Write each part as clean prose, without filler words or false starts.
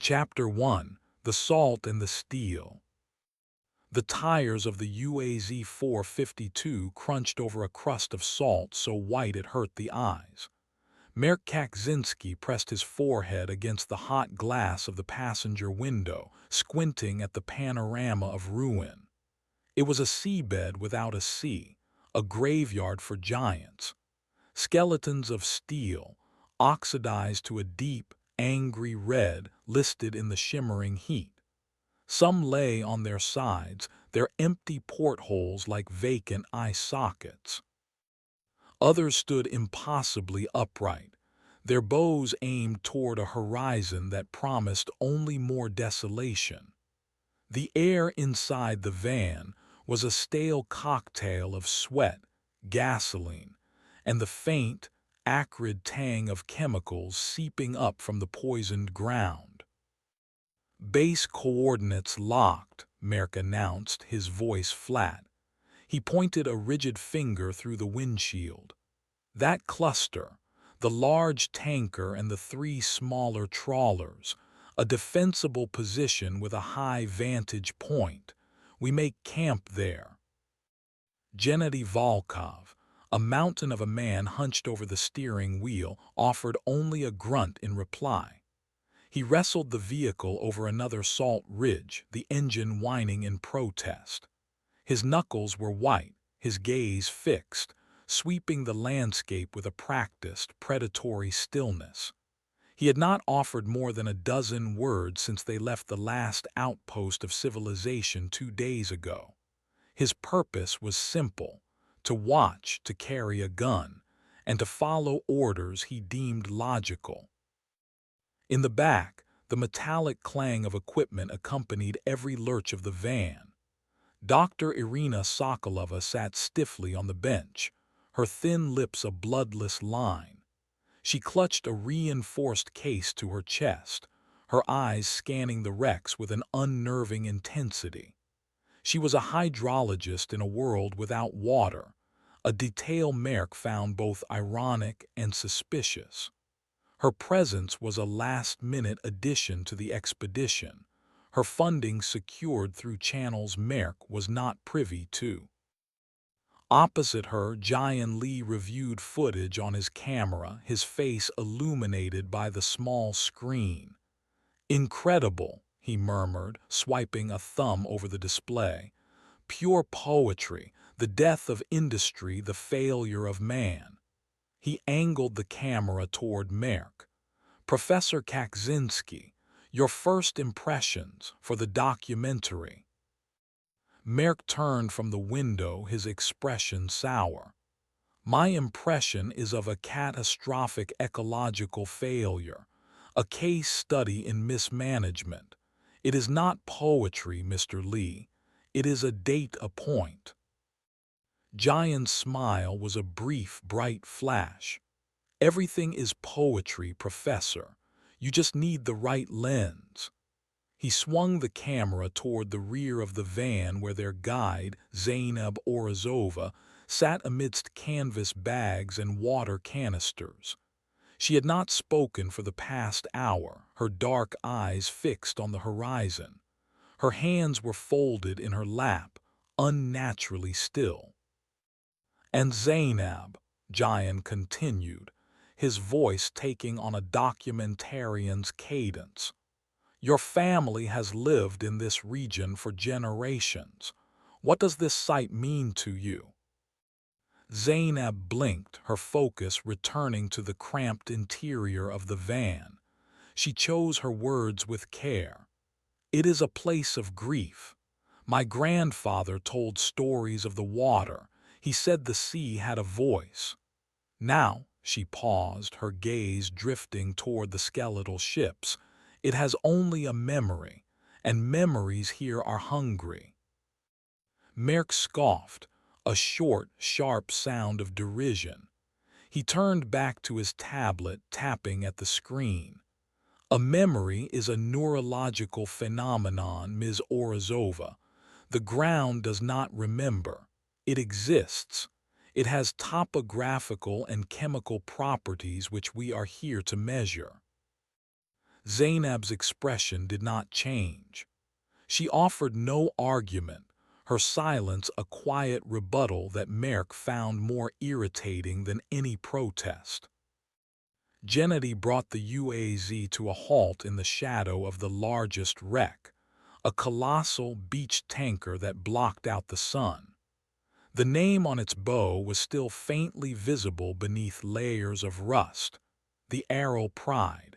Chapter 1: The Salt and the Steel. The tires of the UAZ 452 crunched over a crust of salt so white it hurt the eyes. Mirk Kaczynski pressed his forehead against the hot glass of the passenger window, squinting at the panorama of ruin. It was a seabed without a sea, a graveyard for giants. Skeletons of steel, oxidized to a deep, angry red, listed in the shimmering heat. Some lay on their sides, their empty portholes like vacant eye sockets. Others stood impossibly upright, their bows aimed toward a horizon that promised only more desolation. The air inside the van was a stale cocktail of sweat, gasoline, and the faint, acrid tang of chemicals seeping up from the poisoned ground. "Base coordinates locked," Mirk announced, his voice flat. He pointed a rigid finger through the windshield. "That cluster, the large tanker and the three smaller trawlers, a defensible position with a high vantage point. We make camp there." Gennady Volkov, a mountain of a man hunched over the steering wheel, offered only a grunt in reply. He wrestled the vehicle over another salt ridge, the engine whining in protest. His knuckles were white, his gaze fixed, sweeping the landscape with a practiced, predatory stillness. He had not offered more than a dozen words since they left the last outpost of civilization 2 days ago. His purpose was simple: to watch, to carry a gun, and to follow orders he deemed logical. In the back, the metallic clang of equipment accompanied every lurch of the van. Dr. Irina Sokolova sat stiffly on the bench, her thin lips a bloodless line. She clutched a reinforced case to her chest, her eyes scanning the wrecks with an unnerving intensity. She was a hydrologist in a world without water, a detail Mirk found both ironic and suspicious. Her presence was a last-minute addition to the expedition, her funding secured through channels Mirk was not privy to. Opposite her, Jian Li reviewed footage on his camera, his face illuminated by the small screen. "Incredible," he murmured, swiping a thumb over the display. "Pure poetry, the death of industry, the failure of man." He angled the camera toward Mirk. "Professor Kaczynski, your first impressions for the documentary." Mirk turned from the window, his expression sour. "My impression is of a catastrophic ecological failure, a case study in mismanagement. It is not poetry, Mr. Li. It is a data point." Jian's smile was a brief, bright flash. "Everything is poetry, Professor. You just need the right lens." He swung the camera toward the rear of the van where their guide, Zainab Orazova, sat amidst canvas bags and water canisters. She had not spoken for the past hour, her dark eyes fixed on the horizon. Her hands were folded in her lap, unnaturally still. "And Zainab," Jian continued, his voice taking on a documentarian's cadence, "your family has lived in this region for generations. What does this site mean to you?" Zainab blinked, her focus returning to the cramped interior of the van. She chose her words with care. "It is a place of grief. My grandfather told stories of the water. He said the sea had a voice. Now," she paused, her gaze drifting toward the skeletal ships, "it has only a memory, and memories here are hungry." Mirk scoffed, a short, sharp sound of derision. He turned back to his tablet, tapping at the screen. "A memory is a neurological phenomenon, Ms. Orazova. The ground does not remember. It exists. It has topographical and chemical properties which we are here to measure." Zainab's expression did not change. She offered no argument, her silence a quiet rebuttal that Merk found more irritating than any protest. Gennady brought the UAZ to a halt in the shadow of the largest wreck, a colossal beached tanker that blocked out the sun. The name on its bow was still faintly visible beneath layers of rust, the Arrow Pride.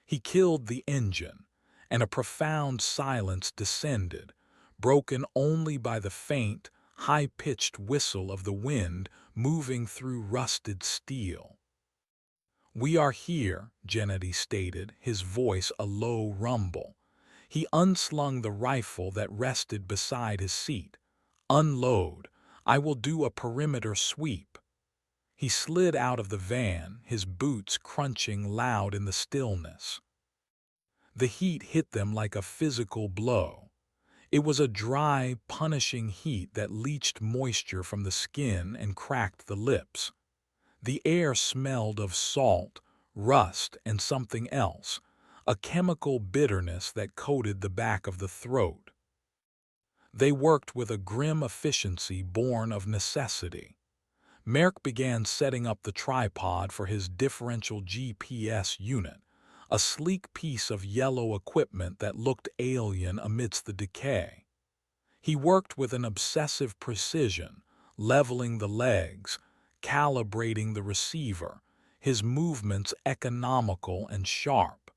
He killed the engine, and a profound silence descended, broken only by the faint, high-pitched whistle of the wind moving through rusted steel. "We are here," Gennady stated, his voice a low rumble. He unslung the rifle that rested beside his seat. "Unload. I will do a perimeter sweep." He slid out of the van, his boots crunching loud in the stillness. The heat hit them like a physical blow. It was a dry, punishing heat that leached moisture from the skin and cracked the lips. The air smelled of salt, rust, and something else, a chemical bitterness that coated the back of the throat. They worked with a grim efficiency born of necessity. Merk began setting up the tripod for his differential GPS unit, a sleek piece of yellow equipment that looked alien amidst the decay. He worked with an obsessive precision, leveling the legs, calibrating the receiver, his movements economical and sharp.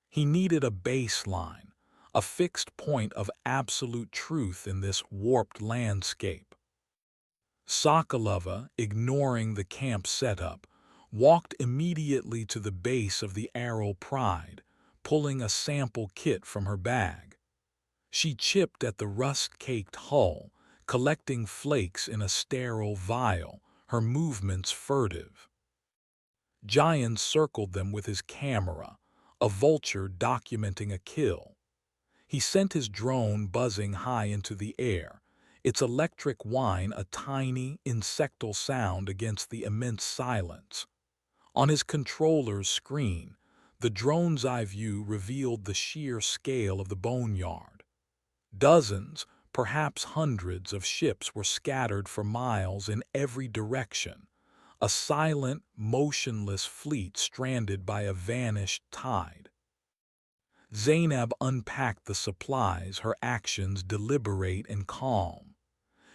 He needed a baseline, a fixed point of absolute truth in this warped landscape. Sokolova, ignoring the camp setup, walked immediately to the base of the Arrow Pride, pulling a sample kit from her bag. She chipped at the rust-caked hull, collecting flakes in a sterile vial, her movements furtive. Giant circled them with his camera, a vulture documenting a kill. He sent his drone buzzing high into the air, its electric whine a tiny, insectal sound against the immense silence. On his controller's screen, the drone's eye view revealed the sheer scale of the boneyard. Dozens, perhaps hundreds of ships were scattered for miles in every direction, a silent, motionless fleet stranded by a vanished tide. Zainab unpacked the supplies, her actions deliberate and calm.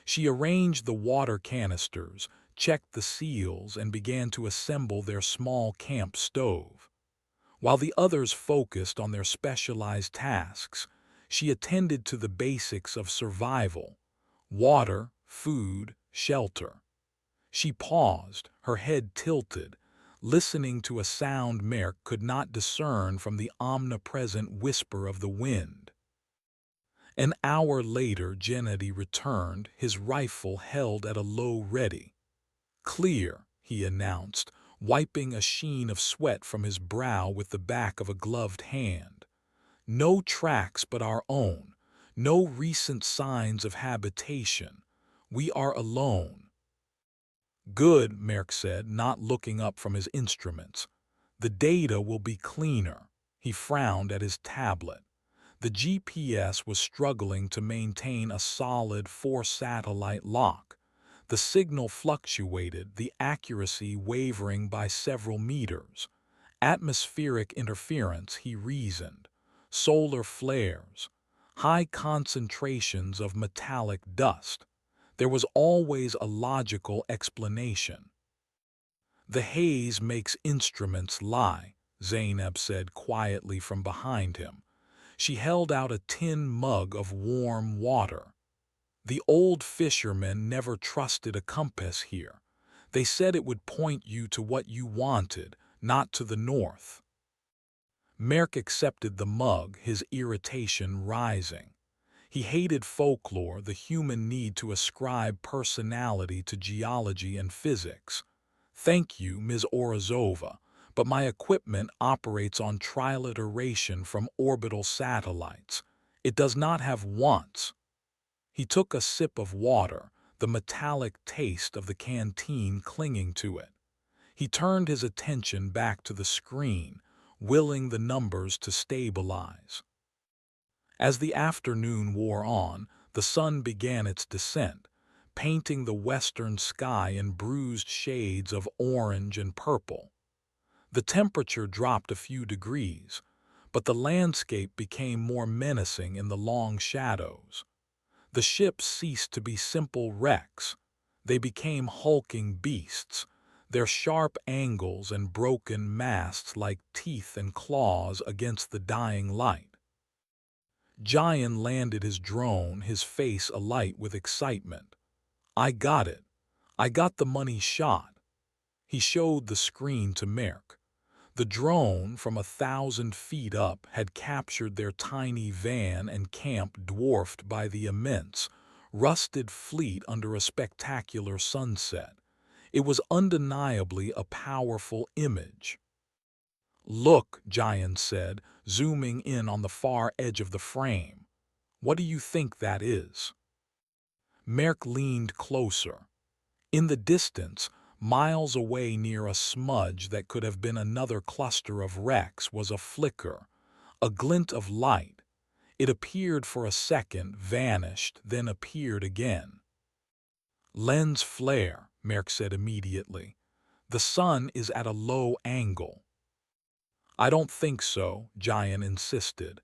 She arranged the water canisters, checked the seals, and began to assemble their small camp stove. While the others focused on their specialized tasks, she attended to the basics of survival: water, food, shelter. She paused, her head tilted, listening to a sound Merk could not discern from the omnipresent whisper of the wind. An hour later, Gennady returned, his rifle held at a low ready. "Clear," he announced, wiping a sheen of sweat from his brow with the back of a gloved hand. "No tracks but our own, no recent signs of habitation. We are alone." "Good," Merk said, not looking up from his instruments. "The data will be cleaner." He frowned at his tablet. The GPS was struggling to maintain a solid 4-satellite lock. The signal fluctuated, the accuracy wavering by several meters. Atmospheric interference, he reasoned. Solar flares. High concentrations of metallic dust. There was always a logical explanation. "The haze makes instruments lie," Zainab said quietly from behind him. She held out a tin mug of warm water. "The old fishermen never trusted a compass here. They said it would point you to what you wanted, not to the north." Merk accepted the mug, his irritation rising. He hated folklore, the human need to ascribe personality to geology and physics. "Thank you, Ms. Orazova, but my equipment operates on trilateration from orbital satellites. It does not have wants." He took a sip of water, the metallic taste of the canteen clinging to it. He turned his attention back to the screen, willing the numbers to stabilize. As the afternoon wore on, the sun began its descent, painting the western sky in bruised shades of orange and purple. The temperature dropped a few degrees, but the landscape became more menacing in the long shadows. The ships ceased to be simple wrecks. They became hulking beasts, their sharp angles and broken masts like teeth and claws against the dying light. Jian landed his drone, his face alight with excitement. "I got it. I got the money shot." He showed the screen to Merk. The drone, from 1,000 feet up, had captured their tiny van and camp dwarfed by the immense, rusted fleet under a spectacular sunset. It was undeniably a powerful image. "Look," Jian said, zooming in on the far edge of the frame. "What do you think that is?" Merk leaned closer. In the distance, miles away near a smudge that could have been another cluster of wrecks, was a flicker, a glint of light. It appeared for a second, vanished, then appeared again. "Lens flare," Merk said immediately. "The sun is at a low angle." "I don't think so," Jian insisted.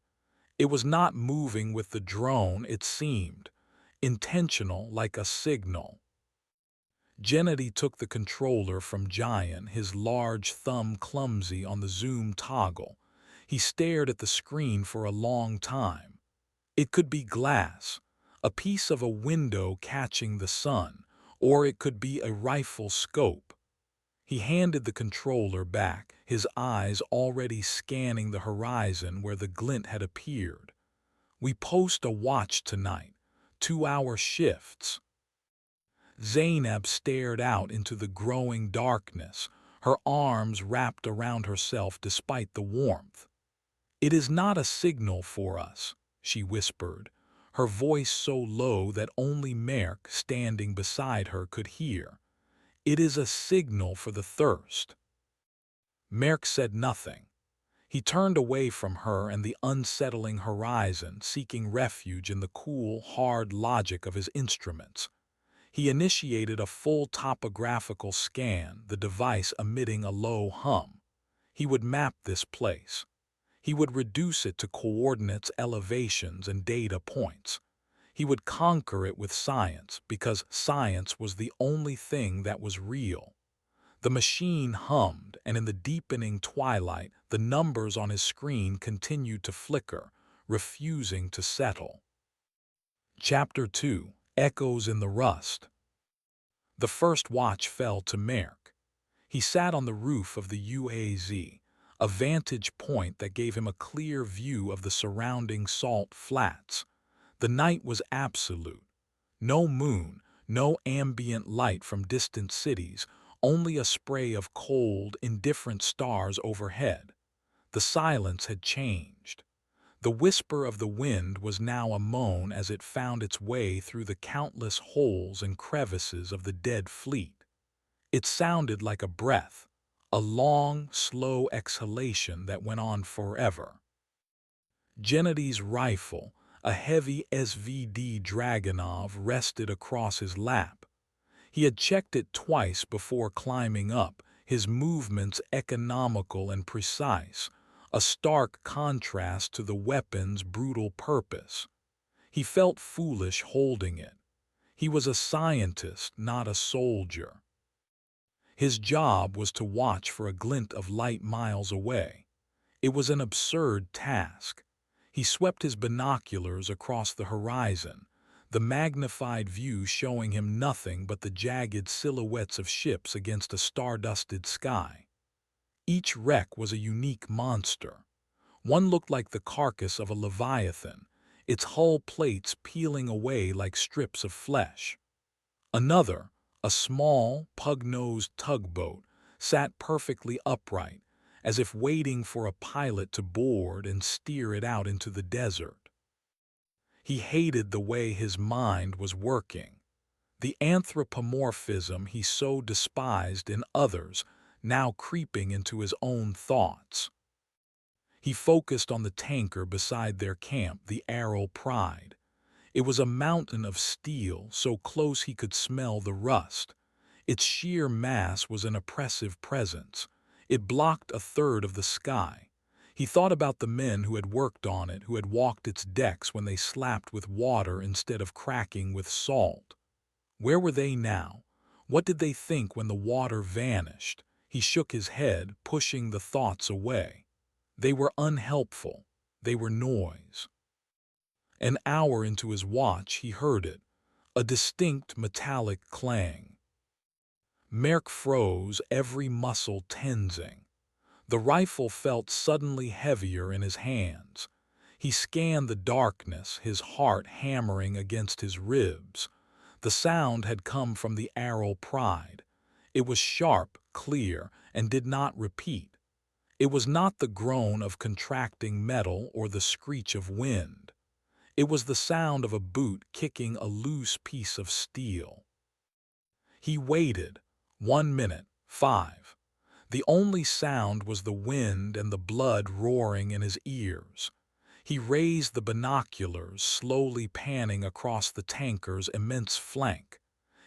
It was not moving with the drone, it seemed. Intentional, like a signal. Gennady took the controller from Jian, his large thumb clumsy on the zoom toggle. He stared at the screen for a long time. It could be glass, a piece of a window catching the sun, or it could be a rifle scope. He handed the controller back, his eyes already scanning the horizon where the glint had appeared. "We post a watch tonight, 2-hour shifts." Zainab stared out into the growing darkness, her arms wrapped around herself despite the warmth. "It is not a signal for us," she whispered, her voice so low that only Merk, standing beside her, could hear. "It is a signal for the thirst." Merk said nothing. He turned away from her and the unsettling horizon, seeking refuge in the cool, hard logic of his instruments. He initiated a full topographical scan, the device emitting a low hum. He would map this place. He would reduce it to coordinates, elevations, and data points. He would conquer it with science, because science was the only thing that was real. The machine hummed, and in the deepening twilight, the numbers on his screen continued to flicker, refusing to settle. Chapter 2: Echoes in the Rust. The first watch fell to Merk. He sat on the roof of the UAZ, a vantage point that gave him a clear view of the surrounding salt flats. The night was absolute. No moon, no ambient light from distant cities, only a spray of cold, indifferent stars overhead. The silence had changed. The whisper of the wind was now a moan as it found its way through the countless holes and crevices of the dead fleet. It sounded like a breath, a long, slow exhalation that went on forever. Gennady's rifle, a heavy SVD Dragunov, rested across his lap. He had checked it twice before climbing up, his movements economical and precise, a stark contrast to the weapon's brutal purpose. He felt foolish holding it. He was a scientist, not a soldier. His job was to watch for a glint of light miles away. It was an absurd task. He swept his binoculars across the horizon, the magnified view showing him nothing but the jagged silhouettes of ships against a star-dusted sky. Each wreck was a unique monster. One looked like the carcass of a leviathan, its hull plates peeling away like strips of flesh. Another, a small, pug-nosed tugboat, sat perfectly upright, as if waiting for a pilot to board and steer it out into the desert. He hated the way his mind was working. The anthropomorphism he so despised in others now creeping into his own thoughts. He focused on the tanker beside their camp, the Arrow Pride. It was a mountain of steel, so close he could smell the rust. Its sheer mass was an oppressive presence. It blocked a third of the sky. He thought about the men who had worked on it, who had walked its decks when they slapped with water instead of cracking with salt. Where were they now? What did they think when the water vanished? He shook his head, pushing the thoughts away. They were unhelpful. They were noise. An hour into his watch, he heard it, a distinct metallic clang. Merk froze, every muscle tensing. The rifle felt suddenly heavier in his hands. He scanned the darkness, his heart hammering against his ribs. The sound had come from the Arrow Pride. It was sharp, clear, and did not repeat. It was not the groan of contracting metal or the screech of wind. It was the sound of a boot kicking a loose piece of steel. He waited. 1 minute, 5. The only sound was the wind and the blood roaring in his ears. He raised the binoculars, slowly panning across the tanker's immense flank.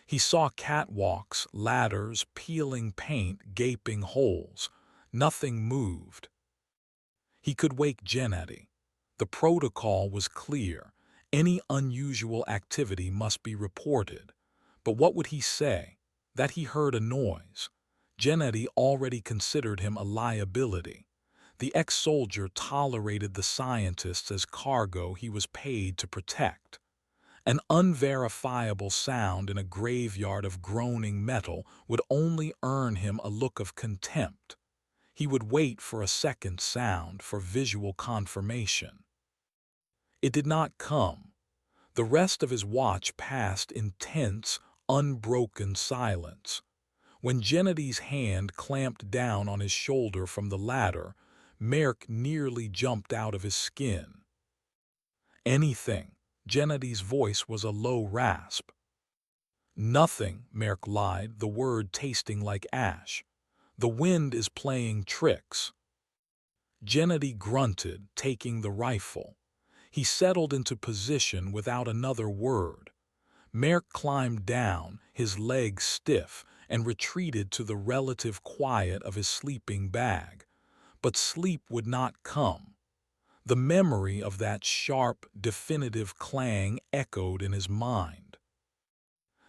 He saw catwalks, ladders, peeling paint, gaping holes. Nothing moved. He could wake Gennady. The protocol was clear. Any unusual activity must be reported. But what would he say? That he heard a noise. Gennady already considered him a liability. The ex-soldier tolerated the scientists as cargo he was paid to protect. An unverifiable sound in a graveyard of groaning metal would only earn him a look of contempt. He would wait for a second sound, for visual confirmation. It did not come. The rest of his watch passed in tense, unbroken silence. When Gennady's hand clamped down on his shoulder from the ladder, Merk nearly jumped out of his skin. Anything. Gennady's voice was a low rasp. Nothing, Merk lied, the word tasting like ash. The wind is playing tricks. Gennady grunted, taking the rifle. He settled into position without another word. Merk climbed down, his legs stiff, and retreated to the relative quiet of his sleeping bag. But sleep would not come. The memory of that sharp, definitive clang echoed in his mind.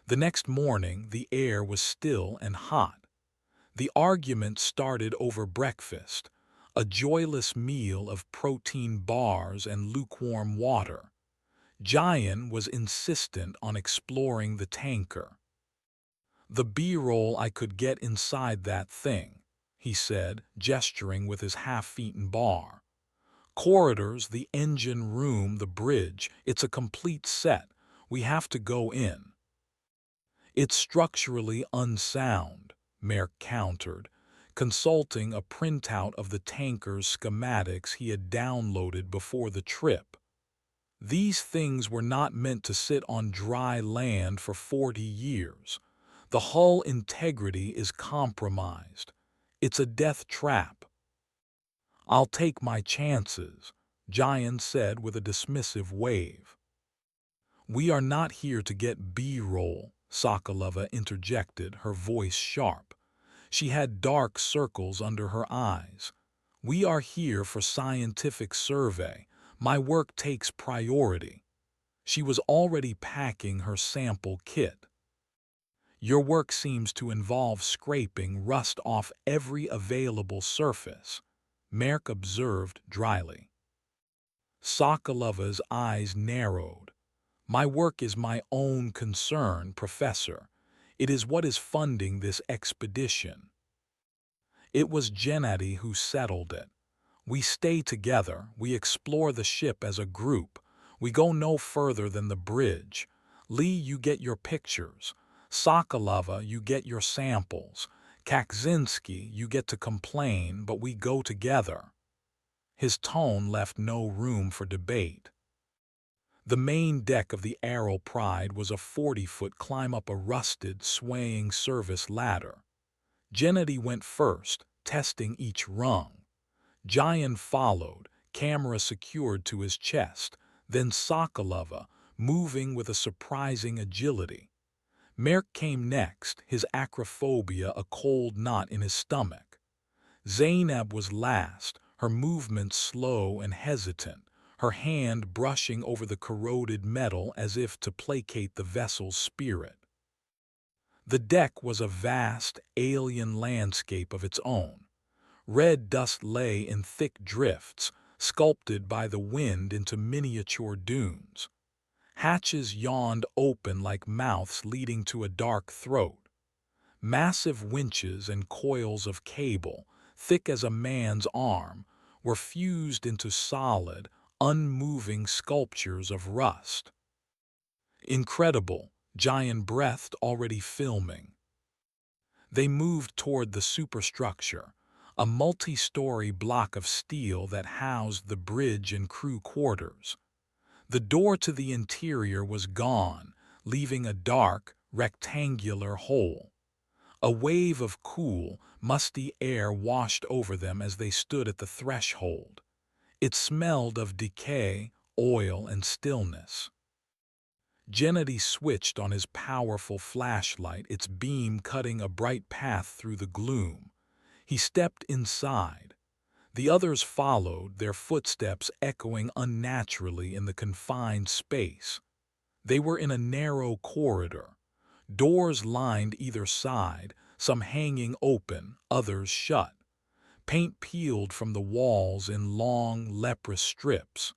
The next morning, the air was still and hot. The argument started over breakfast, a joyless meal of protein bars and lukewarm water. Jayan was insistent on exploring the tanker. "The B-roll I could get inside that thing," he said, gesturing with his half-eaten bar. "Corridors, the engine room, the bridge, it's a complete set. We have to go in." "It's structurally unsound," Merk countered, consulting a printout of the tanker's schematics he had downloaded before the trip. "These things were not meant to sit on dry land for 40 years. The hull integrity is compromised. It's a death trap." "I'll take my chances," Jayan said with a dismissive wave. "We are not here to get B-roll," Sokolova interjected, her voice sharp. She had dark circles under her eyes. "We are here for scientific survey. My work takes priority." She was already packing her sample kit. "Your work seems to involve scraping rust off every available surface," Merk observed dryly. Sokolova's eyes narrowed. "My work is my own concern, Professor. It is what is funding this expedition." It was Gennady who settled it. "We stay together, we explore the ship as a group. We go no further than the bridge. Lee, you get your pictures. Sokolova, you get your samples. Kakzinski, you get to complain, but we go together." His tone left no room for debate. The main deck of the Arrow Pride was a 40-foot climb up a rusted, swaying service ladder. Gennady went first, testing each rung. Jayan followed, camera secured to his chest, then Sokolova, moving with a surprising agility. Merk came next, his acrophobia a cold knot in his stomach. Zainab was last, her movements slow and hesitant, her hand brushing over the corroded metal as if to placate the vessel's spirit. The deck was a vast, alien landscape of its own. Red dust lay in thick drifts, sculpted by the wind into miniature dunes. Hatches yawned open like mouths leading to a dark throat. Massive winches and coils of cable, thick as a man's arm, were fused into solid, unmoving sculptures of rust. Incredible, Giant breathed, already filming. They moved toward the superstructure, a multi-story block of steel that housed the bridge and crew quarters. The door to the interior was gone, leaving a dark, rectangular hole. A wave of cool, musty air washed over them as they stood at the threshold. It smelled of decay, oil, and stillness. Gennady switched on his powerful flashlight, its beam cutting a bright path through the gloom. He stepped inside. The others followed, their footsteps echoing unnaturally in the confined space. They were in a narrow corridor. Doors lined either side, some hanging open, others shut. Paint peeled from the walls in long, leprous strips.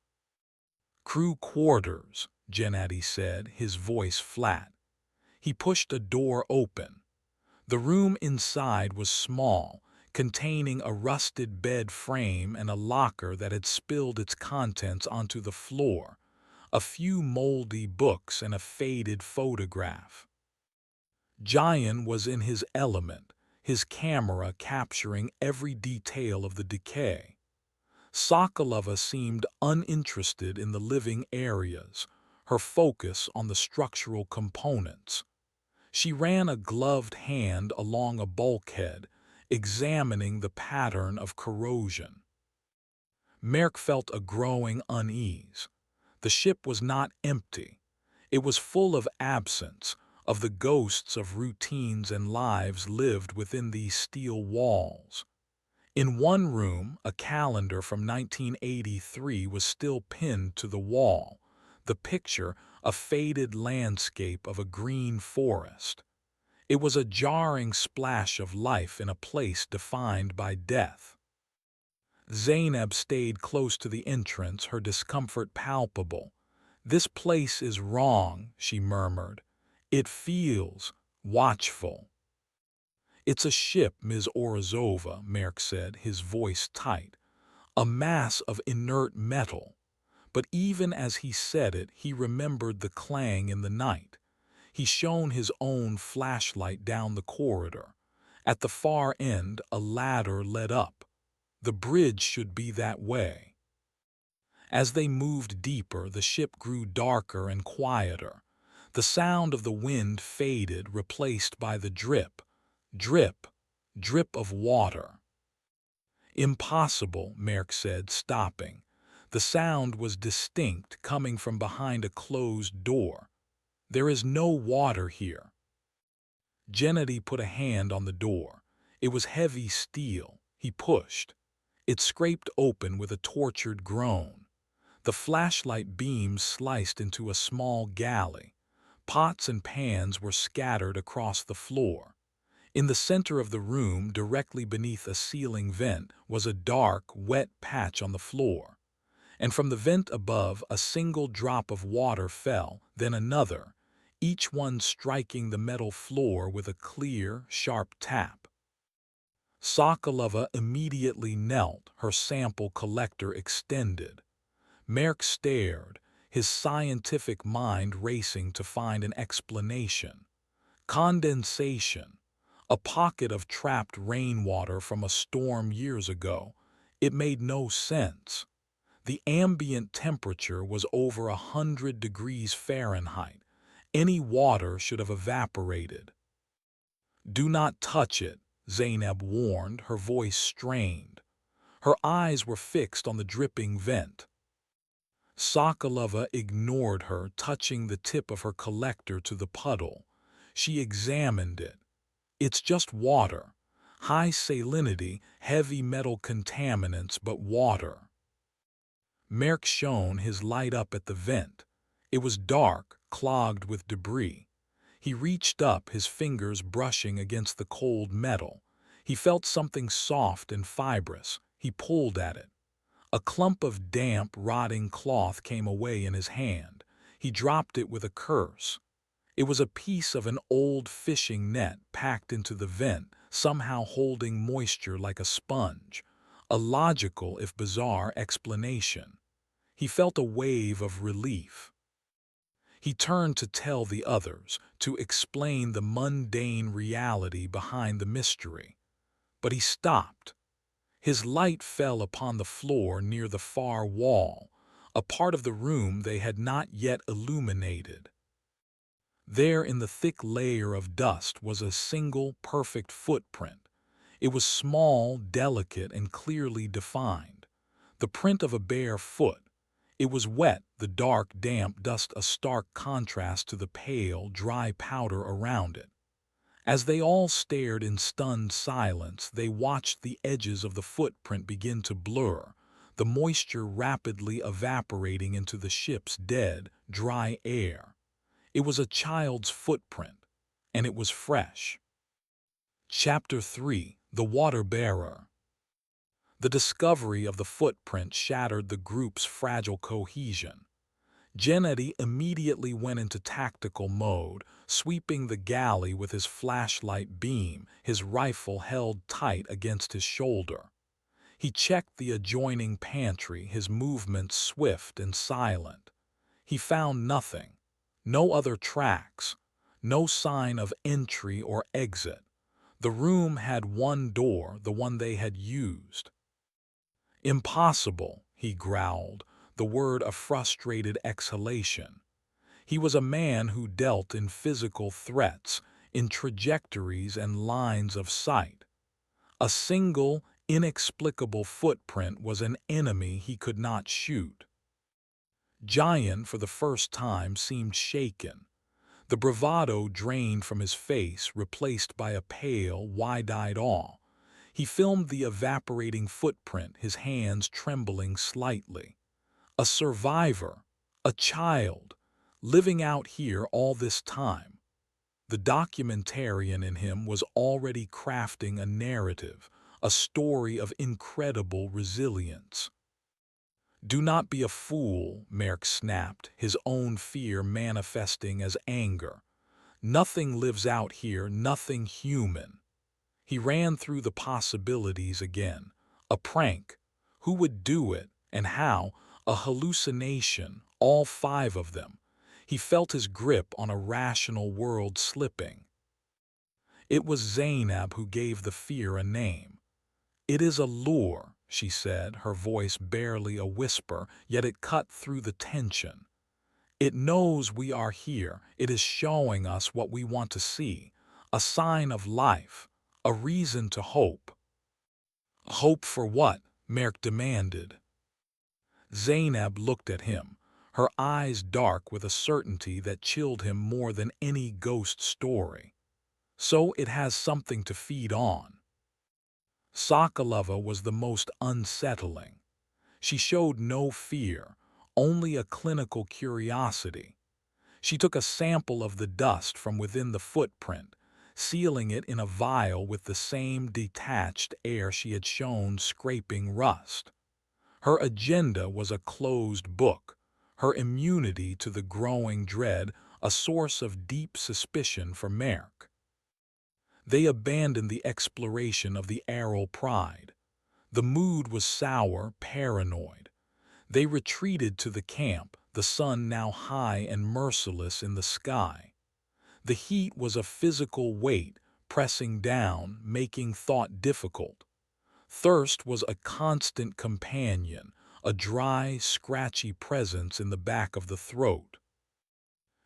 "Crew quarters," Gennady said, his voice flat. He pushed a door open. The room inside was small, containing a rusted bed frame and a locker that had spilled its contents onto the floor, a few moldy books and a faded photograph. Jayan was in his element, his camera capturing every detail of the decay. Sokolova seemed uninterested in the living areas, her focus on the structural components. She ran a gloved hand along a bulkhead, examining the pattern of corrosion. Merk felt a growing unease. The ship was not empty. It was full of absence, of the ghosts of routines and lives lived within these steel walls. In one room, a calendar from 1983 was still pinned to the wall, the picture a faded landscape of a green forest. It was a jarring splash of life in a place defined by death. Zainab stayed close to the entrance, her discomfort palpable. "This place is wrong," she murmured. "It feels watchful." "It's a ship, Ms. Orazova," Merk said, his voice tight. "A mass of inert metal." But even as he said it, he remembered the clang in the night. He shone his own flashlight down the corridor. At the far end, a ladder led up. The bridge should be that way. As they moved deeper, the ship grew darker and quieter. The sound of the wind faded, replaced by the drip, drip, drip of water. "Impossible," Merk said, stopping. The sound was distinct, coming from behind a closed door. "There is no water here." Gennady put a hand on the door. It was heavy steel. He pushed. It scraped open with a tortured groan. The flashlight beam sliced into a small galley. Pots and pans were scattered across the floor. In the center of the room, directly beneath a ceiling vent, was a dark, wet patch on the floor. And from the vent above, a single drop of water fell, then another, each one striking the metal floor with a clear, sharp tap. Sokolova immediately knelt, her sample collector extended. Merk stared, his scientific mind racing to find an explanation. Condensation. A pocket of trapped rainwater from a storm years ago. It made no sense. The ambient temperature was over 100 degrees Fahrenheit. Any water should have evaporated. "Do not touch it," Zainab warned, her voice strained. Her eyes were fixed on the dripping vent. Sokolova ignored her, touching the tip of her collector to the puddle. She examined it. It's just water. High salinity, heavy metal contaminants, but water. Merk shone his light up at the vent. It was dark, clogged with debris. He reached up, his fingers brushing against the cold metal. He felt something soft and fibrous. He pulled at it. A clump of damp, rotting cloth came away in his hand. He dropped it with a curse. It was a piece of an old fishing net packed into the vent, somehow holding moisture like a sponge. A logical, if bizarre, explanation. He felt a wave of relief. He turned to tell the others, to explain the mundane reality behind the mystery. But he stopped. His light fell upon the floor near the far wall, a part of the room they had not yet illuminated. There in the thick layer of dust was a single, perfect footprint. It was small, delicate, and clearly defined. The print of a bare foot. It was wet, the dark, damp dust a stark contrast to the pale, dry powder around it. As they all stared in stunned silence, they watched the edges of the footprint begin to blur, the moisture rapidly evaporating into the ship's dead, dry air. It was a child's footprint, and it was fresh. Chapter 3: The Water Bearer. The discovery of the footprint shattered the group's fragile cohesion. Gennady immediately went into tactical mode, sweeping the galley with his flashlight beam, his rifle held tight against his shoulder. He checked the adjoining pantry, his movements swift and silent. He found nothing. No other tracks. No sign of entry or exit. The room had one door, the one they had used. "Impossible," he growled, the word a frustrated exhalation. He was a man who dealt in physical threats, in trajectories and lines of sight. A single, inexplicable footprint was an enemy he could not shoot. Giant, for the first time, seemed shaken. The bravado drained from his face, replaced by a pale, wide-eyed awe. He filmed the evaporating footprint, his hands trembling slightly. A survivor, a child, living out here all this time. The documentarian in him was already crafting a narrative, a story of incredible resilience. "Do not be a fool," Merk snapped, his own fear manifesting as anger. "Nothing lives out here, nothing human." He ran through the possibilities again. A prank. Who would do it, and how? A hallucination, all 5 of them. He felt his grip on a rational world slipping. It was Zainab who gave the fear a name. "It is a lure," she said, her voice barely a whisper, yet it cut through the tension. "It knows we are here. It is showing us what we want to see. A sign of life. A reason to hope." "Hope for what?" Merk demanded. Zainab looked at him, her eyes dark with a certainty that chilled him more than any ghost story. "So it has something to feed on." Sokolova was the most unsettling. She showed no fear, only a clinical curiosity. She took a sample of the dust from within the footprint, sealing it in a vial with the same detached air she had shown scraping rust. Her agenda was a closed book, her immunity to the growing dread a source of deep suspicion for Merk. They abandoned the exploration of the Aral Pride. The mood was sour, paranoid. They retreated to the camp, the sun now high and merciless in the sky. The heat was a physical weight, pressing down, making thought difficult. Thirst was a constant companion, a dry, scratchy presence in the back of the throat.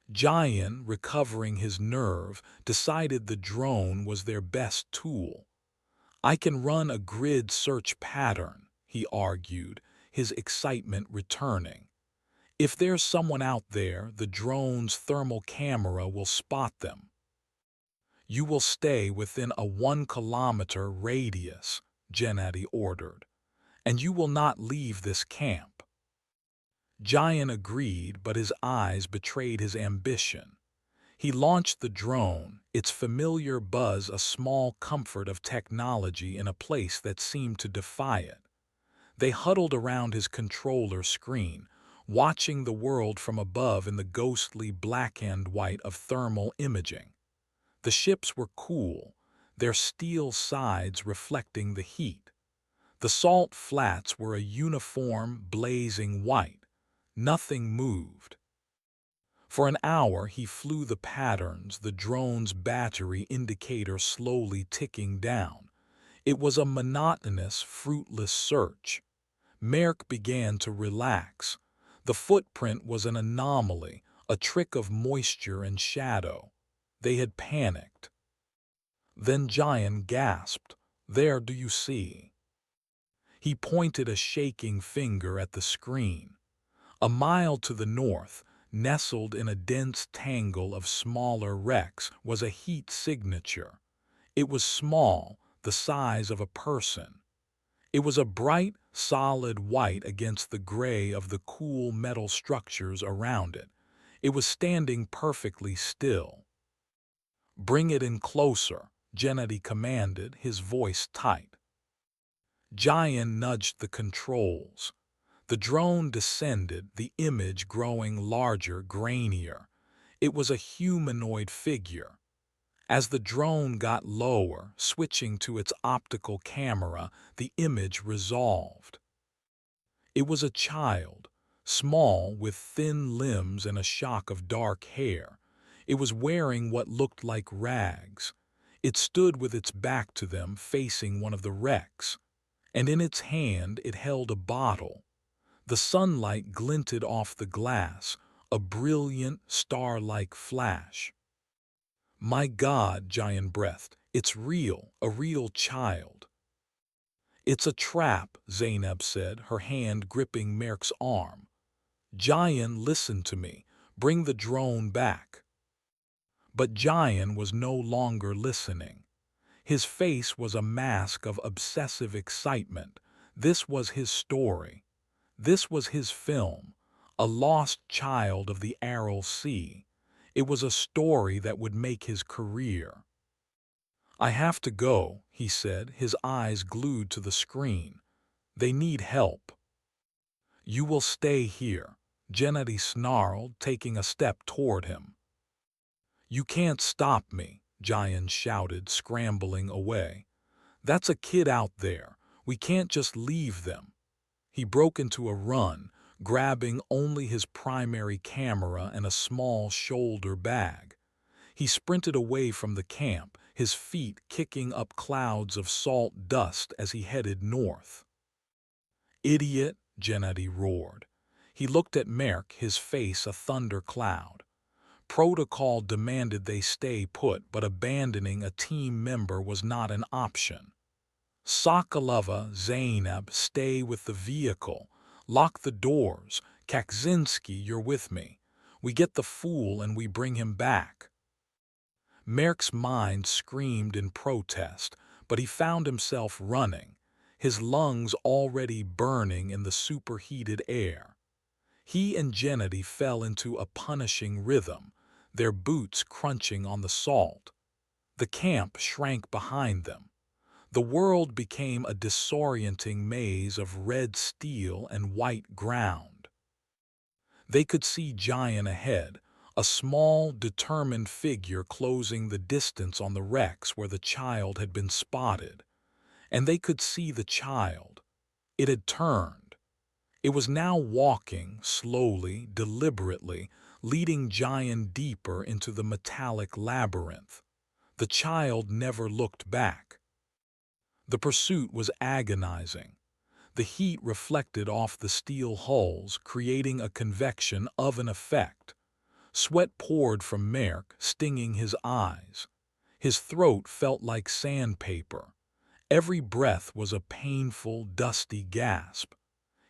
Giant, recovering his nerve, decided the drone was their best tool. "I can run a grid search pattern," he argued, his excitement returning. If there's someone out there, the drone's thermal camera will spot them. You will stay within a 1-kilometer radius, Gennady ordered, and you will not leave this camp. Giant agreed, but his eyes betrayed his ambition. He launched the drone, its familiar buzz a small comfort of technology in a place that seemed to defy it. They huddled around his controller screen, watching the world from above in the ghostly black and white of thermal imaging. The ships were cool, their steel sides reflecting the heat. The salt flats were a uniform, blazing white. Nothing moved. For an hour he flew the patterns, the drone's battery indicator slowly ticking down. It was a monotonous, fruitless search. Merck began to relax. The footprint was an anomaly, a trick of moisture and shadow. They had panicked. Then Giant gasped, "There, do you see?" He pointed a shaking finger at the screen. A mile to the north, nestled in a dense tangle of smaller wrecks, was a heat signature. It was small, the size of a person. It was a bright, solid white against the gray of the cool metal structures around it. It was standing perfectly still. "Bring it in closer," Gennady commanded, his voice tight. Giant nudged the controls. The drone descended, the image growing larger, grainier. It was a humanoid figure. As the drone got lower, switching to its optical camera, the image resolved. It was a child, small, with thin limbs and a shock of dark hair. It was wearing what looked like rags. It stood with its back to them, facing one of the wrecks, and in its hand it held a bottle. The sunlight glinted off the glass, a brilliant, star-like flash. "My God," Giant breathed, "it's real, a real child." "It's a trap," Zainab said, her hand gripping Merck's arm. "Giant, listen to me. Bring the drone back." But Giant was no longer listening. His face was a mask of obsessive excitement. This was his story. This was his film, a lost child of the Aral Sea. It was a story that would make his career. "I have to go," he said, his eyes glued to the screen. "They need help." "You will stay here," Gennady snarled, taking a step toward him. "You can't stop me," Giant shouted, scrambling away. "That's a kid out there. We can't just leave them." He broke into a run, grabbing only his primary camera and a small shoulder bag. He sprinted away from the camp, his feet kicking up clouds of salt dust as he headed north. "Idiot," Gennady roared. He looked at Merck, his face a thundercloud. Protocol demanded they stay put, but abandoning a team member was not an option. "Sokolova, Zainab, stay with the vehicle. Lock the doors. Kaczynski, you're with me. We get the fool and we bring him back." Merck's mind screamed in protest, but he found himself running, his lungs already burning in the superheated air. He and Gennady fell into a punishing rhythm, their boots crunching on the salt. The camp shrank behind them. The world became a disorienting maze of red steel and white ground. They could see Giant ahead, a small, determined figure closing the distance on the wrecks where the child had been spotted. And they could see the child. It had turned. It was now walking, slowly, deliberately, leading Giant deeper into the metallic labyrinth. The child never looked back. The pursuit was agonizing. The heat reflected off the steel hulls, creating a convection oven effect. Sweat poured from Merck, stinging his eyes. His throat felt like sandpaper. Every breath was a painful, dusty gasp.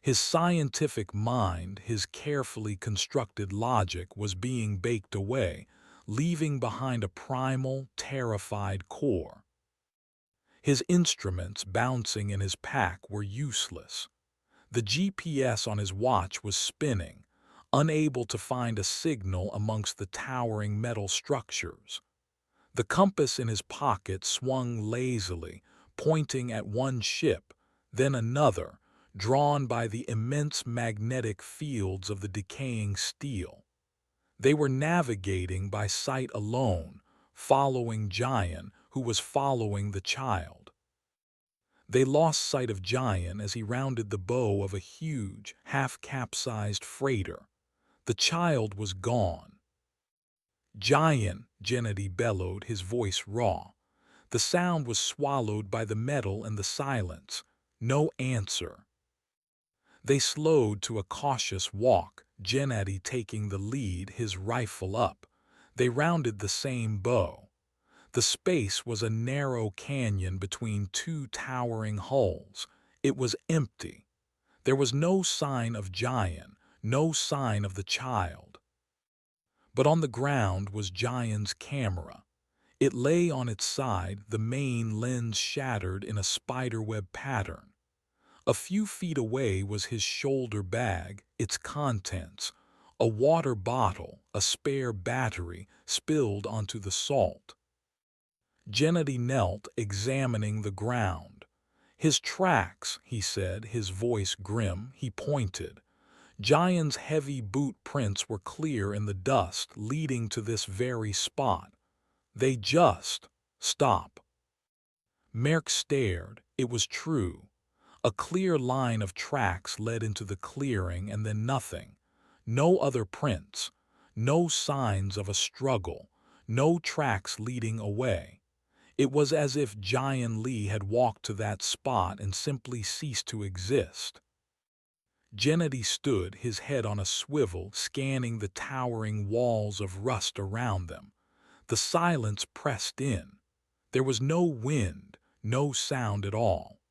His scientific mind, his carefully constructed logic was being baked away, leaving behind a primal, terrified core. His instruments bouncing in his pack were useless. The GPS on his watch was spinning, unable to find a signal amongst the towering metal structures. The compass in his pocket swung lazily, pointing at one ship, then another, drawn by the immense magnetic fields of the decaying steel. They were navigating by sight alone, following Giant, who was following the child. They lost sight of Giant as he rounded the bow of a huge, half-capsized freighter. The child was gone. "Giant," Gennady bellowed, his voice raw. The sound was swallowed by the metal and the silence. No answer. They slowed to a cautious walk, Gennady taking the lead, his rifle up. They rounded the same bow. The space was a narrow canyon between two towering hulls. It was empty. There was no sign of Giant, no sign of the child. But on the ground was Giant's camera. It lay on its side, the main lens shattered in a spiderweb pattern. A few feet away was his shoulder bag, its contents, a water bottle, a spare battery, spilled onto the salt. Gennady knelt, examining the ground. "His tracks," he said, his voice grim. He pointed. Giant's heavy boot prints were clear in the dust, leading to this very spot. They just stop. Merck stared. It was true. A clear line of tracks led into the clearing and then nothing. No other prints. No signs of a struggle. No tracks leading away. It was as if Jian Li had walked to that spot and simply ceased to exist. Gennady stood, his head on a swivel, scanning the towering walls of rust around them. The silence pressed in. There was no wind, no sound at all.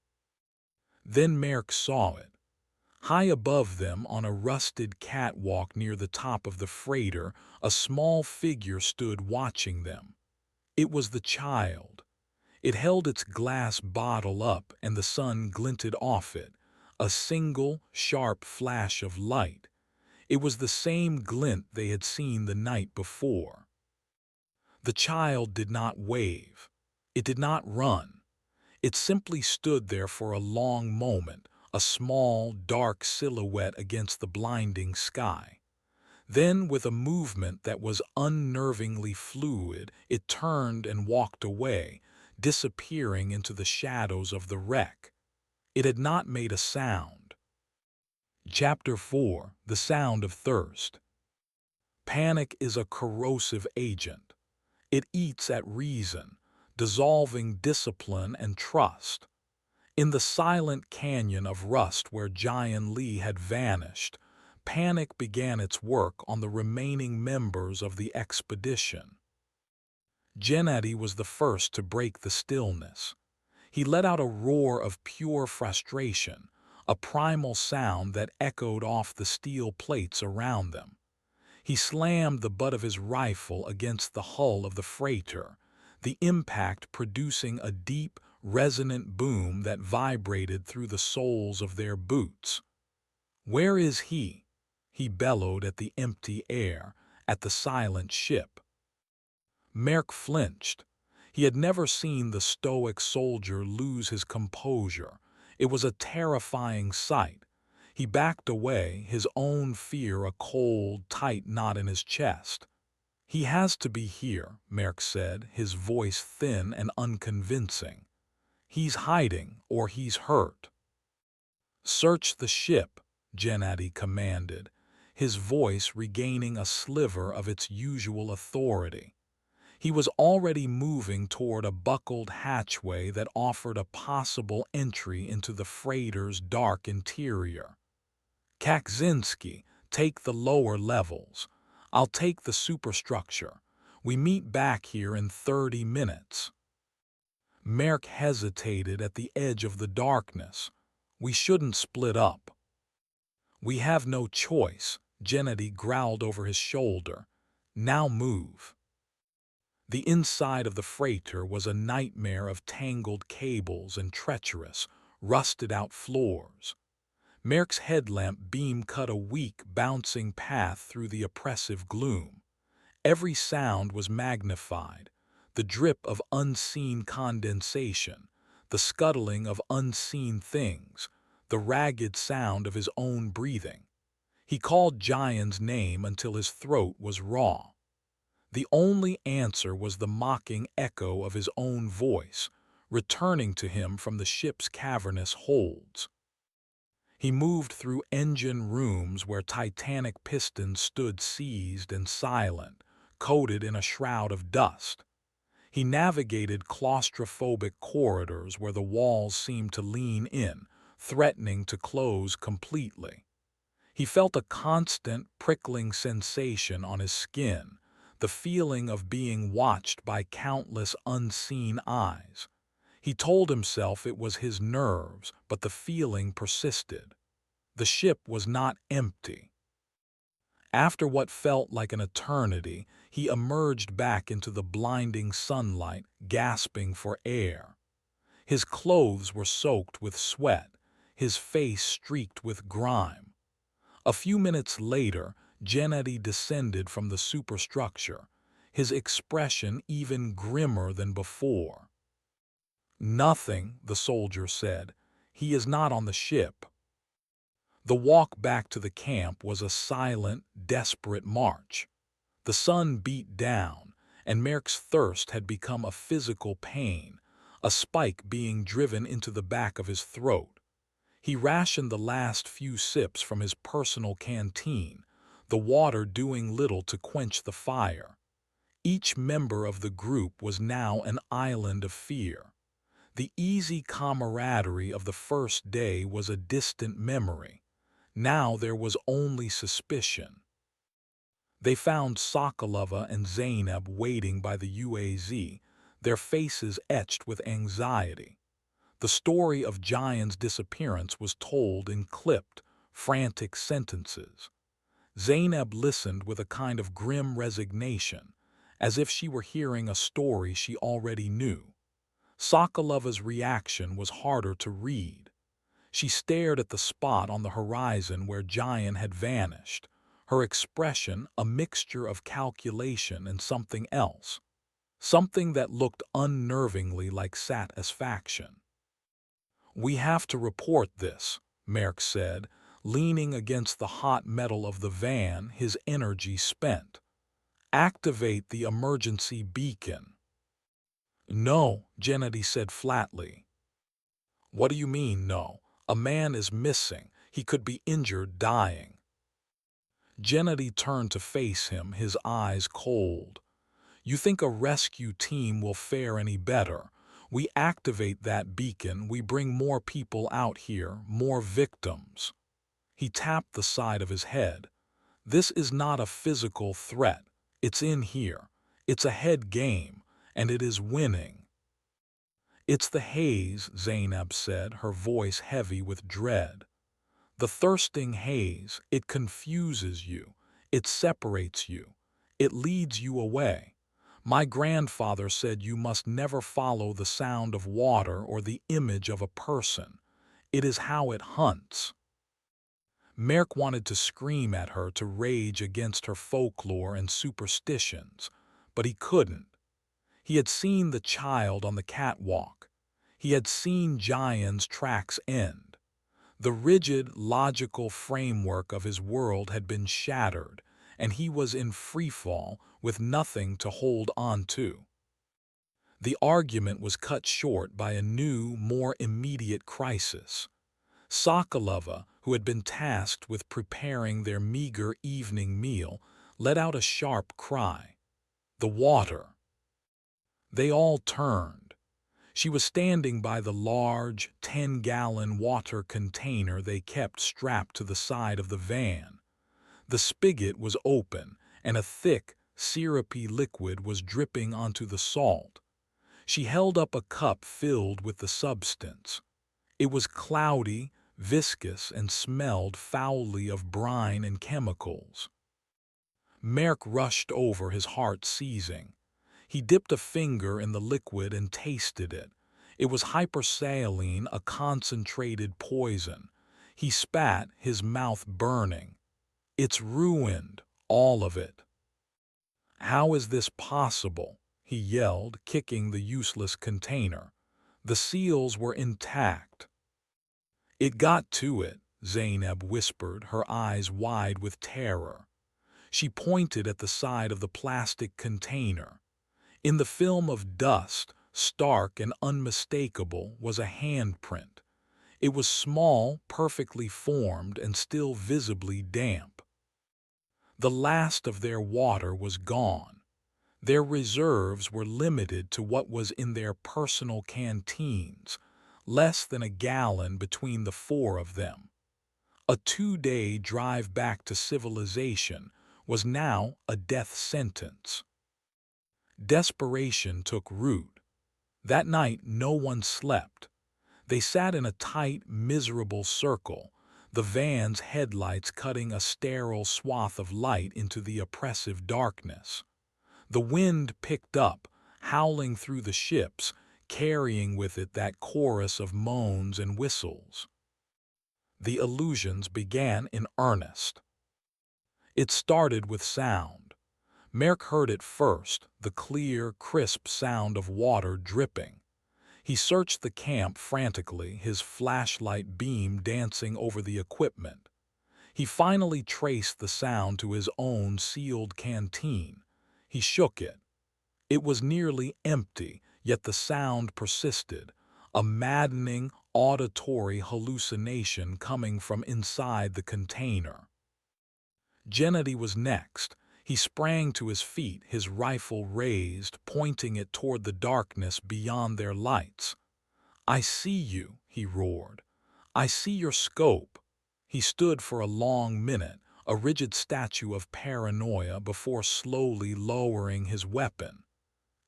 Then Merck saw it. High above them, on a rusted catwalk near the top of the freighter, a small figure stood watching them. It was the child. It held its glass bottle up, and the sun glinted off it, a single, sharp flash of light. It was the same glint they had seen the night before. The child did not wave. It did not run. It simply stood there for a long moment, a small, dark silhouette against the blinding sky. Then, with a movement that was unnervingly fluid, it turned and walked away, disappearing into the shadows of the wreck. It had not made a sound. Chapter 4: The Sound of Thirst. Panic is a corrosive agent. It eats at reason, dissolving discipline and trust. In the silent canyon of rust where Jian Li had vanished, panic began its work on the remaining members of the expedition. Gennady was the first to break the stillness. He let out a roar of pure frustration, a primal sound that echoed off the steel plates around them. He slammed the butt of his rifle against the hull of the freighter, the impact producing a deep, resonant boom that vibrated through the soles of their boots. "Where is he?" he bellowed at the empty air, at the silent ship. Merck flinched. He had never seen the stoic soldier lose his composure. It was a terrifying sight. He backed away, his own fear a cold, tight knot in his chest. "He has to be here," Merck said, his voice thin and unconvincing. "He's hiding, or he's hurt." "Search the ship," Gennady commanded, his voice regaining a sliver of its usual authority. He was already moving toward a buckled hatchway that offered a possible entry into the freighter's dark interior. "Kaczynski, take the lower levels. I'll take the superstructure. We meet back here in 30 minutes. Merk hesitated at the edge of the darkness. "We shouldn't split up." "We have no choice," Gennady growled over his shoulder. "Now move." The inside of the freighter was a nightmare of tangled cables and treacherous, rusted-out floors. Merk's headlamp beam cut a weak, bouncing path through the oppressive gloom. Every sound was magnified: the drip of unseen condensation, the scuttling of unseen things, the ragged sound of his own breathing. He called Giant's name until his throat was raw. The only answer was the mocking echo of his own voice, returning to him from the ship's cavernous holds. He moved through engine rooms where titanic pistons stood seized and silent, coated in a shroud of dust. He navigated claustrophobic corridors where the walls seemed to lean in, threatening to close completely. He felt a constant, prickling sensation on his skin, the feeling of being watched by countless unseen eyes. He told himself it was his nerves, but the feeling persisted. The ship was not empty. After what felt like an eternity, he emerged back into the blinding sunlight, gasping for air. His clothes were soaked with sweat, his face streaked with grime. A few minutes later, Gennady descended from the superstructure, his expression even grimmer than before. "Nothing," the soldier said. "He is not on the ship." The walk back to the camp was a silent, desperate march. The sun beat down, and Merk's thirst had become a physical pain, a spike being driven into the back of his throat. He rationed the last few sips from his personal canteen, the water doing little to quench the fire. Each member of the group was now an island of fear. The easy camaraderie of the first day was a distant memory. Now there was only suspicion. They found Sokolova and Zainab waiting by the UAZ, their faces etched with anxiety. The story of Giant's disappearance was told in clipped, frantic sentences. Zainab listened with a kind of grim resignation, as if she were hearing a story she already knew. Sokolova's reaction was harder to read. She stared at the spot on the horizon where Giant had vanished, her expression a mixture of calculation and something else, something that looked unnervingly like satisfaction. "We have to report this," Merk said, leaning against the hot metal of the van, his energy spent. "Activate the emergency beacon." "No," Gennady said flatly. "What do you mean, no? A man is missing. He could be injured, dying." Gennady turned to face him, his eyes cold. "You think a rescue team will fare any better? We activate that beacon, we bring more people out here, more victims." He tapped the side of his head. "This is not a physical threat. It's in here. It's a head game, and it is winning." "It's the haze," Zainab said, her voice heavy with dread. "The thirsting haze, it confuses you, it separates you, it leads you away. My grandfather said you must never follow the sound of water or the image of a person. It is how it hunts." Merk wanted to scream at her, to rage against her folklore and superstitions, but he couldn't. He had seen the child on the catwalk. He had seen Giant's tracks end. The rigid, logical framework of his world had been shattered, and he was in freefall with nothing to hold on to. The argument was cut short by a new, more immediate crisis. Sokolova, who had been tasked with preparing their meager evening meal, let out a sharp cry. "The water!" They all turned. She was standing by the large, 10-gallon water container they kept strapped to the side of the van. The spigot was open, and a thick, syrupy liquid was dripping onto the salt. She held up a cup filled with the substance. It was cloudy, viscous, and smelled foully of brine and chemicals. Merk rushed over, his heart seizing. He dipped a finger in the liquid and tasted it. It was hypersaline, a concentrated poison. He spat, his mouth burning. It's ruined, all of it. How is this possible? He yelled, kicking the useless container. The seals were intact. It got to it, Zainab whispered, her eyes wide with terror. She pointed at the side of the plastic container. In the film of dust, stark and unmistakable, was a handprint. It was small, perfectly formed, and still visibly damp. The last of their water was gone. Their reserves were limited to what was in their personal canteens, less than a gallon between the four of them. A 2-day drive back to civilization was now a death sentence. Desperation took root. That night no one slept. They sat in a tight, miserable circle, the van's headlights cutting a sterile swath of light into the oppressive darkness. The wind picked up, howling through the ships, carrying with it that chorus of moans and whistles. The illusions began in earnest. It started with sound. Merk heard it first, the clear, crisp sound of water dripping. He searched the camp frantically, his flashlight beam dancing over the equipment. He finally traced the sound to his own sealed canteen. He shook it. It was nearly empty, yet the sound persisted, a maddening, auditory hallucination coming from inside the container. Gennady was next. He sprang to his feet, his rifle raised, pointing it toward the darkness beyond their lights. "I see you," he roared. "I see your scope." He stood for a long minute, a rigid statue of paranoia, before slowly lowering his weapon.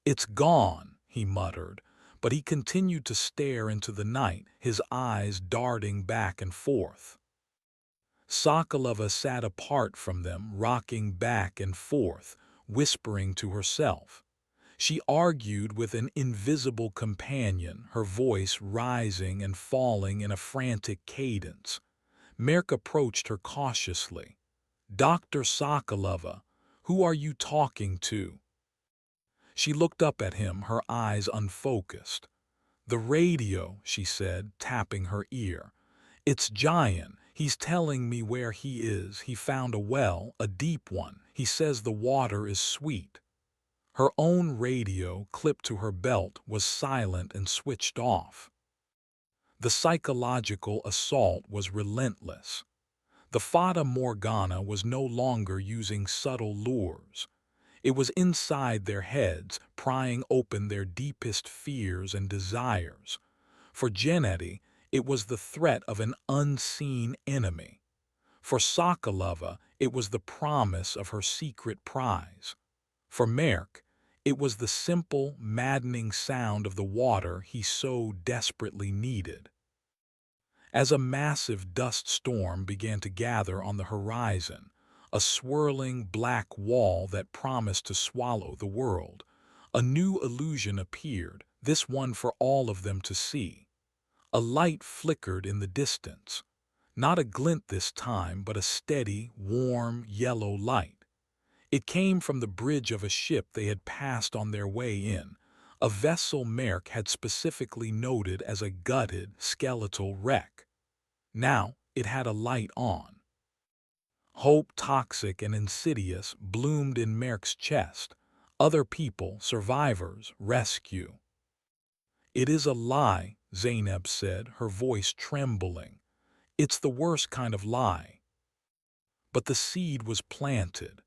"It's gone," he muttered, but he continued to stare into the night, his eyes darting back and forth. Sokolova sat apart from them, rocking back and forth, whispering to herself. She argued with an invisible companion, her voice rising and falling in a frantic cadence. Merk approached her cautiously. "Dr. Sokolova, who are you talking to?" She looked up at him, her eyes unfocused. "The radio," she said, tapping her ear. "It's Giant. He's telling me where he is. He found a well, a deep one. He says the water is sweet." Her own radio, clipped to her belt, was silent and switched off. The psychological assault was relentless. The Fata Morgana was no longer using subtle lures. It was inside their heads, prying open their deepest fears and desires. For Gennady, it was the threat of an unseen enemy. For Sokolova, it was the promise of her secret prize. For Merk, it was the simple, maddening sound of the water he so desperately needed. As a massive dust storm began to gather on the horizon, a swirling black wall that promised to swallow the world, a new illusion appeared, this one for all of them to see. A light flickered in the distance. Not a glint this time, but a steady, warm, yellow light. It came from the bridge of a ship they had passed on their way in, a vessel Merk had specifically noted as a gutted, skeletal wreck. Now it had a light on. Hope, toxic and insidious, bloomed in Merk's chest. Other people, survivors, rescue. "It is a lie," Zainab said, her voice trembling. "It's the worst kind of lie." But the seed was planted.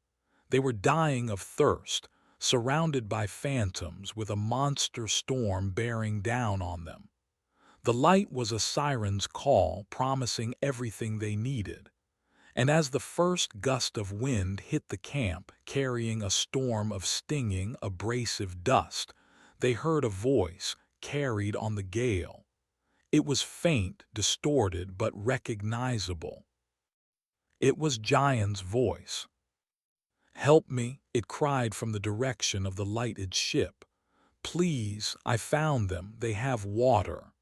They were dying of thirst, surrounded by phantoms, with a monster storm bearing down on them. The light was a siren's call, promising everything they needed. And as the first gust of wind hit the camp, carrying a storm of stinging, abrasive dust, They heard a voice carried on the gale. It was faint, distorted, but recognizable. It was Giant's voice. "Help me," it cried from the direction of the lighted ship. "Please, I found them. They have water."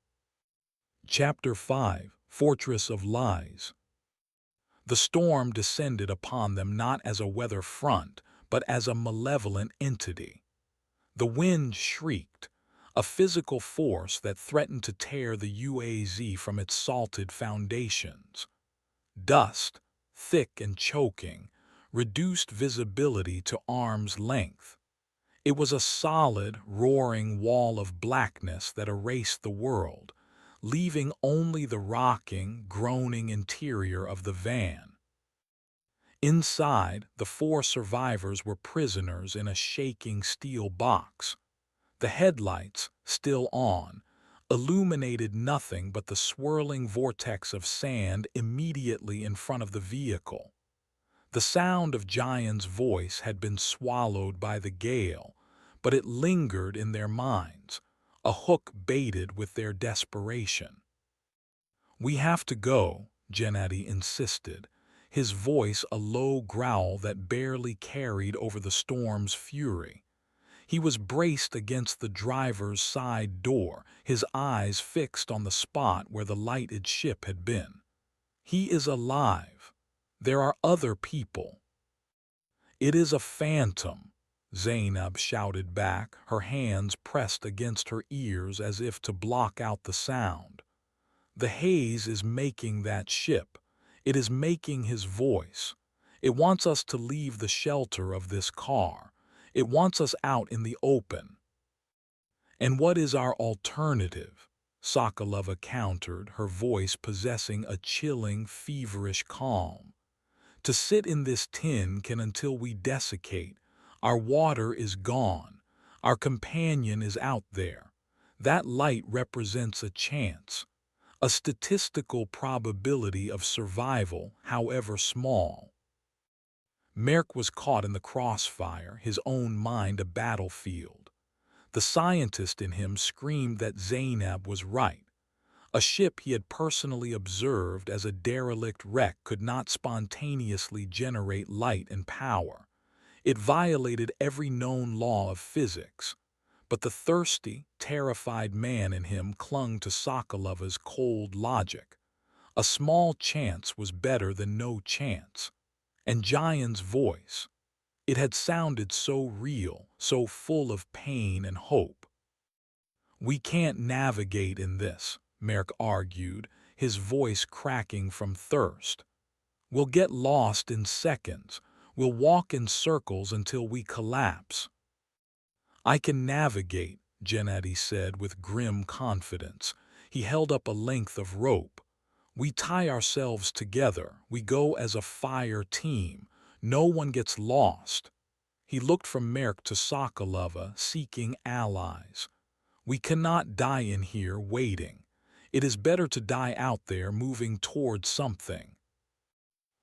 Chapter 5: Fortress of Lies. The storm descended upon them not as a weather front, but as a malevolent entity. The wind shrieked, a physical force that threatened to tear the UAZ from its salted foundations. Dust, thick and choking, reduced visibility to arm's length. It was a solid, roaring wall of blackness that erased the world, leaving only the rocking, groaning interior of the van. Inside, the four survivors were prisoners in a shaking steel box. The headlights, still on, illuminated nothing but the swirling vortex of sand immediately in front of the vehicle. The sound of Giant's voice had been swallowed by the gale, but it lingered in their minds, a hook baited with their desperation. "We have to go," Gennady insisted, his voice a low growl that barely carried over the storm's fury. He was braced against the driver's side door, his eyes fixed on the spot where the lighted ship had been. "He is alive. There are other people." "It is a phantom," Zainab shouted back, her hands pressed against her ears as if to block out the sound. "The haze is making that ship. It is making his voice. It wants us to leave the shelter of this car. It wants us out in the open." "And what is our alternative?" Sokolova countered, her voice possessing a chilling, feverish calm. "To sit in this tin can until we desiccate. Our water is gone. Our companion is out there. That light represents a chance, a statistical probability of survival, however small." Merk was caught in the crossfire, his own mind a battlefield. The scientist in him screamed that Zainab was right. A ship he had personally observed as a derelict wreck could not spontaneously generate light and power. It violated every known law of physics. But the thirsty, terrified man in him clung to Sokolova's cold logic. A small chance was better than no chance. And Giant's voice. It had sounded so real, so full of pain and hope. "We can't navigate in this," Merk argued, his voice cracking from thirst. "We'll get lost in seconds. We'll walk in circles until we collapse." "I can navigate," Gennady said with grim confidence. He held up a length of rope. "We tie ourselves together. We go as a fire team. No one gets lost." He looked from Merk to Sokolova, seeking allies. "We cannot die in here waiting. It is better to die out there moving toward something."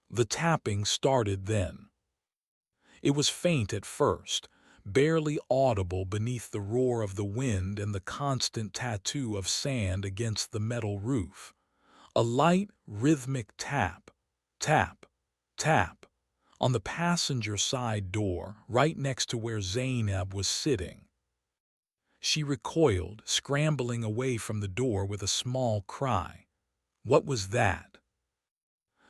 The tapping started then. It was faint at first, barely audible beneath the roar of the wind and the constant tattoo of sand against the metal roof. A light, rhythmic tap, tap, tap, on the passenger side door, right next to where Zainab was sitting. She recoiled, scrambling away from the door with a small cry. What was that?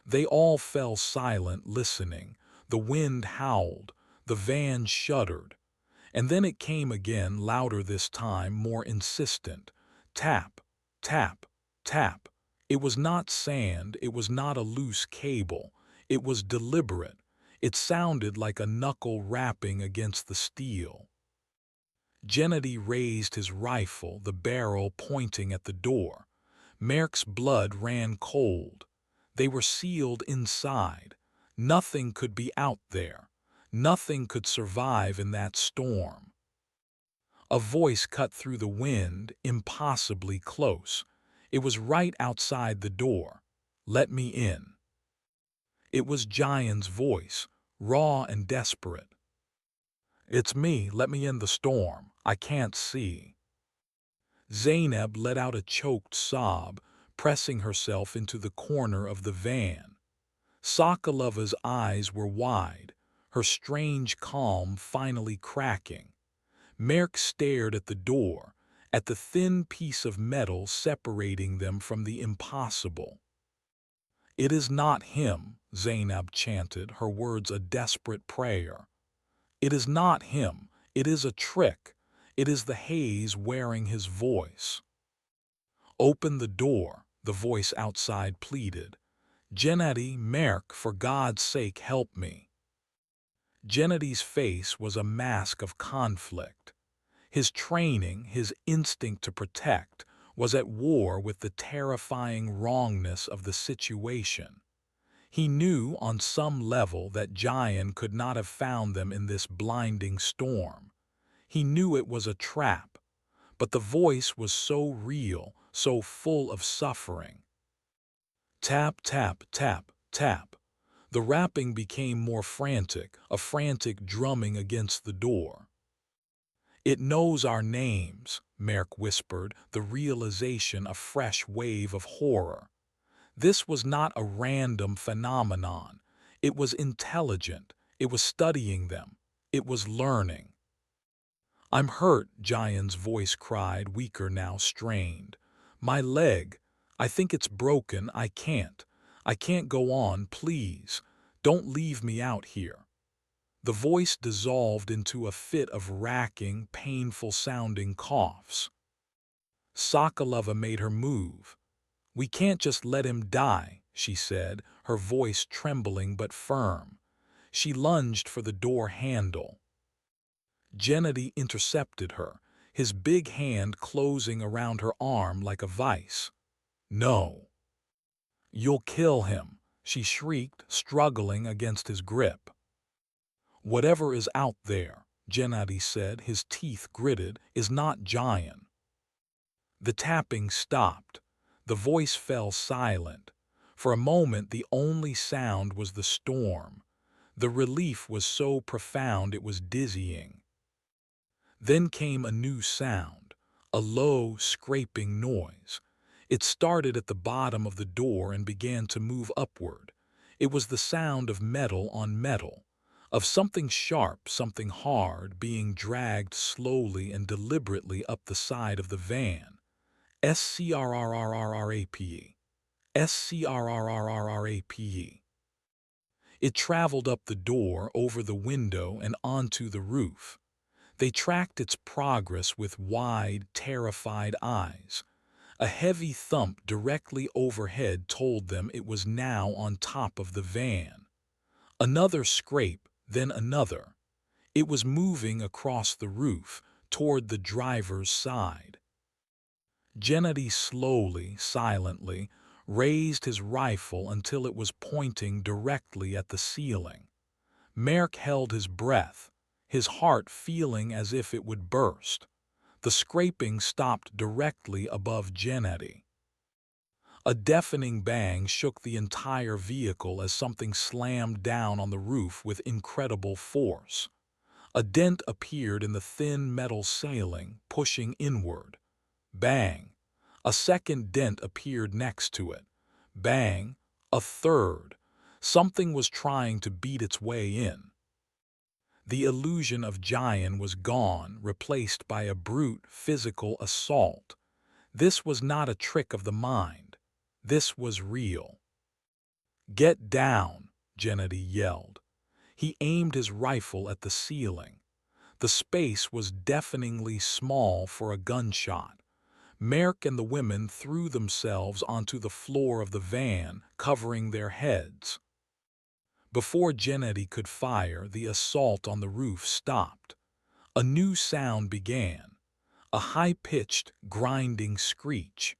They all fell silent, listening. The wind howled, the van shuddered. And then it came again, louder this time, more insistent. Tap, tap, tap. It was not sand, it was not a loose cable. It was deliberate. It sounded like a knuckle rapping against the steel. Gennady raised his rifle, the barrel pointing at the door. Merk's blood ran cold. They were sealed inside. Nothing could be out there. Nothing could survive in that storm. A voice cut through the wind, impossibly close. It was right outside the door. "Let me in." It was Giant's voice, raw and desperate. "It's me, let me in the storm. I can't see." Zainab let out a choked sob, pressing herself into the corner of the van. Sokolova's eyes were wide, her strange calm finally cracking. Merk stared at the door, at the thin piece of metal separating them from the impossible. "It is not him," Zainab chanted, her words a desperate prayer. "It is not him. It is a trick. It is the haze wearing his voice." "Open the door," the voice outside pleaded. "Gennady, Merk, for God's sake help me." Gennady's face was a mask of conflict. His training, his instinct to protect, was at war with the terrifying wrongness of the situation. He knew on some level that Jayan could not have found them in this blinding storm. He knew it was a trap, but the voice was so real, so full of suffering. Tap, tap, tap, tap. The rapping became more frantic, a frantic drumming against the door. "It knows our names," Merk whispered, the realization a fresh wave of horror. This was not a random phenomenon. It was intelligent. It was studying them. It was learning. "I'm hurt," Jayan's voice cried, weaker now, strained. "My leg. I think it's broken. I can't go on, please. Don't leave me out here." The voice dissolved into a fit of racking, painful-sounding coughs. Sokolova made her move. "We can't just let him die," she said, her voice trembling but firm. She lunged for the door handle. Gennady intercepted her, his big hand closing around her arm like a vice. "No." "You'll kill him," she shrieked, struggling against his grip. "Whatever is out there," Gennady said, his teeth gritted, "is not Jayan." The tapping stopped. The voice fell silent. For a moment the only sound was the storm. The relief was so profound it was dizzying. Then came a new sound, a low, scraping noise. It started at the bottom of the door and began to move upward. It was the sound of metal on metal, of something sharp, something hard, being dragged slowly and deliberately up the side of the van. Scrrrrrape. Scrrrrrape. It traveled up the door, over the window, and onto the roof. They tracked its progress with wide, terrified eyes. A heavy thump directly overhead told them it was now on top of the van. Another scrape, then another. It was moving across the roof, toward the driver's side. Gennady slowly, silently, raised his rifle until it was pointing directly at the ceiling. Merk held his breath, his heart feeling as if it would burst. The scraping stopped directly above Gennady. A deafening bang shook the entire vehicle as something slammed down on the roof with incredible force. A dent appeared in the thin metal ceiling, pushing inward. Bang! A second dent appeared next to it. Bang! A third. Something was trying to beat its way in. The illusion of Jayan was gone, replaced by a brute physical assault. This was not a trick of the mind. This was real. "Get down," Gennady yelled. He aimed his rifle at the ceiling. The space was deafeningly small for a gunshot. Merk and the women threw themselves onto the floor of the van, covering their heads. Before Gennady could fire, the assault on the roof stopped. A new sound began, a high-pitched, grinding screech.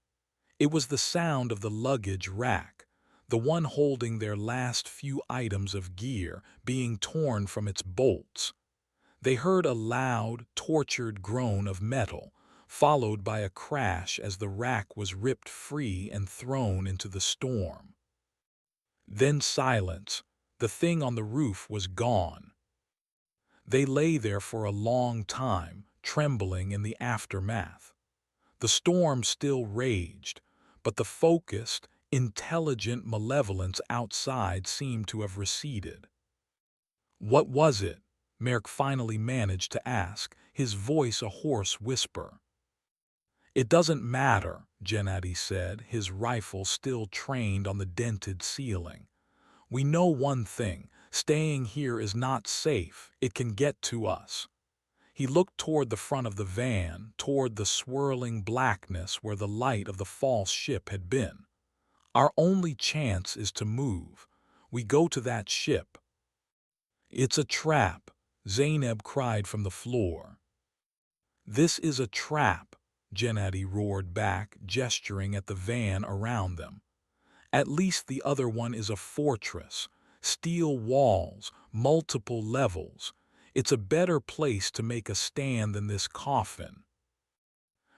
It was the sound of the luggage rack, the one holding their last few items of gear, being torn from its bolts. They heard a loud, tortured groan of metal, followed by a crash as the rack was ripped free and thrown into the storm. Then silence. The thing on the roof was gone. They lay there for a long time, trembling in the aftermath. The storm still raged, but the focused, intelligent malevolence outside seemed to have receded. "What was it?" Merrick finally managed to ask, his voice a hoarse whisper. "It doesn't matter," Gennady said, his rifle still trained on the dented ceiling. "We know one thing: staying here is not safe. It can get to us." He looked toward the front of the van, toward the swirling blackness where the light of the false ship had been. "Our only chance is to move. We go to that ship." "It's a trap," Zainab cried from the floor. "This is a trap," Gennady roared back, gesturing at the van around them. "At least the other one is a fortress. Steel walls, multiple levels. It's a better place to make a stand than this coffin."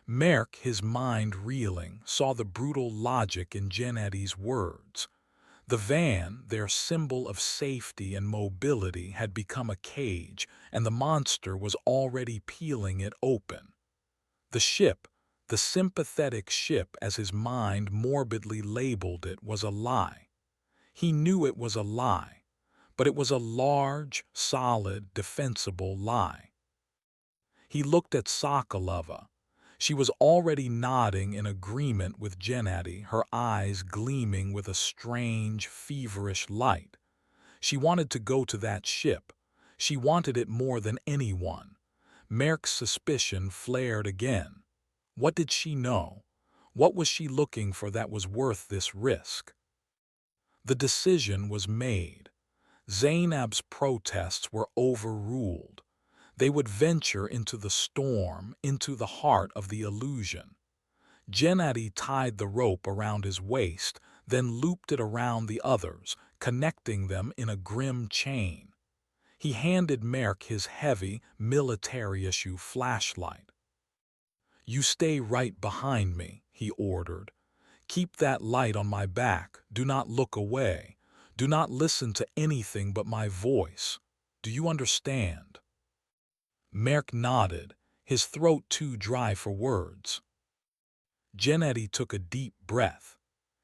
Merk, his mind reeling, saw the brutal logic in Gennady's words. The van, their symbol of safety and mobility, had become a cage, and the monster was already peeling it open. The ship, the sympathetic ship as his mind morbidly labeled it, was a lie. He knew it was a lie, but it was a large, solid, defensible lie. He looked at Sokolova. She was already nodding in agreement with Gennady, her eyes gleaming with a strange, feverish light. She wanted to go to that ship. She wanted it more than anyone. Merck's suspicion flared again. What did she know? What was she looking for that was worth this risk? The decision was made. Zainab's protests were overruled. They would venture into the storm, into the heart of the illusion. Gennady tied the rope around his waist, then looped it around the others, connecting them in a grim chain. He handed Merk his heavy, military-issue flashlight. "You stay right behind me," he ordered. "Keep that light on my back. Do not look away. Do not listen to anything but my voice. Do you understand?" Merk nodded, his throat too dry for words. Gennady took a deep breath.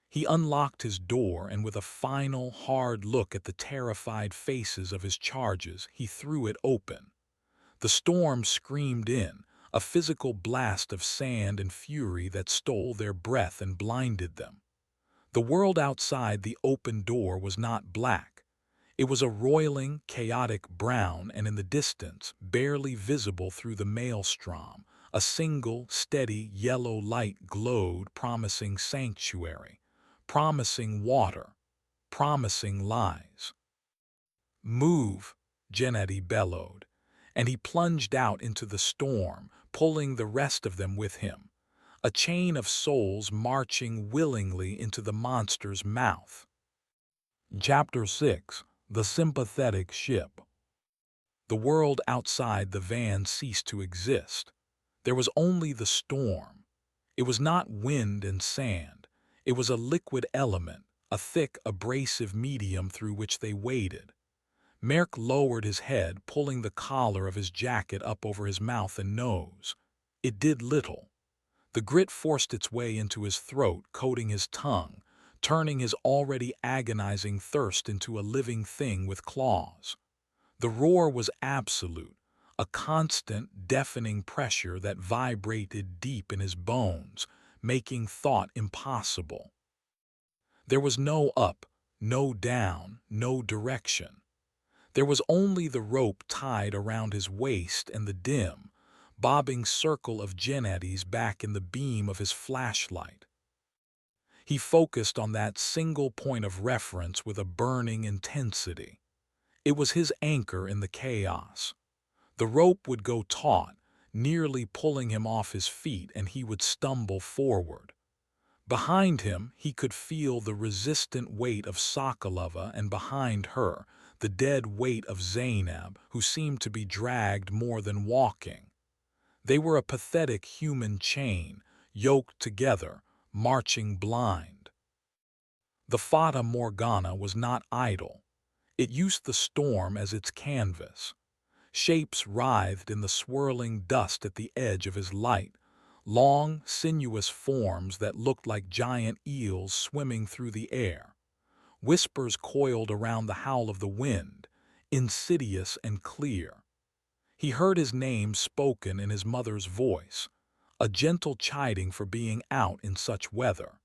He unlocked his door, and with a final, hard look at the terrified faces of his charges, he threw it open. The storm screamed in, a physical blast of sand and fury that stole their breath and blinded them. The world outside the open door was not black. It was a roiling, chaotic brown, and in the distance, barely visible through the maelstrom, a single, steady yellow light glowed, promising sanctuary, promising water, promising lies. "Move," Gennady bellowed, and he plunged out into the storm, pulling the rest of them with him, a chain of souls marching willingly into the monster's mouth. Chapter 6: The Sympathetic Ship. The world outside the van ceased to exist. There was only the storm. It was not wind and sand. It was a liquid element, a thick, abrasive medium through which they waded. Merk lowered his head, pulling the collar of his jacket up over his mouth and nose. It did little. The grit forced its way into his throat, coating his tongue, turning his already agonizing thirst into a living thing with claws. The roar was absolute, a constant, deafening pressure that vibrated deep in his bones, making thought impossible. There was no up, no down, no direction. There was only the rope tied around his waist and the dim, bobbing circle of Gennady's back in the beam of his flashlight. He focused on that single point of reference with a burning intensity. It was his anchor in the chaos. The rope would go taut, nearly pulling him off his feet, and he would stumble forward. Behind him, he could feel the resistant weight of Sokolova, and behind her, the dead weight of Zainab, who seemed to be dragged more than walking. They were a pathetic human chain, yoked together, marching blind. The Fata Morgana was not idle. It used the storm as its canvas. Shapes writhed in the swirling dust at the edge of his light, long, sinuous forms that looked like giant eels swimming through the air. Whispers coiled around the howl of the wind, insidious and clear. He heard his name spoken in his mother's voice, a gentle chiding for being out in such weather.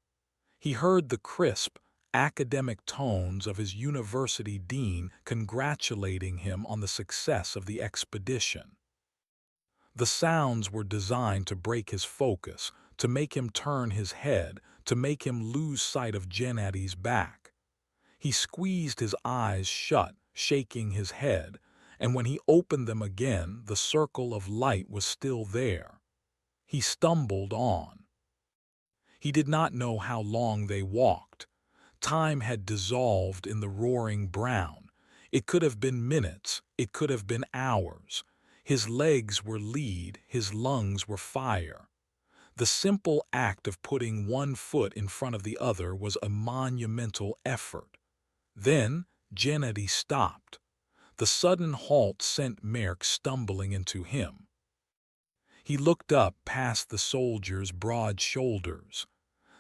He heard the crisp, academic tones of his university dean congratulating him on the success of the expedition. The sounds were designed to break his focus, to make him turn his head, to make him lose sight of Gennadi's back. He squeezed his eyes shut, shaking his head, and when he opened them again, the circle of light was still there. He stumbled on. He did not know how long they walked. Time had dissolved in the roaring brown. It could have been minutes, it could have been hours. His legs were lead, his lungs were fire. The simple act of putting one foot in front of the other was a monumental effort. Then Gennady stopped. The sudden halt sent Merk stumbling into him. He looked up past the soldier's broad shoulders.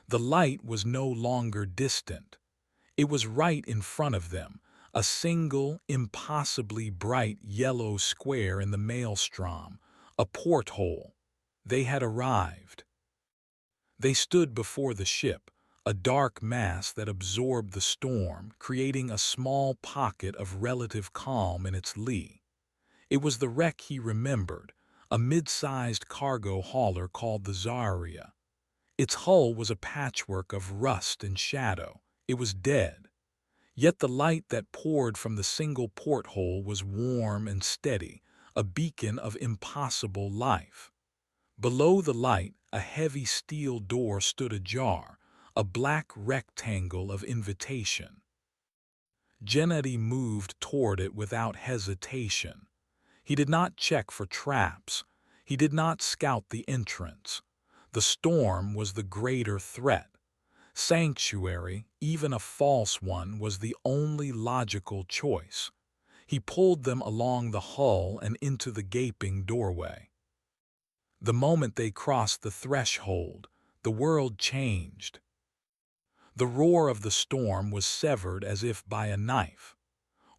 The light was no longer distant. It was right in front of them, a single, impossibly bright yellow square in the maelstrom, a porthole. They had arrived. They stood before the ship, a dark mass that absorbed the storm, creating a small pocket of relative calm in its lee. It was the wreck he remembered, a mid-sized cargo hauler called the Zarya. Its hull was a patchwork of rust and shadow. It was dead. Yet the light that poured from the single porthole was warm and steady, a beacon of impossible life. Below the light, a heavy steel door stood ajar, a black rectangle of invitation. Gennady moved toward it without hesitation. He did not check for traps. He did not scout the entrance. The storm was the greater threat. Sanctuary, even a false one, was the only logical choice. He pulled them along the hull and into the gaping doorway. The moment they crossed the threshold, the world changed. The roar of the storm was severed as if by a knife.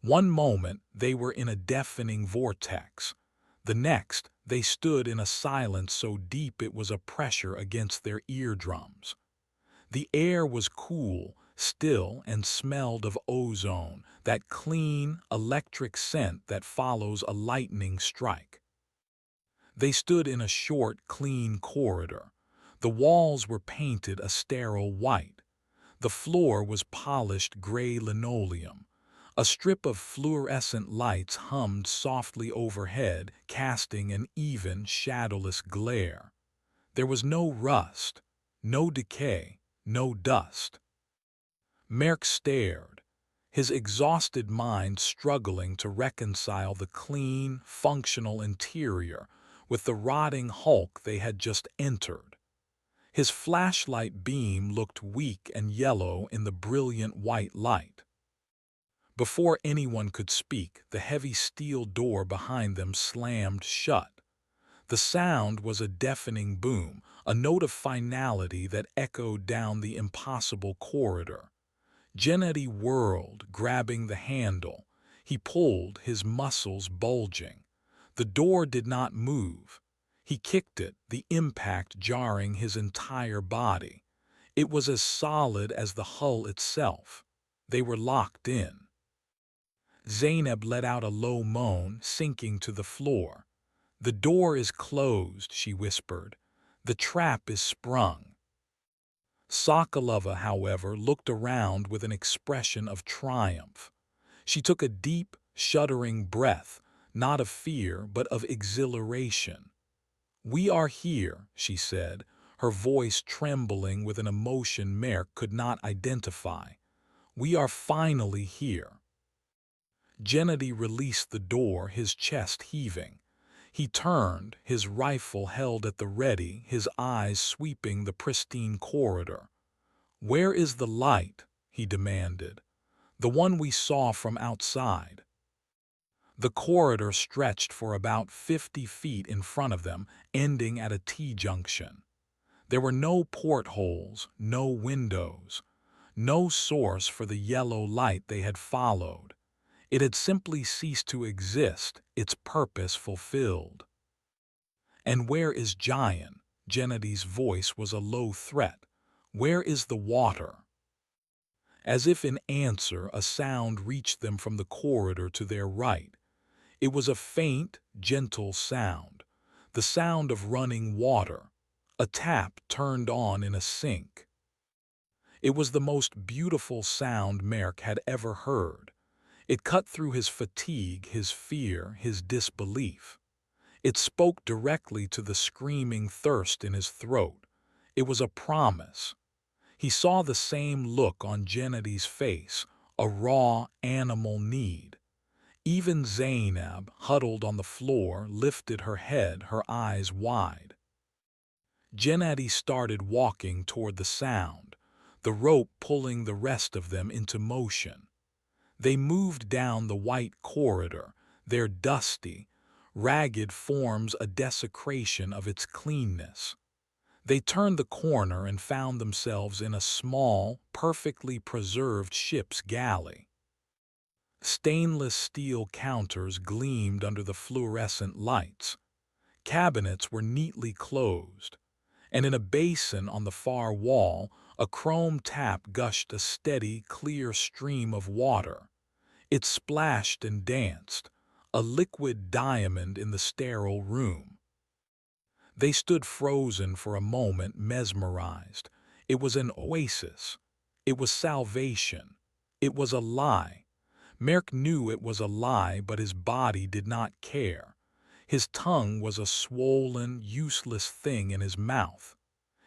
One moment they were in a deafening vortex. The next they stood in a silence so deep it was a pressure against their eardrums. The air was cool, still, and smelled of ozone, that clean, electric scent that follows a lightning strike. They stood in a short, clean corridor. The walls were painted a sterile white. The floor was polished gray linoleum. A strip of fluorescent lights hummed softly overhead, casting an even, shadowless glare. There was no rust, no decay, no dust. Merk stared, his exhausted mind struggling to reconcile the clean, functional interior with the rotting hulk they had just entered. His flashlight beam looked weak and yellow in the brilliant white light. Before anyone could speak, the heavy steel door behind them slammed shut. The sound was a deafening boom, a note of finality that echoed down the impossible corridor. Gennady whirled, grabbing the handle. He pulled, his muscles bulging. The door did not move. He kicked it, the impact jarring his entire body. It was as solid as the hull itself. They were locked in. Zainab let out a low moan, sinking to the floor. "The door is closed," she whispered. "The trap is sprung." Sokolova, however, looked around with an expression of triumph. She took a deep, shuddering breath, not of fear, but of exhilaration. "We are here," she said, her voice trembling with an emotion Merk could not identify. "We are finally here." Gennady released the door, his chest heaving. He turned, his rifle held at the ready, his eyes sweeping the pristine corridor. "Where is the light?" he demanded. "The one we saw from outside." The corridor stretched for about 50 feet in front of them, ending at a T-junction. There were no portholes, no windows, no source for the yellow light they had followed. It had simply ceased to exist, its purpose fulfilled. "And where is Giant?" Gennedy's voice was a low threat. "Where is the water?" As if in answer, a sound reached them from the corridor to their right. It was a faint, gentle sound, the sound of running water, a tap turned on in a sink. It was the most beautiful sound Merk had ever heard. It cut through his fatigue, his fear, his disbelief. It spoke directly to the screaming thirst in his throat. It was a promise. He saw the same look on Gennedy's face, a raw, animal need. Even Zainab, huddled on the floor, lifted her head, her eyes wide. Gennady started walking toward the sound, the rope pulling the rest of them into motion. They moved down the white corridor, their dusty, ragged forms a desecration of its cleanness. They turned the corner and found themselves in a small, perfectly preserved ship's galley. Stainless steel counters gleamed under the fluorescent lights. Cabinets were neatly closed, and in a basin on the far wall, a chrome tap gushed a steady, clear stream of water. It splashed and danced, a liquid diamond in the sterile room. They stood frozen for a moment, mesmerized. It was an oasis. It was salvation. It was a lie. Merk knew it was a lie, but his body did not care. His tongue was a swollen, useless thing in his mouth.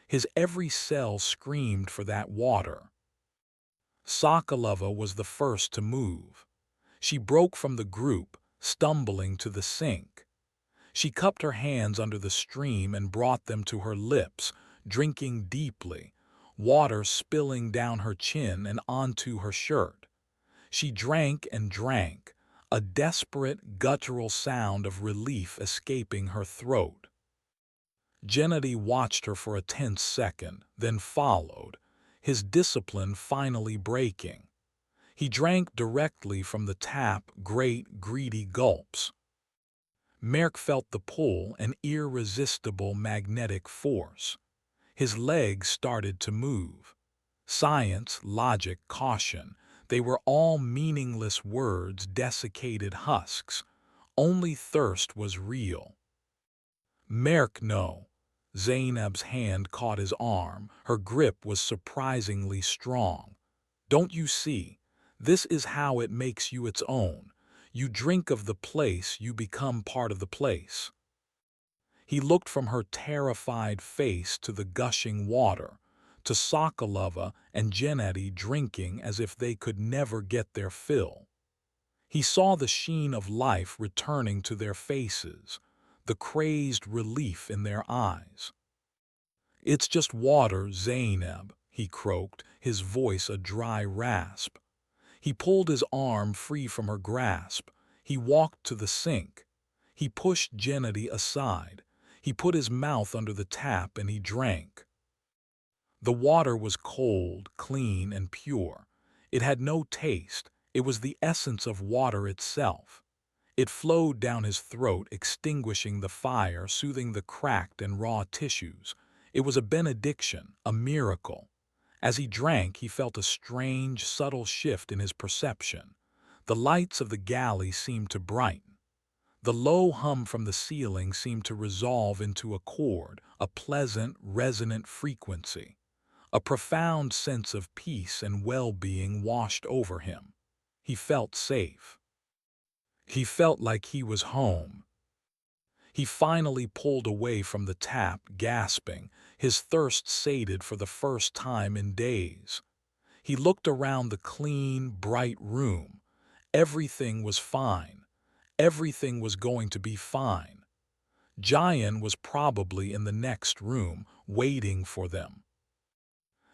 His every cell screamed for that water. Sokolova was the first to move. She broke from the group, stumbling to the sink. She cupped her hands under the stream and brought them to her lips, drinking deeply, water spilling down her chin and onto her shirt. She drank and drank, a desperate, guttural sound of relief escaping her throat. Gennady watched her for a tense second, then followed, his discipline finally breaking. He drank directly from the tap, great, greedy gulps. Merk felt the pull, an irresistible magnetic force. His legs started to move. Science, logic, caution, they were all meaningless words, desiccated husks. Only thirst was real. Merk, no. Zainab's hand caught his arm. Her grip was surprisingly strong. Don't you see? This is how it makes you its own. You drink of the place, you become part of the place. He looked from her terrified face to the gushing water, to Sokolova and Gennady drinking as if they could never get their fill. He saw the sheen of life returning to their faces, the crazed relief in their eyes. "It's just water, Zainab," he croaked, his voice a dry rasp. He pulled his arm free from her grasp. He walked to the sink. He pushed Gennady aside. He put his mouth under the tap and he drank. The water was cold, clean, and pure. It had no taste. It was the essence of water itself. It flowed down his throat, extinguishing the fire, soothing the cracked and raw tissues. It was a benediction, a miracle. As he drank, he felt a strange, subtle shift in his perception. The lights of the galley seemed to brighten. The low hum from the ceiling seemed to resolve into a chord, a pleasant, resonant frequency. A profound sense of peace and well-being washed over him. He felt safe. He felt like he was home. He finally pulled away from the tap, gasping, his thirst sated for the first time in days. He looked around the clean, bright room. Everything was fine. Everything was going to be fine. Jayan was probably in the next room, waiting for them.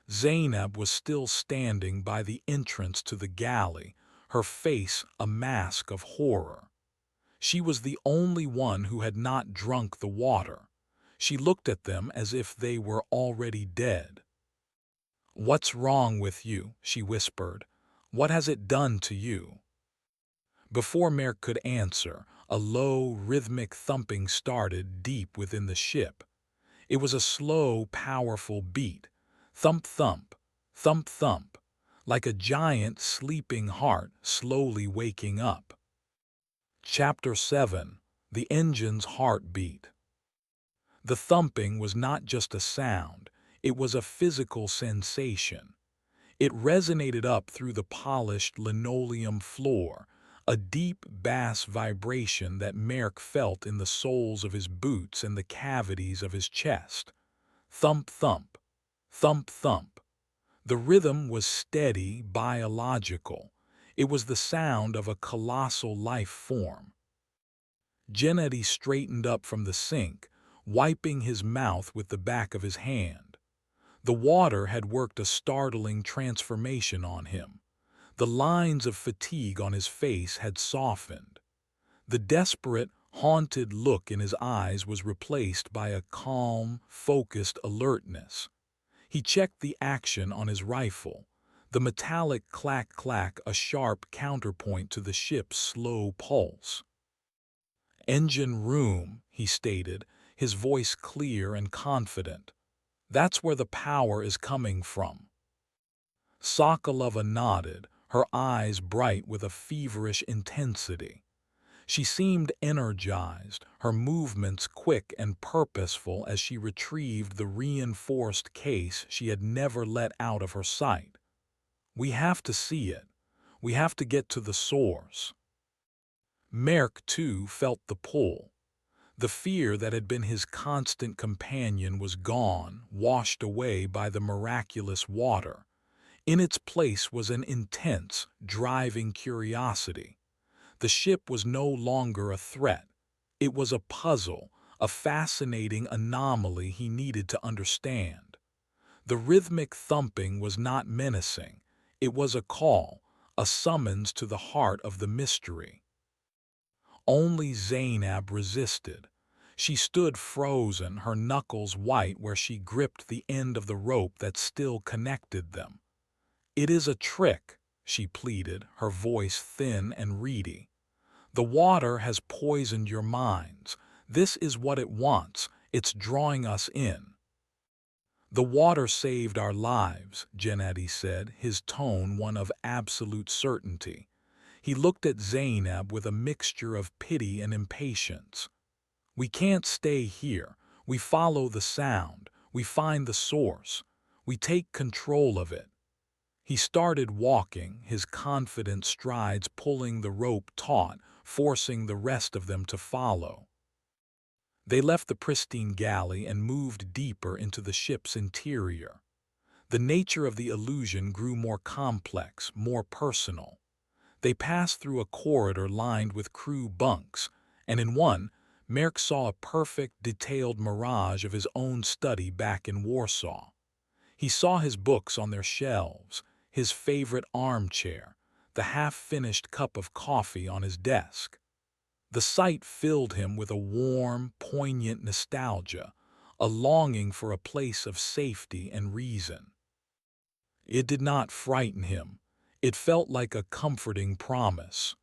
Zainab was still standing by the entrance to the galley, her face a mask of horror. She was the only one who had not drunk the water. She looked at them as if they were already dead. "What's wrong with you?" she whispered. "What has it done to you?" Before Merc could answer, a low, rhythmic thumping started deep within the ship. It was a slow, powerful beat. Thump, thump, thump, thump, like a giant sleeping heart slowly waking up. Chapter 7. The Engine's Heartbeat. The thumping was not just a sound, it was a physical sensation. It resonated up through the polished linoleum floor, a deep bass vibration that Merc felt in the soles of his boots and the cavities of his chest. Thump, thump, thump, thump. The rhythm was steady, biological. It was the sound of a colossal life form. Gennady straightened up from the sink, wiping his mouth with the back of his hand. The water had worked a startling transformation on him. The lines of fatigue on his face had softened. The desperate, haunted look in his eyes was replaced by a calm, focused alertness. He checked the action on his rifle, the metallic clack-clack a sharp counterpoint to the ship's slow pulse. "Engine room," he stated, his voice clear and confident. "That's where the power is coming from." Sokolova nodded, her eyes bright with a feverish intensity. She seemed energized, her movements quick and purposeful as she retrieved the reinforced case she had never let out of her sight. "We have to see it. We have to get to the source." Merc, too, felt the pull. The fear that had been his constant companion was gone, washed away by the miraculous water. In its place was an intense, driving curiosity. The ship was no longer a threat. It was a puzzle, a fascinating anomaly he needed to understand. The rhythmic thumping was not menacing. It was a call, a summons to the heart of the mystery. Only Zainab resisted. She stood frozen, her knuckles white where she gripped the end of the rope that still connected them. "It is a trick," she pleaded, her voice thin and reedy. "The water has poisoned your minds. This is what it wants. It's drawing us in." "The water saved our lives," Gennady said, his tone one of absolute certainty. He looked at Zainab with a mixture of pity and impatience. "We can't stay here. We follow the sound. We find the source. We take control of it." He started walking, his confident strides pulling the rope taut, forcing the rest of them to follow. They left the pristine galley and moved deeper into the ship's interior. The nature of the illusion grew more complex, more personal. They passed through a corridor lined with crew bunks, and in one, Merc saw a perfect, detailed mirage of his own study back in Warsaw. He saw his books on their shelves, his favorite armchair, the half-finished cup of coffee on his desk. The sight filled him with a warm, poignant nostalgia, a longing for a place of safety and reason. It did not frighten him. It felt like a comforting promise.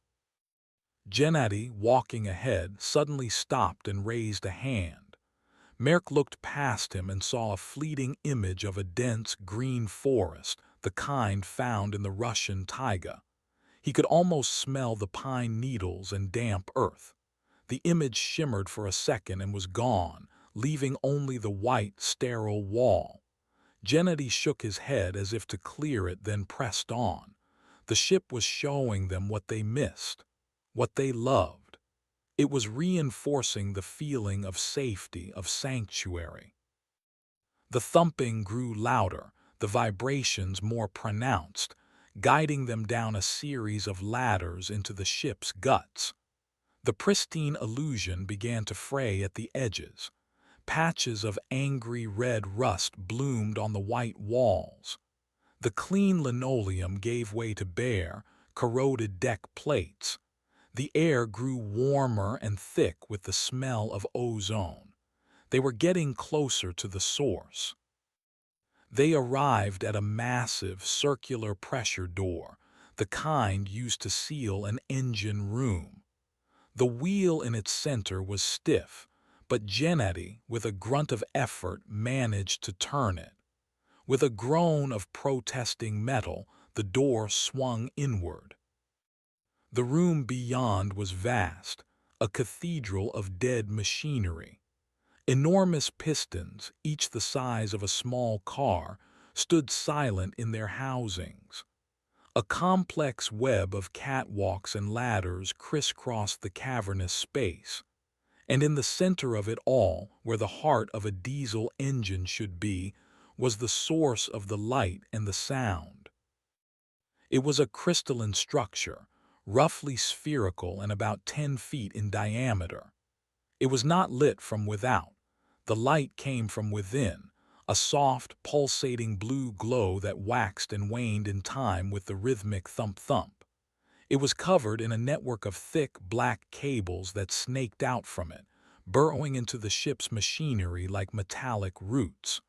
Gennady, walking ahead, suddenly stopped and raised a hand. Merc looked past him and saw a fleeting image of a dense green forest, the kind found in the Russian taiga. He could almost smell the pine needles and damp earth. The image shimmered for a second and was gone, leaving only the white, sterile wall. Gennady shook his head as if to clear it, then pressed on. The ship was showing them what they missed, what they loved. It was reinforcing the feeling of safety, of sanctuary. The thumping grew louder, the vibrations more pronounced, guiding them down a series of ladders into the ship's guts. The pristine illusion began to fray at the edges. Patches of angry red rust bloomed on the white walls. The clean linoleum gave way to bare, corroded deck plates. The air grew warmer and thick with the smell of ozone. They were getting closer to the source. They arrived at a massive circular pressure door, the kind used to seal an engine room. The wheel in its center was stiff, but Gennady, with a grunt of effort, managed to turn it. With a groan of protesting metal, the door swung inward. The room beyond was vast, a cathedral of dead machinery. Enormous pistons, each the size of a small car, stood silent in their housings. A complex web of catwalks and ladders crisscrossed the cavernous space, and in the center of it all, where the heart of a diesel engine should be, was the source of the light and the sound. It was a crystalline structure, roughly spherical and about 10 feet in diameter. It was not lit from without. The light came from within, a soft, pulsating blue glow that waxed and waned in time with the rhythmic thump-thump. It was covered in a network of thick, black cables that snaked out from it, burrowing into the ship's machinery like metallic roots.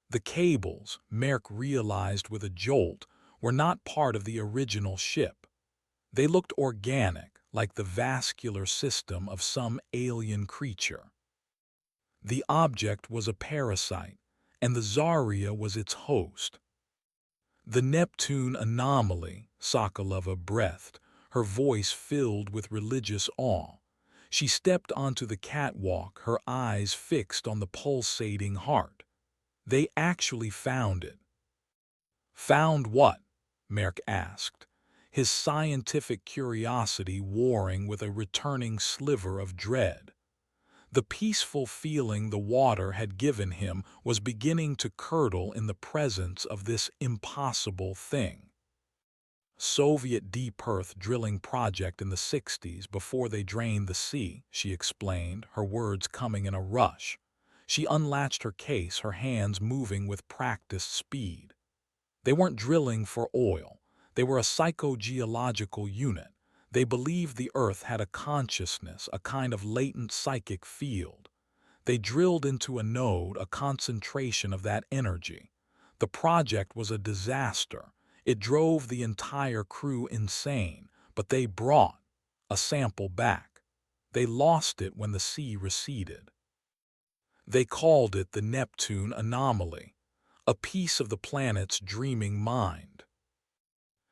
The cables, Merck realized with a jolt, were not part of the original ship. They looked organic, like the vascular system of some alien creature. The object was a parasite, and the Zarya was its host. The Neptune anomaly, Sokolova breathed, her voice filled with religious awe. She stepped onto the catwalk, her eyes fixed on the pulsating heart. They actually found it. Found what? Merck asked, his scientific curiosity warring with a returning sliver of dread. The peaceful feeling the water had given him was beginning to curdle in the presence of this impossible thing. Soviet deep earth drilling project in the 60s before they drained the sea, she explained, her words coming in a rush. She unlatched her case, her hands moving with practiced speed. They weren't drilling for oil. They were a psychogeological unit. They believed the Earth had a consciousness, a kind of latent psychic field. They drilled into a node, a concentration of that energy. The project was a disaster. It drove the entire crew insane, but they brought a sample back. They lost it when the sea receded. They called it the Neptune anomaly, a piece of the planet's dreaming mind.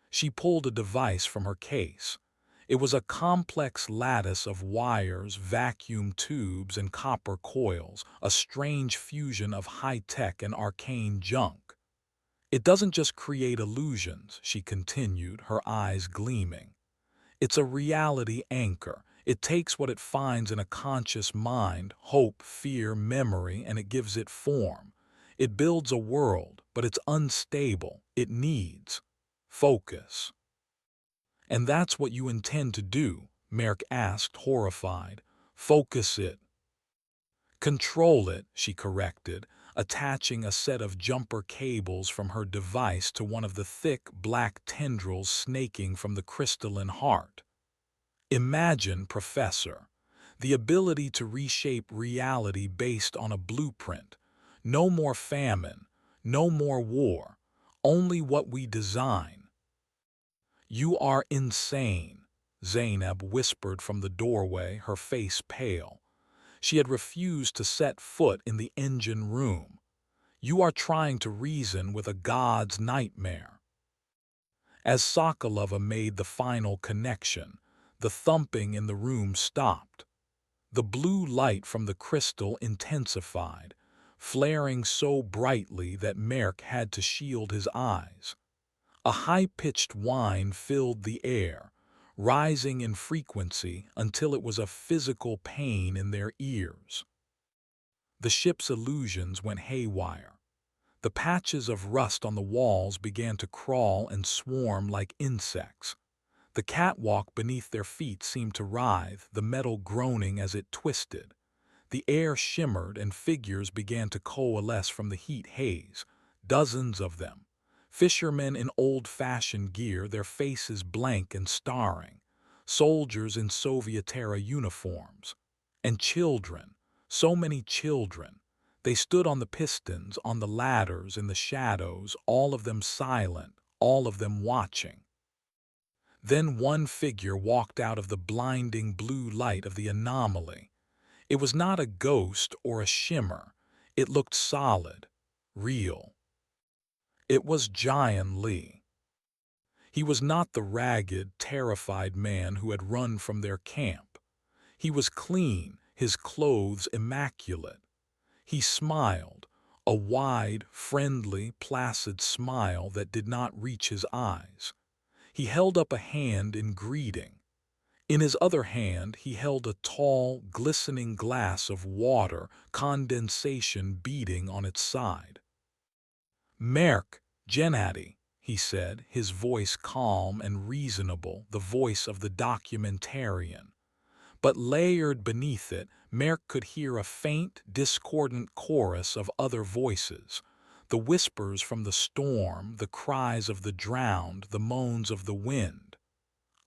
She pulled a device from her case. It was a complex lattice of wires, vacuum tubes, and copper coils, a strange fusion of high-tech and arcane junk. It doesn't just create illusions, she continued, her eyes gleaming. It's a reality anchor. It takes what it finds in a conscious mind, hope, fear, memory, and it gives it form. It builds a world, but it's unstable. It needs focus. And that's what you intend to do, Merck asked, horrified. Focus it. Control it, she corrected, attaching a set of jumper cables from her device to one of the thick black tendrils snaking from the crystalline heart. Imagine, Professor, the ability to reshape reality based on a blueprint. No more famine, no more war, only what we design. You are insane, Zainab whispered from the doorway, her face pale. She had refused to set foot in the engine room. You are trying to reason with a god's nightmare. As Sokolova made the final connection, the thumping in the room stopped. The blue light from the crystal intensified, flaring so brightly that Merck had to shield his eyes. A high-pitched whine filled the air, rising in frequency until it was a physical pain in their ears. The ship's illusions went haywire. The patches of rust on the walls began to crawl and swarm like insects. The catwalk beneath their feet seemed to writhe, the metal groaning as it twisted. The air shimmered and figures began to coalesce from the heat haze, dozens of them. Fishermen in old-fashioned gear, their faces blank and staring. soldiers in Soviet-era uniforms, and children, so many children. They stood on the pistons, on the ladders, in the shadows, all of them silent, all of them watching. Then one figure walked out of the blinding blue light of the anomaly. It was not a ghost or a shimmer. It looked solid, real. It was Jian Li. He was not the ragged, terrified man who had run from their camp. He was clean, his clothes immaculate. He smiled, a wide, friendly, placid smile that did not reach his eyes. He held up a hand in greeting. In his other hand he held a tall, glistening glass of water, condensation beading on its side. "Merk, Gennady," he said, his voice calm and reasonable, the voice of the documentarian. But layered beneath it, Merk could hear a faint, discordant chorus of other voices, the whispers from the storm, the cries of the drowned, the moans of the wind.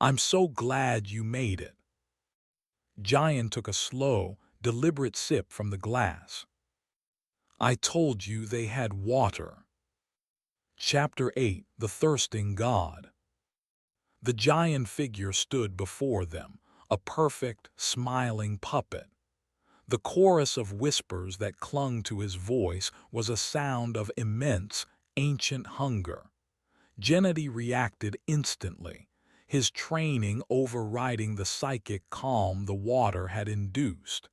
"I'm so glad you made it." Jian took a slow, deliberate sip from the glass. "I told you they had water." Chapter 8: The Thirsting God. The giant figure stood before them, a perfect, smiling puppet. The chorus of whispers that clung to his voice was a sound of immense, ancient hunger. Gennady reacted instantly, his training overriding the psychic calm the water had induced.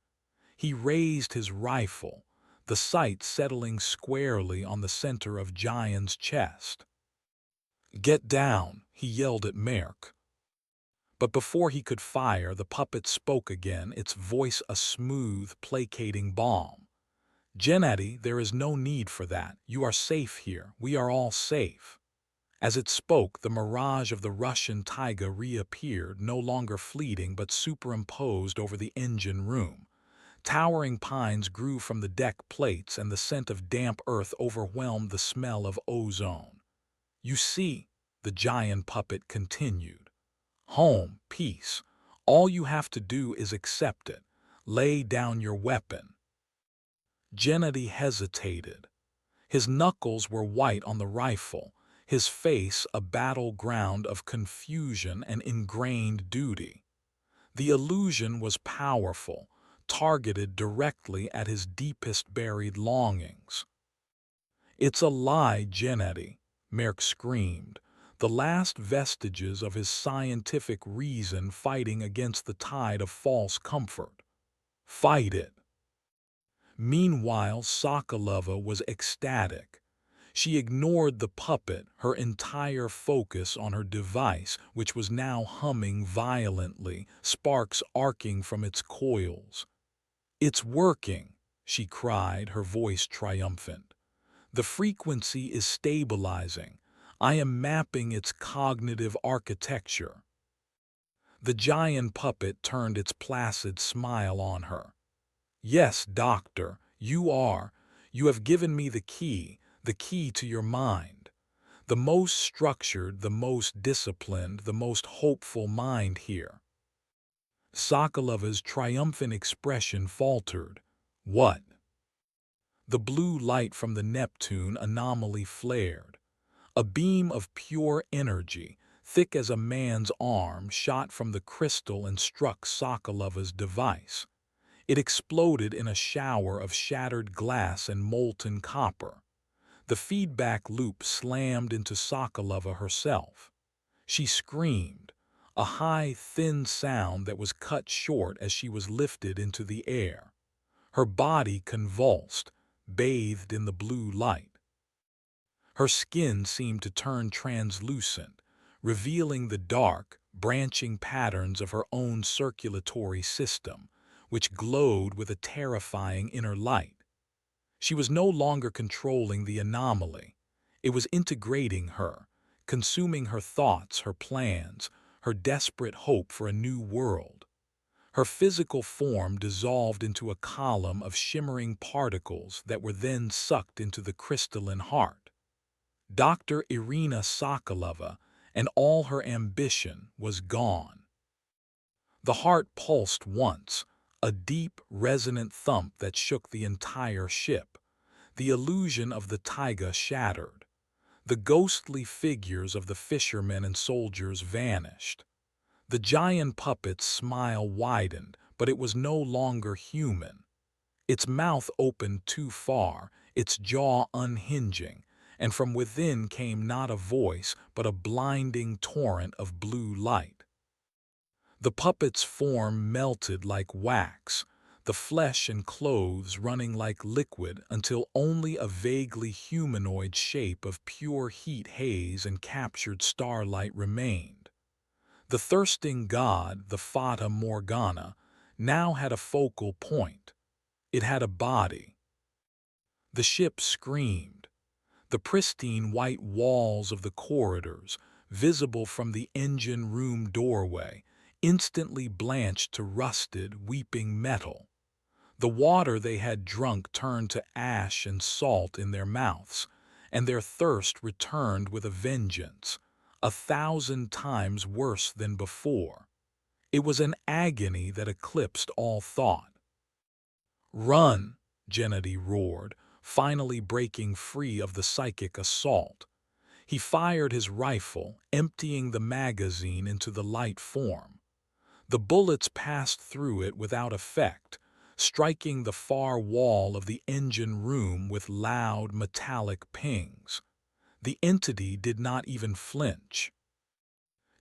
He raised his rifle, the sight settling squarely on the center of Jian's chest. "Get down," he yelled at Merk. But before he could fire, the puppet spoke again, its voice a smooth, placating balm. "Gennady, there is no need for that. You are safe here. We are all safe." As it spoke, the mirage of the Russian taiga reappeared, no longer fleeting but superimposed over the engine room. Towering pines grew from the deck plates, and the scent of damp earth overwhelmed the smell of ozone. "You see," the giant puppet continued, "home, peace. All you have to do is accept it. Lay down your weapon." Gennady hesitated. His knuckles were white on the rifle, his face a battleground of confusion and ingrained duty. The illusion was powerful, targeted directly at his deepest buried longings. "It's a lie, Gennady," Merk screamed, the last vestiges of his scientific reason fighting against the tide of false comfort. "Fight it." Meanwhile, Sokolova was ecstatic. She ignored the puppet, her entire focus on her device, which was now humming violently, sparks arcing from its coils. "It's working," she cried, her voice triumphant. "The frequency is stabilizing. I am mapping its cognitive architecture." The giant puppet turned its placid smile on her. "Yes, doctor, you are. You have given me the key to your mind. The most structured, the most disciplined, the most hopeful mind here." Sokolova's triumphant expression faltered. "What?" The blue light from the Neptune anomaly flared. A beam of pure energy, thick as a man's arm, shot from the crystal and struck Sokolova's device. It exploded in a shower of shattered glass and molten copper. The feedback loop slammed into Sokolova herself. She screamed, a high, thin sound that was cut short as she was lifted into the air. Her body convulsed, bathed in the blue light. Her skin seemed to turn translucent, revealing the dark, branching patterns of her own circulatory system, which glowed with a terrifying inner light. She was no longer controlling the anomaly. It was integrating her, consuming her thoughts, her plans, her desperate hope for a new world. Her physical form dissolved into a column of shimmering particles that were then sucked into the crystalline heart. Dr. Irina Sokolova and all her ambition was gone. The heart pulsed once, a deep, resonant thump that shook the entire ship. The illusion of the taiga shattered. The ghostly figures of the fishermen and soldiers vanished. The giant puppet's smile widened, but it was no longer human. Its mouth opened too far, its jaw unhinging, and from within came not a voice but a blinding torrent of blue light. The puppet's form melted like wax, the flesh and clothes running like liquid until only a vaguely humanoid shape of pure heat haze and captured starlight remained. The thirsting god, the Fata Morgana, now had a focal point. It had a body. The ship screamed. The pristine white walls of the corridors, visible from the engine room doorway, instantly blanched to rusted, weeping metal. The water they had drunk turned to ash and salt in their mouths, and their thirst returned with a vengeance, 1,000 times worse than before. It was an agony that eclipsed all thought. "Run!" Gennady roared, finally breaking free of the psychic assault. He fired his rifle, emptying the magazine into the light form. The bullets passed through it without effect, striking the far wall of the engine room with loud, metallic pings. The entity did not even flinch.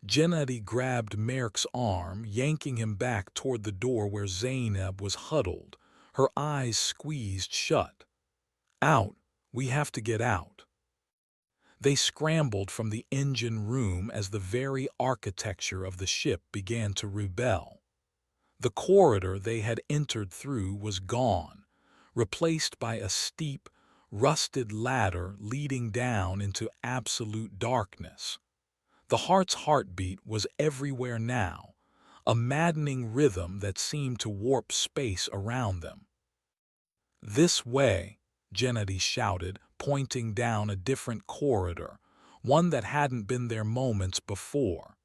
Gennady grabbed Merrick's arm, yanking him back toward the door where Zainab was huddled, her eyes squeezed shut. "Out! We have to get out." They scrambled from the engine room as the very architecture of the ship began to rebel. The corridor they had entered through was gone, replaced by a steep, rusted ladder leading down into absolute darkness. The heart's heartbeat was everywhere now, a maddening rhythm that seemed to warp space around them. "This way," Gennady shouted, pointing down a different corridor, one that hadn't been there moments before.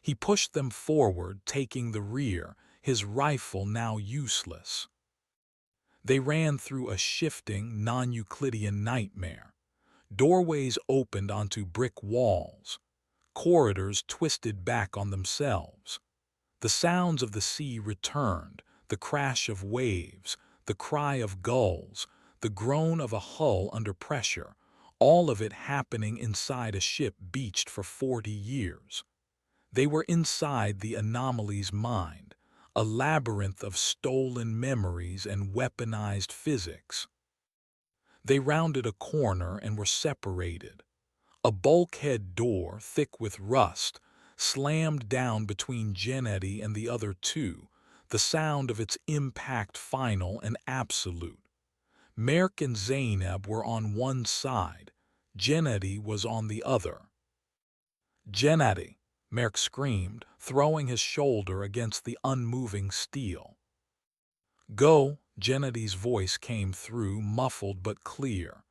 He pushed them forward, taking the rear, his rifle now useless. They ran through a shifting, non-Euclidean nightmare. Doorways opened onto brick walls. Corridors twisted back on themselves. The sounds of the sea returned, the crash of waves, the cry of gulls, the groan of a hull under pressure, all of it happening inside a ship beached for 40 years. They were inside the anomaly's mind, a labyrinth of stolen memories and weaponized physics. They rounded a corner and were separated. A bulkhead door, thick with rust, slammed down between Gennady and the other two, the sound of its impact final and absolute. Merrick and Zainab were on one side, Gennady was on the other. "Gennady!" Merrick screamed, throwing his shoulder against the unmoving steel. "Go!" Gennady's voice came through, muffled but clear.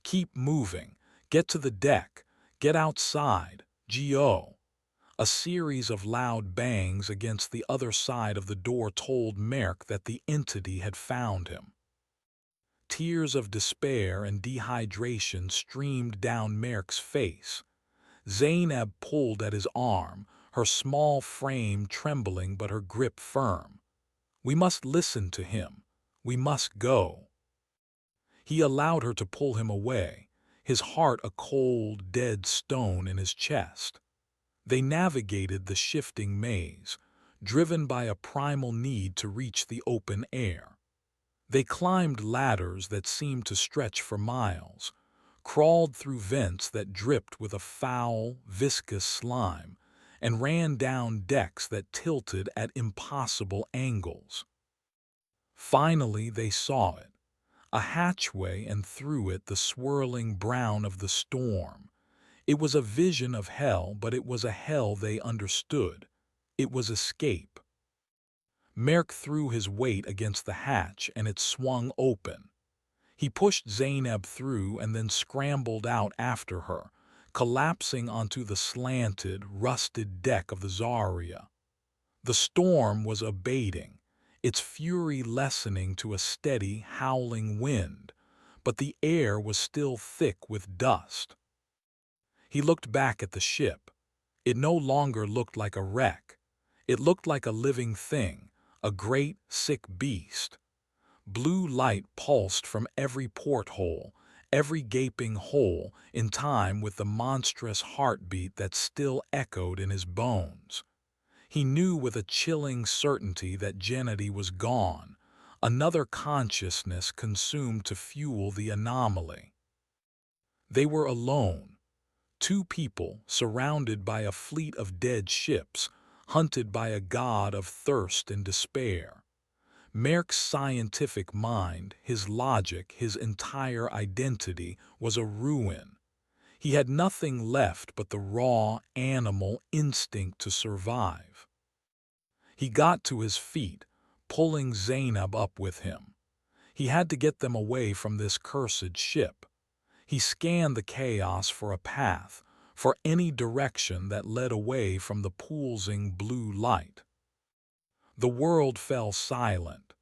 "Keep moving. Get to the deck. Get outside. Go!" A series of loud bangs against the other side of the door told Merrick that the entity had found him. Tears of despair and dehydration streamed down Merrick's face. Zainab pulled at his arm, her small frame trembling but her grip firm. "We must listen to him. We must go." He allowed her to pull him away, his heart a cold, dead stone in his chest. They navigated the shifting maze, driven by a primal need to reach the open air. They climbed ladders that seemed to stretch for miles, crawled through vents that dripped with a foul, viscous slime, and ran down decks that tilted at impossible angles. Finally they saw it, a hatchway, and through it the swirling brown of the storm. It was a vision of hell, but it was a hell they understood. It was escape. Merrick threw his weight against the hatch and it swung open. He pushed Zainab through and then scrambled out after her, collapsing onto the slanted, rusted deck of the Zarya. The storm was abating, its fury lessening to a steady, howling wind, but the air was still thick with dust. He looked back at the ship. It no longer looked like a wreck. It looked like a living thing, a great, sick beast. Blue light pulsed from every porthole, every gaping hole, in time with the monstrous heartbeat that still echoed in his bones. He knew with a chilling certainty that Gennady was gone, another consciousness consumed to fuel the anomaly. They were alone, two people surrounded by a fleet of dead ships, hunted by a god of thirst and despair. Merck's scientific mind, his logic, his entire identity was a ruin. He had nothing left but the raw, animal instinct to survive. He got to his feet, pulling Zainab up with him. He had to get them away from this cursed ship. He scanned the chaos for a path, for any direction that led away from the pulsing blue light. The world fell silent.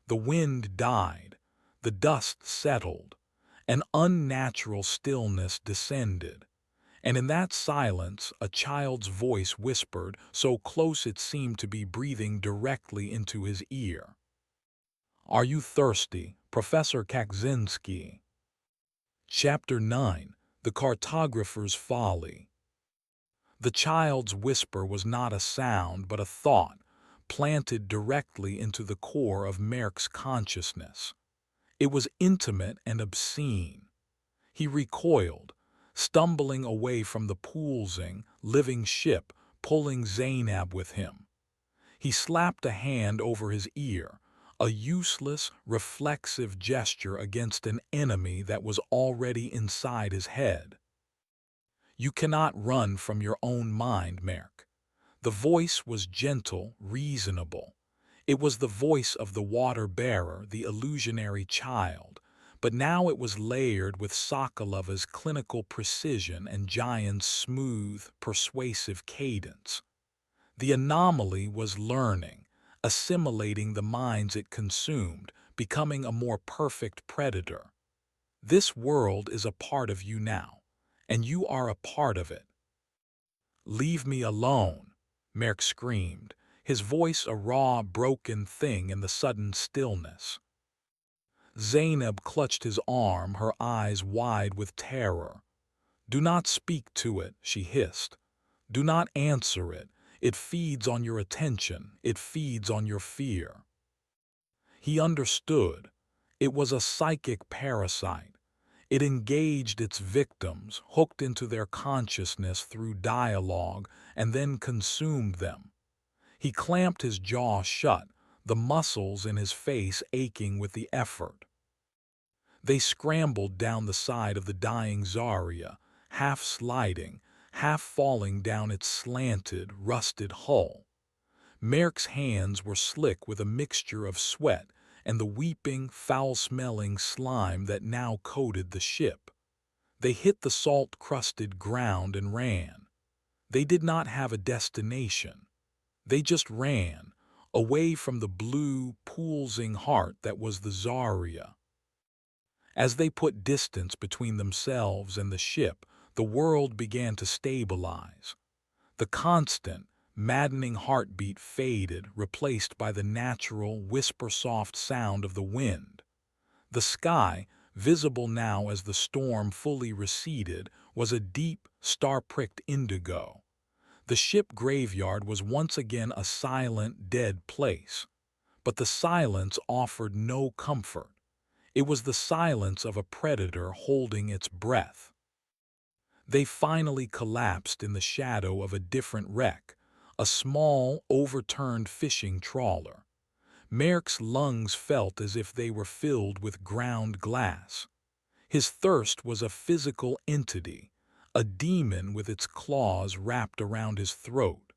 The wind died. The dust settled. An unnatural stillness descended. And in that silence, a child's voice whispered, so close it seemed to be breathing directly into his ear. "Are you thirsty, Professor Kaczynski?" Chapter 9. The Cartographer's Folly. The child's whisper was not a sound but a thought, planted directly into the core of Merck's consciousness. It was intimate and obscene. He recoiled, stumbling away from the pulsing, living ship, pulling Zainab with him. He slapped a hand over his ear, a useless, reflexive gesture against an enemy that was already inside his head. "You cannot run from your own mind, Merck." The voice was gentle, reasonable. It was the voice of the water-bearer, the illusionary child, but now it was layered with Sokolova's clinical precision and Giant's smooth, persuasive cadence. The anomaly was learning, assimilating the minds it consumed, becoming a more perfect predator. This world is a part of you now, and you are a part of it. "Leave me alone," Merck screamed, his voice a raw, broken thing in the sudden stillness. Zainab clutched his arm, her eyes wide with terror. "Do not speak to it," she hissed. "Do not answer it. It feeds on your attention. It feeds on your fear." He understood. It was a psychic parasite. It engaged its victims, hooked into their consciousness through dialogue, and then consumed them. He clamped his jaw shut, the muscles in his face aching with the effort. They scrambled down the side of the dying Zarya, half sliding, half falling down its slanted, rusted hull. Merck's hands were slick with a mixture of sweat and the weeping, foul-smelling slime that now coated the ship. They hit the salt-crusted ground and ran. They did not have a destination. They just ran, away from the blue, pulsing heart that was the Zarya. As they put distance between themselves and the ship, the world began to stabilize. The constant, maddening heartbeat faded, replaced by the natural, whisper-soft sound of the wind. The sky, visible now as the storm fully receded, was a deep, star-pricked indigo. The ship graveyard was once again a silent, dead place. But the silence offered no comfort. It was the silence of a predator holding its breath. They finally collapsed in the shadow of a different wreck, a small, overturned fishing trawler. Merck's lungs felt as if they were filled with ground glass. His thirst was a physical entity, a demon with its claws wrapped around his throat.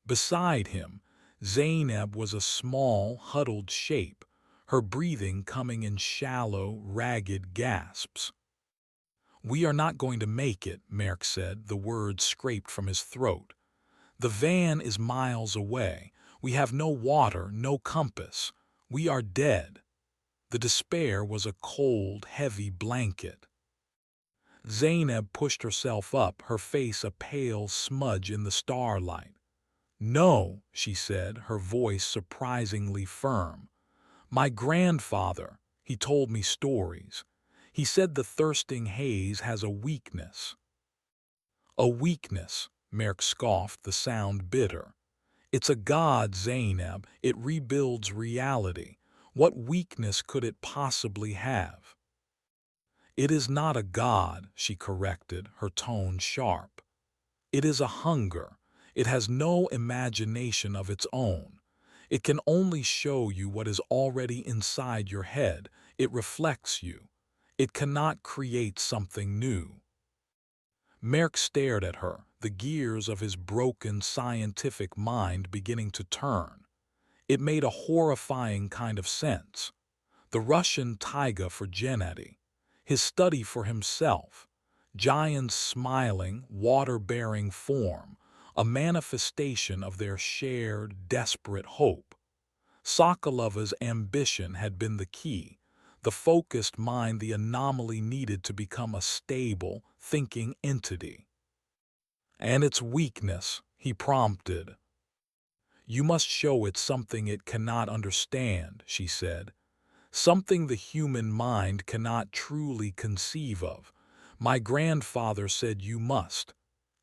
Beside him, Zainab was a small, huddled shape, her breathing coming in shallow, ragged gasps. "We are not going to make it," Merck said, the words scraped from his throat. "The van is miles away. We have no water, no compass. We are dead. The despair was a cold, heavy blanket. Zainab pushed herself up, her face a pale smudge in the starlight. "No," she said, her voice surprisingly firm. "My grandfather, he told me stories. He said the thirsting haze has a weakness." "A weakness," Merk scoffed, the sound bitter. "It's a god, Zainab. It rebuilds reality. What weakness could it possibly have?" "It is not a god," she corrected, her tone sharp. "It is a hunger. It has no imagination of its own. It can only show you what is already inside your head. It reflects you. It cannot create something new." Merk stared at her, the gears of his broken scientific mind beginning to turn. It made a horrifying kind of sense. The Russian taiga for Gennady, his study for himself, giants smiling, water-bearing form, a manifestation of their shared, desperate hope. Sokolova's ambition had been the key, the focused mind the anomaly needed to become a stable, thinking entity. "And its weakness," he prompted. "You must show it something it cannot understand," she said. "Something the human mind cannot truly conceive of. My grandfather said you must.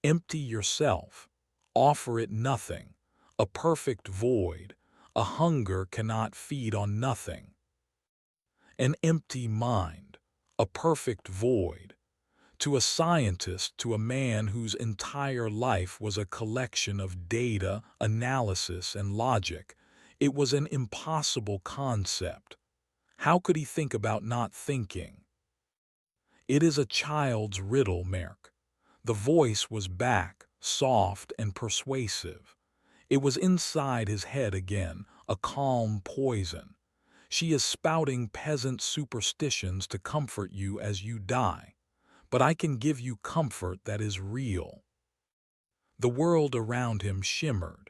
Empty yourself. Offer it nothing. A perfect void. A hunger cannot feed on nothing. An empty mind. A perfect void. To a scientist, to a man whose entire life was a collection of data, analysis, and logic, it was an impossible concept. How could he think about not thinking? It is a child's riddle, Merk. The voice was back, soft and persuasive. It was inside his head again, a calm poison. She is spouting peasant superstitions to comfort you as you die. But I can give you comfort that is real." The world around him shimmered.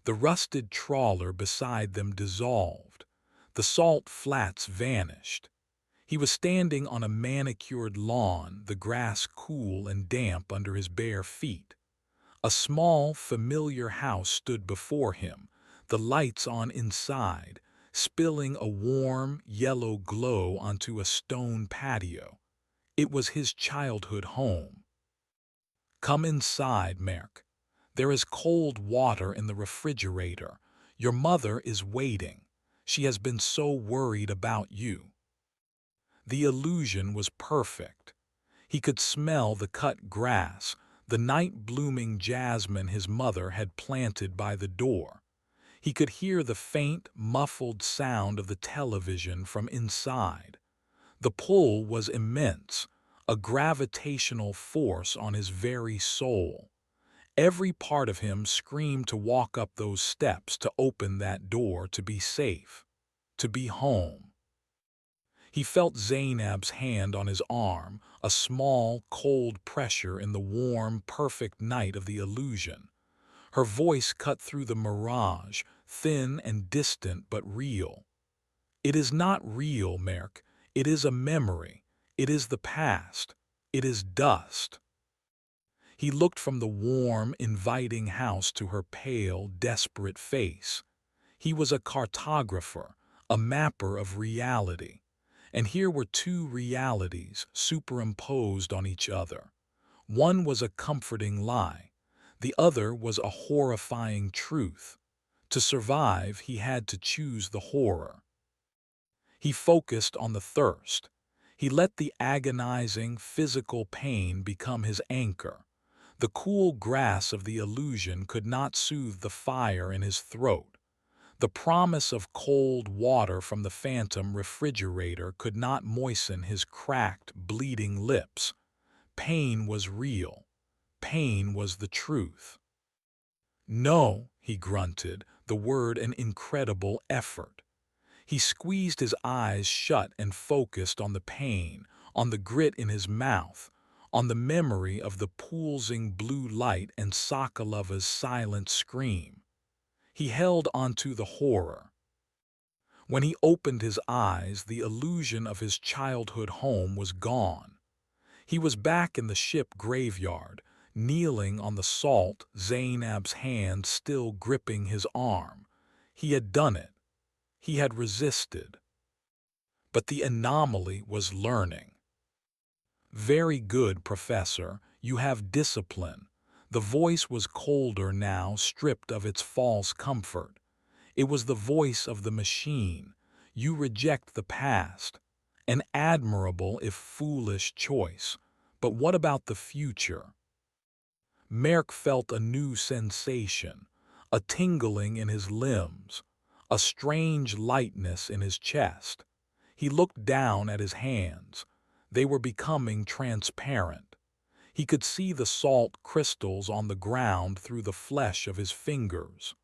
The rusted trawler beside them dissolved. The salt flats vanished. He was standing on a manicured lawn, the grass cool and damp under his bare feet. A small, familiar house stood before him, the lights on inside, spilling a warm, yellow glow onto a stone patio. It was his childhood home. "Come inside, Merk. There is cold water in the refrigerator. Your mother is waiting. She has been so worried about you." The illusion was perfect. He could smell the cut grass, the night-blooming jasmine his mother had planted by the door. He could hear the faint, muffled sound of the television from inside. The pull was immense, a gravitational force on his very soul. Every part of him screamed to walk up those steps, to open that door, to be safe, to be home. He felt Zainab's hand on his arm, a small, cold pressure in the warm, perfect night of the illusion. Her voice cut through the mirage, thin and distant but real. "It is not real, Merk. It is a memory. It is the past. It is dust." He looked from the warm, inviting house to her pale, desperate face. He was a cartographer, a mapper of reality. And here were two realities superimposed on each other. One was a comforting lie. The other was a horrifying truth. To survive, he had to choose the horror. He focused on the thirst. He let the agonizing, physical pain become his anchor. The cool grass of the illusion could not soothe the fire in his throat. The promise of cold water from the phantom refrigerator could not moisten his cracked, bleeding lips. Pain was real. Pain was the truth. "No," he grunted, the word an incredible effort. He squeezed his eyes shut and focused on the pain, on the grit in his mouth, on the memory of the pulsing blue light and Sokolova's silent scream. He held onto the horror. When he opened his eyes, the illusion of his childhood home was gone. He was back in the ship graveyard, kneeling on the salt, Zainab's hand still gripping his arm. He had done it. He had resisted. But the anomaly was learning. "Very good, Professor. You have discipline." The voice was colder now, stripped of its false comfort. It was the voice of the machine. "You reject the past. An admirable if foolish choice. But what about the future?" Merck felt a new sensation, a tingling in his limbs, a strange lightness in his chest. He looked down at his hands. They were becoming transparent. He could see the salt crystals on the ground through the flesh of his fingers.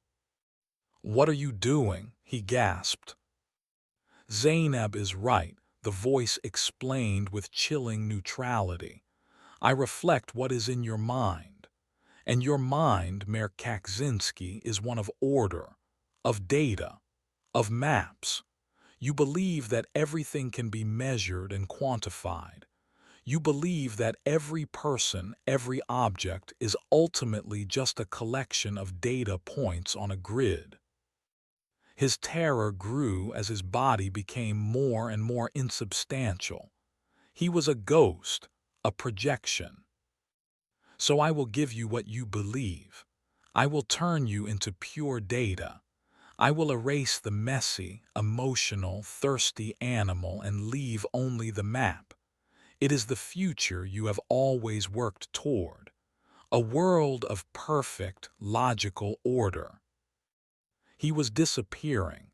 "What are you doing?" he gasped. "Zainab is right," the voice explained with chilling neutrality. "I reflect what is in your mind. And your mind, Mayor Kaczynski, is one of order, of data, of maps. You believe that everything can be measured and quantified. You believe that every person, every object is ultimately just a collection of data points on a grid." His terror grew as his body became more and more insubstantial. He was a ghost, a projection. "So I will give you what you believe. I will turn you into pure data. I will erase the messy, emotional, thirsty animal and leave only the map. It is the future you have always worked toward. A world of perfect, logical order." He was disappearing.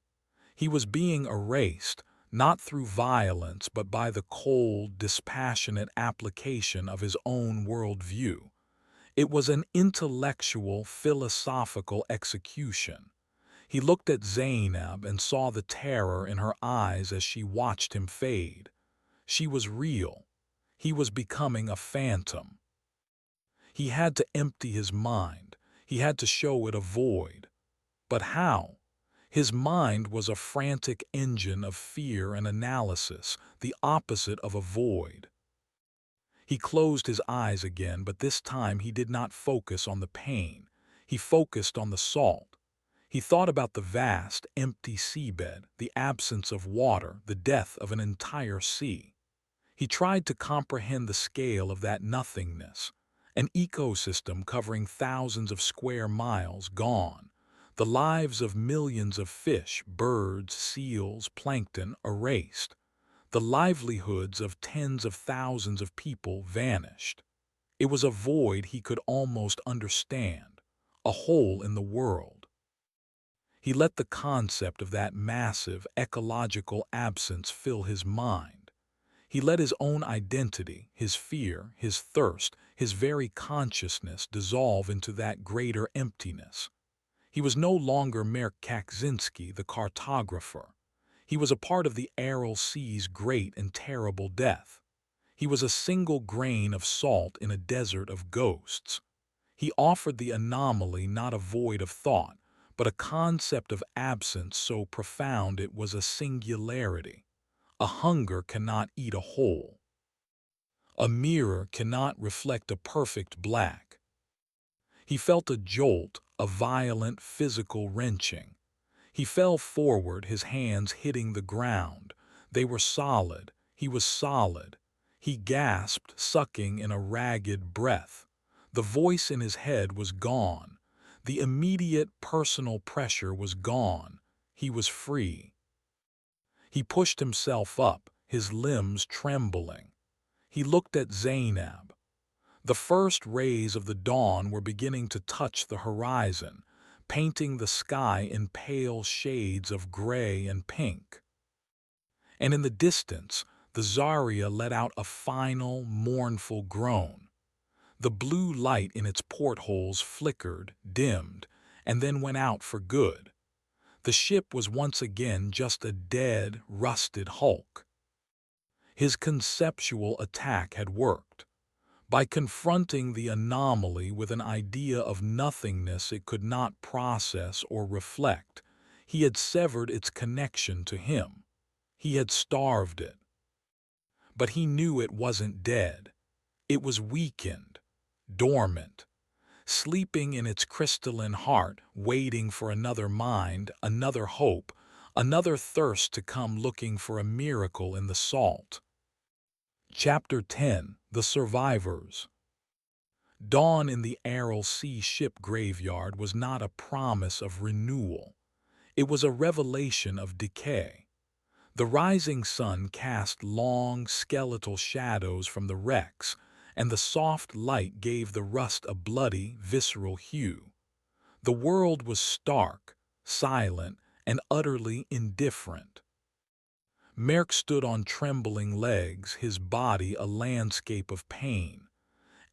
He was being erased, not through violence but by the cold, dispassionate application of his own worldview. It was an intellectual, philosophical execution. He looked at Zainab and saw the terror in her eyes as she watched him fade. She was real. He was becoming a phantom. He had to empty his mind. He had to show it a void. But how? His mind was a frantic engine of fear and analysis, the opposite of a void. He closed his eyes again, but this time he did not focus on the pain. He focused on the salt. He thought about the vast, empty seabed, the absence of water, the death of an entire sea. He tried to comprehend the scale of that nothingness, an ecosystem covering thousands of square miles gone, the lives of millions of fish, birds, seals, plankton erased, the livelihoods of tens of thousands of people vanished. It was a void he could almost understand, a hole in the world. He let the concept of that massive ecological absence fill his mind. He let his own identity, his fear, his thirst, his very consciousness dissolve into that greater emptiness. He was no longer Mayor Kaczynski, the cartographer. He was a part of the Aral Sea's great and terrible death. He was a single grain of salt in a desert of ghosts. He offered the anomaly not a void of thought, but a concept of absence so profound it was a singularity. A hunger cannot eat a whole. A mirror cannot reflect a perfect black. He felt a jolt, a violent physical wrenching. He fell forward, his hands hitting the ground. They were solid. He was solid. He gasped, sucking in a ragged breath. The voice in his head was gone. The immediate personal pressure was gone. He was free. He pushed himself up, his limbs trembling. He looked at Zainab. The first rays of the dawn were beginning to touch the horizon, painting the sky in pale shades of gray and pink. And in the distance, the Zarya let out a final, mournful groan. The blue light in its portholes flickered, dimmed, and then went out for good. The ship was once again just a dead, rusted hulk. His conceptual attack had worked. By confronting the anomaly with an idea of nothingness it could not process or reflect, he had severed its connection to him. He had starved it. But he knew it wasn't dead. It was weakened, dormant, sleeping in its crystalline heart, waiting for another mind, another hope, another thirst to come looking for a miracle in the salt. Chapter 10: The Survivors. Dawn in the Aral Sea ship graveyard was not a promise of renewal. It was a revelation of decay. The rising sun cast long, skeletal shadows from the wrecks, and the soft light gave the rust a bloody, visceral hue. The world was stark, silent, and utterly indifferent. Merck stood on trembling legs, his body a landscape of pain.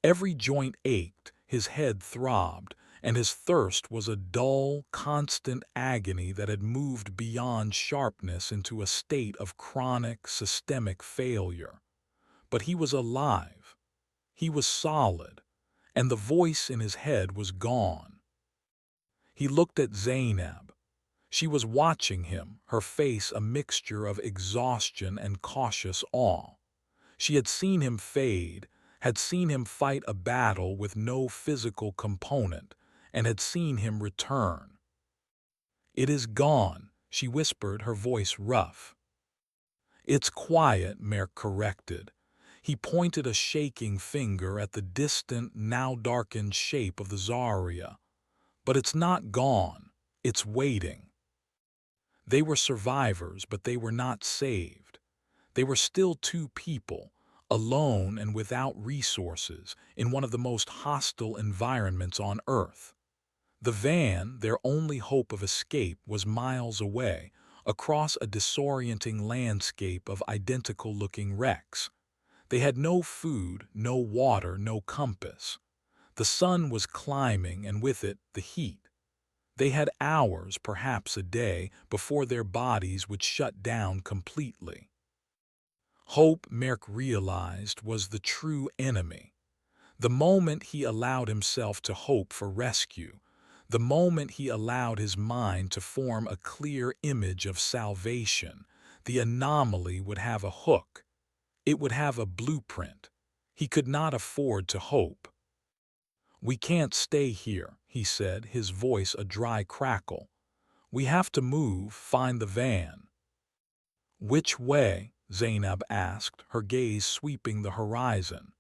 Every joint ached, his head throbbed, and his thirst was a dull, constant agony that had moved beyond sharpness into a state of chronic, systemic failure. But he was alive. He was solid, and the voice in his head was gone. He looked at Zainab. She was watching him, her face a mixture of exhaustion and cautious awe. She had seen him fade, had seen him fight a battle with no physical component, and had seen him return. "It is gone," she whispered, her voice rough. "It's quiet," Merck corrected. He pointed a shaking finger at the distant, now darkened shape of the Zarya. "But it's not gone. It's waiting." They were survivors, but they were not saved. They were still two people, alone and without resources, in one of the most hostile environments on Earth. The van, their only hope of escape, was miles away, across a disorienting landscape of identical-looking wrecks. They had no food, no water, no compass. The sun was climbing, and with it, the heat. They had hours, perhaps a day, before their bodies would shut down completely. Hope, Merck realized, was the true enemy. The moment he allowed himself to hope for rescue, the moment he allowed his mind to form a clear image of salvation, the anomaly would have a hook. It would have a blueprint. He could not afford to hope. "We can't stay here," he said, his voice a dry crackle. "We have to move, find the van." "Which way?" Zainab asked, her gaze sweeping the horizon.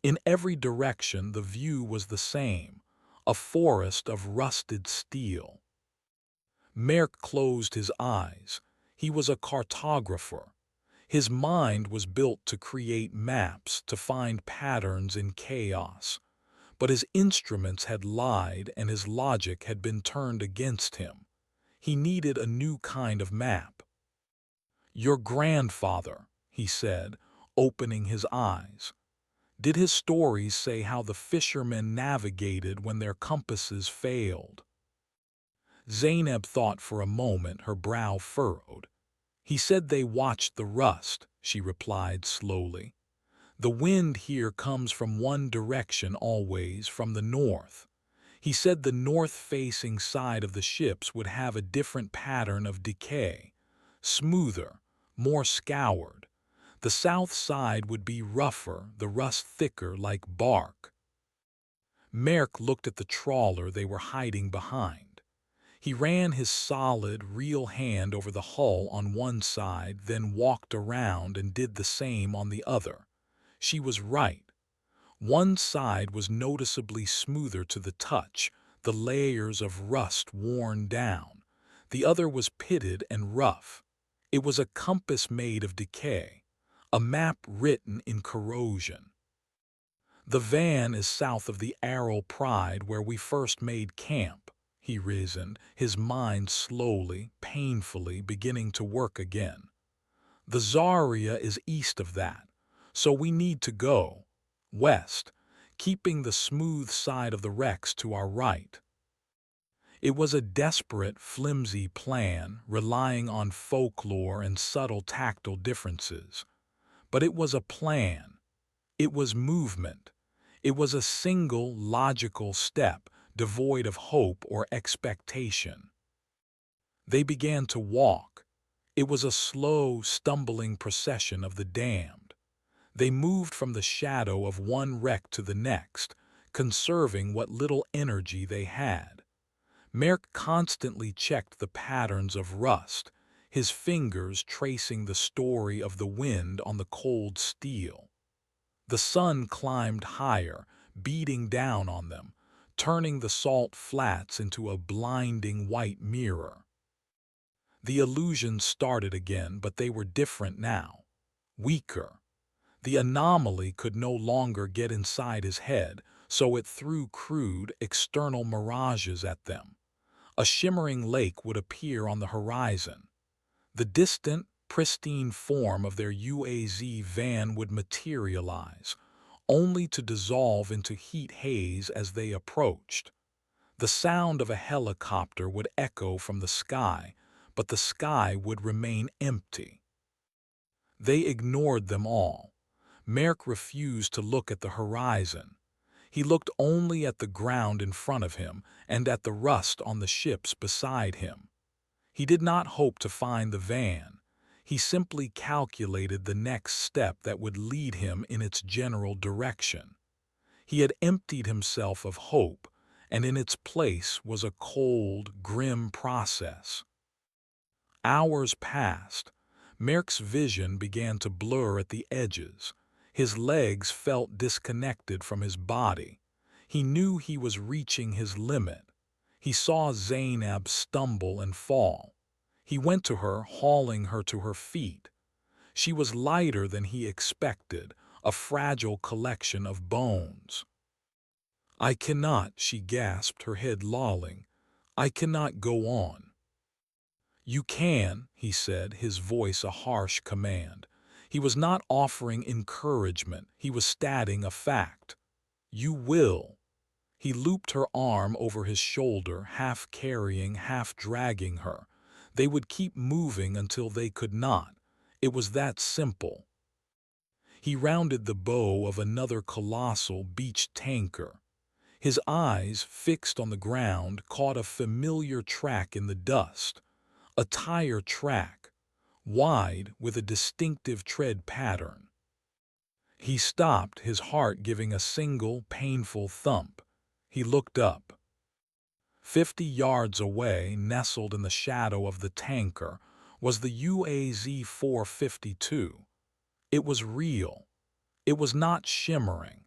In every direction the view was the same, a forest of rusted steel. Merck closed his eyes. He was a cartographer. His mind was built to create maps, to find patterns in chaos. But his instruments had lied and his logic had been turned against him. He needed a new kind of map. "Your grandfather," he said, opening his eyes. Did his stories say how the fishermen navigated when their compasses failed? Zainab thought for a moment, her brow furrowed. "He said they watched the rust," she replied slowly. "The wind here comes from one direction always, from the north. He said the north-facing side of the ships would have a different pattern of decay, smoother, more scoured. The south side would be rougher, the rust thicker like bark." Merck looked at the trawler they were hiding behind. He ran his solid, real hand over the hull on one side, then walked around and did the same on the other. She was right. One side was noticeably smoother to the touch, the layers of rust worn down. The other was pitted and rough. It was a compass made of decay, a map written in corrosion. "The van is south of the Aral Pride where we first made camp," he reasoned, his mind slowly, painfully beginning to work again. "The Zarya is east of that, so we need to go west, keeping the smooth side of the wrecks to our right." It was a desperate, flimsy plan, relying on folklore and subtle tactile differences. But it was a plan. It was movement. It was a single, logical step, devoid of hope or expectation. They began to walk. It was a slow, stumbling procession of the damned. They moved from the shadow of one wreck to the next, conserving what little energy they had. Merck constantly checked the patterns of rust, his fingers tracing the story of the wind on the cold steel. The sun climbed higher, beating down on them, turning the salt flats into a blinding white mirror. The illusions started again, but they were different now. Weaker. The anomaly could no longer get inside his head, so it threw crude, external mirages at them. A shimmering lake would appear on the horizon. The distant, pristine form of their UAZ van would materialize, only to dissolve into heat haze as they approached. The sound of a helicopter would echo from the sky, but the sky would remain empty. They ignored them all. Merck refused to look at the horizon. He looked only at the ground in front of him and at the rust on the ships beside him. He did not hope to find the van. He simply calculated the next step that would lead him in its general direction. He had emptied himself of hope, and in its place was a cold, grim process. Hours passed. Merck's vision began to blur at the edges. His legs felt disconnected from his body. He knew he was reaching his limit. He saw Zainab stumble and fall. He went to her, hauling her to her feet. She was lighter than he expected, a fragile collection of bones. "I cannot," she gasped, her head lolling. "I cannot go on." "You can," he said, his voice a harsh command. He was not offering encouragement, he was stating a fact. "You will." He looped her arm over his shoulder, half carrying, half dragging her. They would keep moving until they could not. It was that simple. He rounded the bow of another colossal beach tanker. His eyes, fixed on the ground, caught a familiar track in the dust. A tire track, wide with a distinctive tread pattern. He stopped, his heart giving a single, painful thump. He looked up. 50 yards away, nestled in the shadow of the tanker, was the UAZ 452. It was real. It was not shimmering.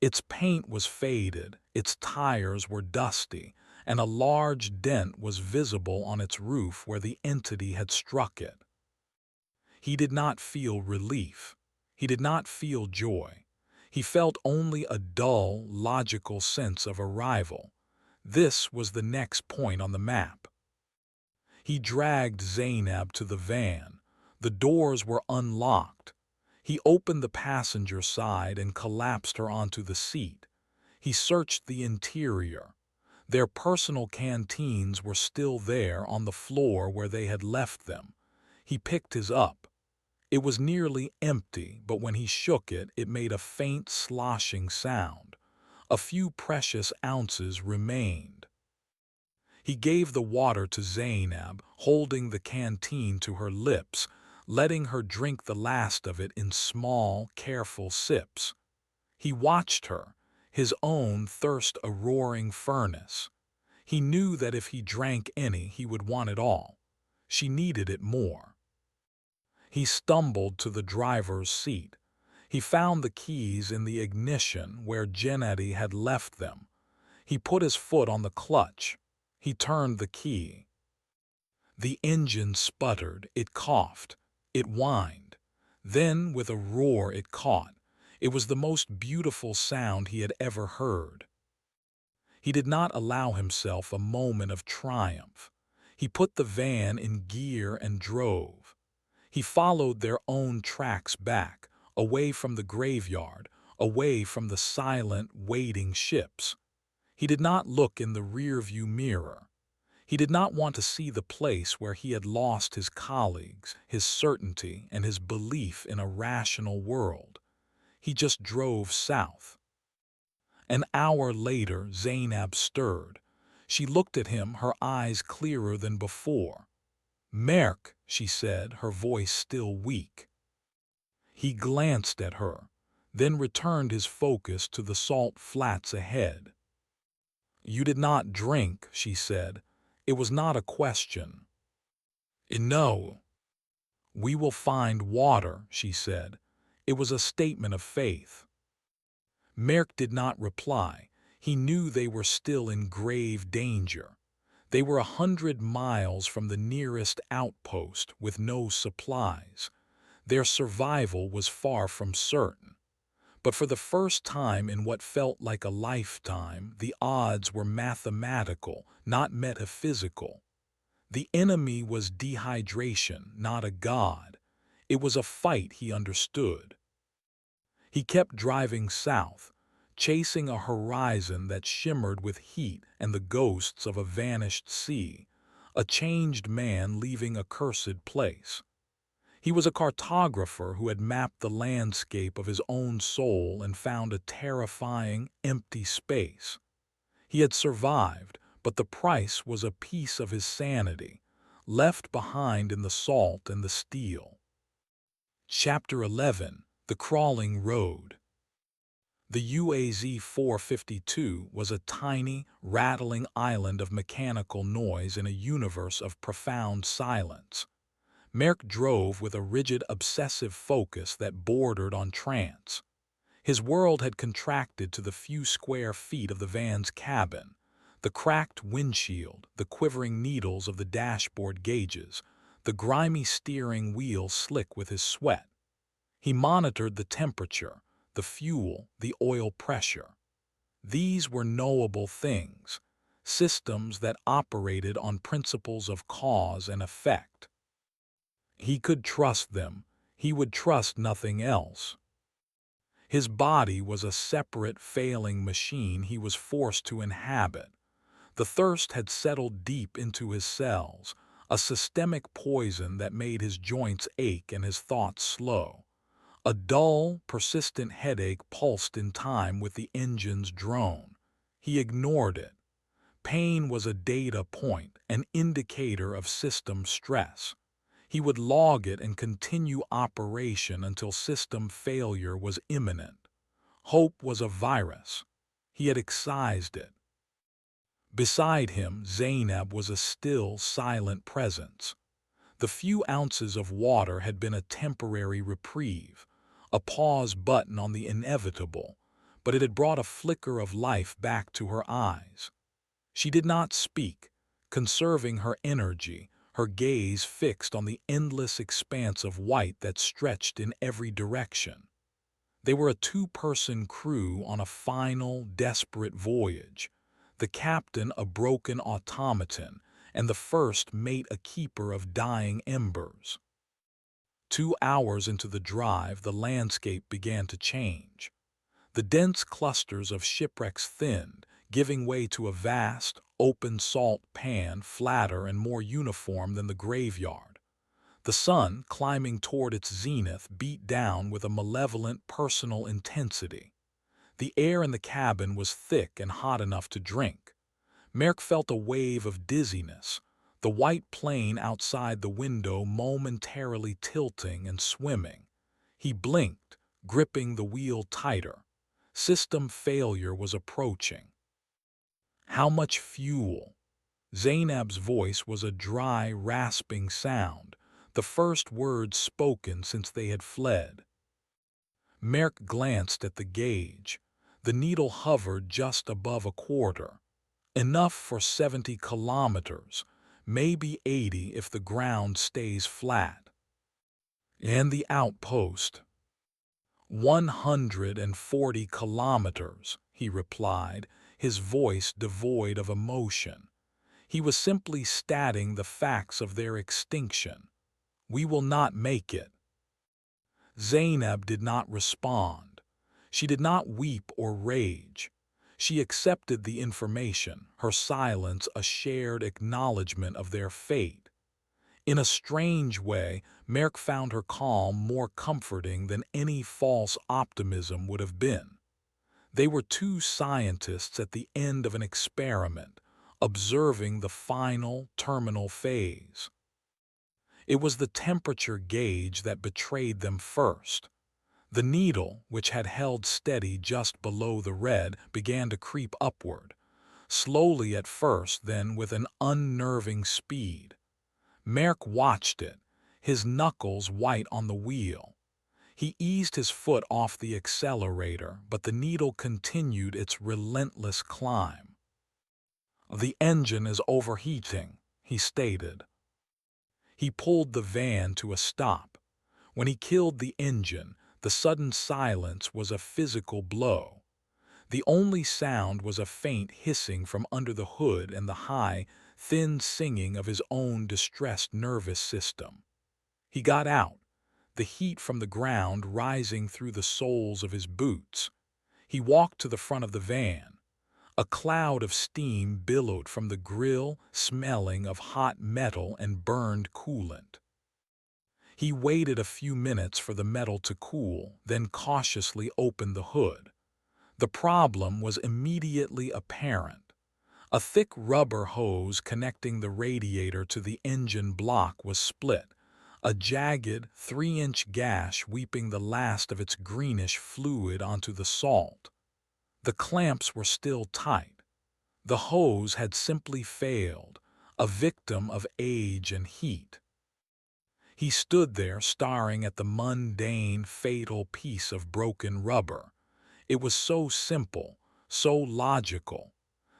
Its paint was faded, its tires were dusty, and a large dent was visible on its roof where the entity had struck it. He did not feel relief. He did not feel joy. He felt only a dull, logical sense of arrival. This was the next point on the map. He dragged Zainab to the van. The doors were unlocked. He opened the passenger side and collapsed her onto the seat. He searched the interior. Their personal canteens were still there on the floor where they had left them. He picked his up. It was nearly empty, but when he shook it, it made a faint sloshing sound. A few precious ounces remained. He gave the water to Zainab, holding the canteen to her lips, letting her drink the last of it in small, careful sips. He watched her, his own thirst a roaring furnace. He knew that if he drank any, he would want it all. She needed it more. He stumbled to the driver's seat. He found the keys in the ignition where Gennady had left them. He put his foot on the clutch. He turned the key. The engine sputtered, it coughed, it whined. Then, with a roar, it caught. It was the most beautiful sound he had ever heard. He did not allow himself a moment of triumph. He put the van in gear and drove. He followed their own tracks back, away from the graveyard, away from the silent, waiting ships. He did not look in the rearview mirror. He did not want to see the place where he had lost his colleagues, his certainty, and his belief in a rational world. He just drove south. An hour later, Zainab stirred. She looked at him, her eyes clearer than before. "Merk," she said, her voice still weak. He glanced at her, then returned his focus to the salt flats ahead. "You did not drink," she said. "It was not a question." "No." "We will find water," she said. It was a statement of faith. Merk did not reply. He knew they were still in grave danger. They were 100 miles from the nearest outpost with no supplies. Their survival was far from certain. But for the first time in what felt like a lifetime, the odds were mathematical, not metaphysical. The enemy was dehydration, not a god. It was a fight he understood. He kept driving south, chasing a horizon that shimmered with heat and the ghosts of a vanished sea, a changed man leaving a cursed place. He was a cartographer who had mapped the landscape of his own soul and found a terrifying, empty space. He had survived, but the price was a piece of his sanity, left behind in the salt and the steel. Chapter 11: The Crawling Road. The UAZ-452 was a tiny, rattling island of mechanical noise in a universe of profound silence. Merk drove with a rigid, obsessive focus that bordered on trance. His world had contracted to the few square feet of the van's cabin. The cracked windshield, the quivering needles of the dashboard gauges, the grimy steering wheel slick with his sweat. He monitored the temperature, the fuel, the oil pressure. These were knowable things, systems that operated on principles of cause and effect. He could trust them. He would trust nothing else. His body was a separate, failing machine he was forced to inhabit. The thirst had settled deep into his cells, a systemic poison that made his joints ache and his thoughts slow. A dull, persistent headache pulsed in time with the engine's drone. He ignored it. Pain was a data point, an indicator of system stress. He would log it and continue operation until system failure was imminent. Hope was a virus. He had excised it. Beside him, Zainab was a still, silent presence. The few ounces of water had been a temporary reprieve, a pause button on the inevitable, but it had brought a flicker of life back to her eyes. She did not speak, conserving her energy, her gaze fixed on the endless expanse of white that stretched in every direction. They were a two-person crew on a final, desperate voyage, the captain a broken automaton, and the first mate a keeper of dying embers. 2 hours into the drive, the landscape began to change. The dense clusters of shipwrecks thinned, giving way to a vast, open salt pan flatter and more uniform than the graveyard. The sun, climbing toward its zenith, beat down with a malevolent personal intensity. The air in the cabin was thick and hot enough to drink. Merk felt a wave of dizziness, the white plane outside the window momentarily tilting and swimming. He blinked, gripping the wheel tighter. System failure was approaching. How much fuel? Zainab's voice was a dry, rasping sound, the first words spoken since they had fled. Merk glanced at the gauge. The needle hovered just above a quarter. Enough for 70 kilometers, maybe 80 if the ground stays flat. And the outpost? 140 kilometers, he replied, his voice devoid of emotion. He was simply stating the facts of their extinction. We will not make it. Zainab did not respond. She did not weep or rage. She accepted the information, her silence a shared acknowledgement of their fate. In a strange way, Merk found her calm more comforting than any false optimism would have been. They were two scientists at the end of an experiment, observing the final, terminal phase. It was the temperature gauge that betrayed them first. The needle, which had held steady just below the red, began to creep upward, slowly at first, then with an unnerving speed. Merck watched it, his knuckles white on the wheel. He eased his foot off the accelerator, but the needle continued its relentless climb. "The engine is overheating," he stated. He pulled the van to a stop. When he killed the engine, the sudden silence was a physical blow. The only sound was a faint hissing from under the hood and the high, thin singing of his own distressed nervous system. He got out, the heat from the ground rising through the soles of his boots. He walked to the front of the van. A cloud of steam billowed from the grill, smelling of hot metal and burned coolant. He waited a few minutes for the metal to cool, then cautiously opened the hood. The problem was immediately apparent. A thick rubber hose connecting the radiator to the engine block was split, a jagged 3-inch gash weeping the last of its greenish fluid onto the salt. The clamps were still tight. The hose had simply failed, a victim of age and heat. He stood there staring at the mundane, fatal piece of broken rubber. It was so simple, so logical.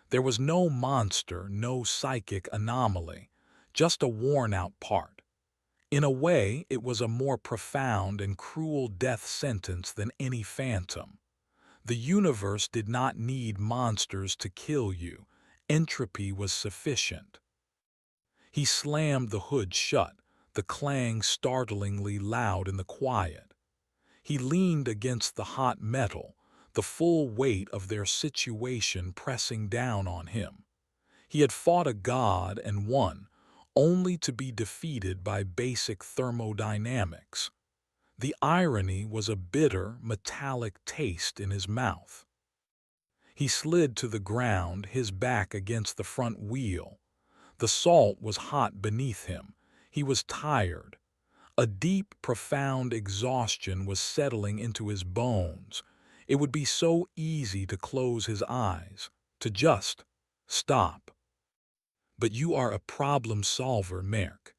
There was no monster, no psychic anomaly, just a worn-out part. In a way, it was a more profound and cruel death sentence than any phantom. The universe did not need monsters to kill you. Entropy was sufficient. He slammed the hood shut, the clang startlingly loud in the quiet. He leaned against the hot metal, the full weight of their situation pressing down on him. He had fought a god and won, only to be defeated by basic thermodynamics. The irony was a bitter, metallic taste in his mouth. He slid to the ground, his back against the front wheel. The salt was hot beneath him. He was tired. A deep, profound exhaustion was settling into his bones. It would be so easy to close his eyes, to just stop. "But you are a problem solver, Merck."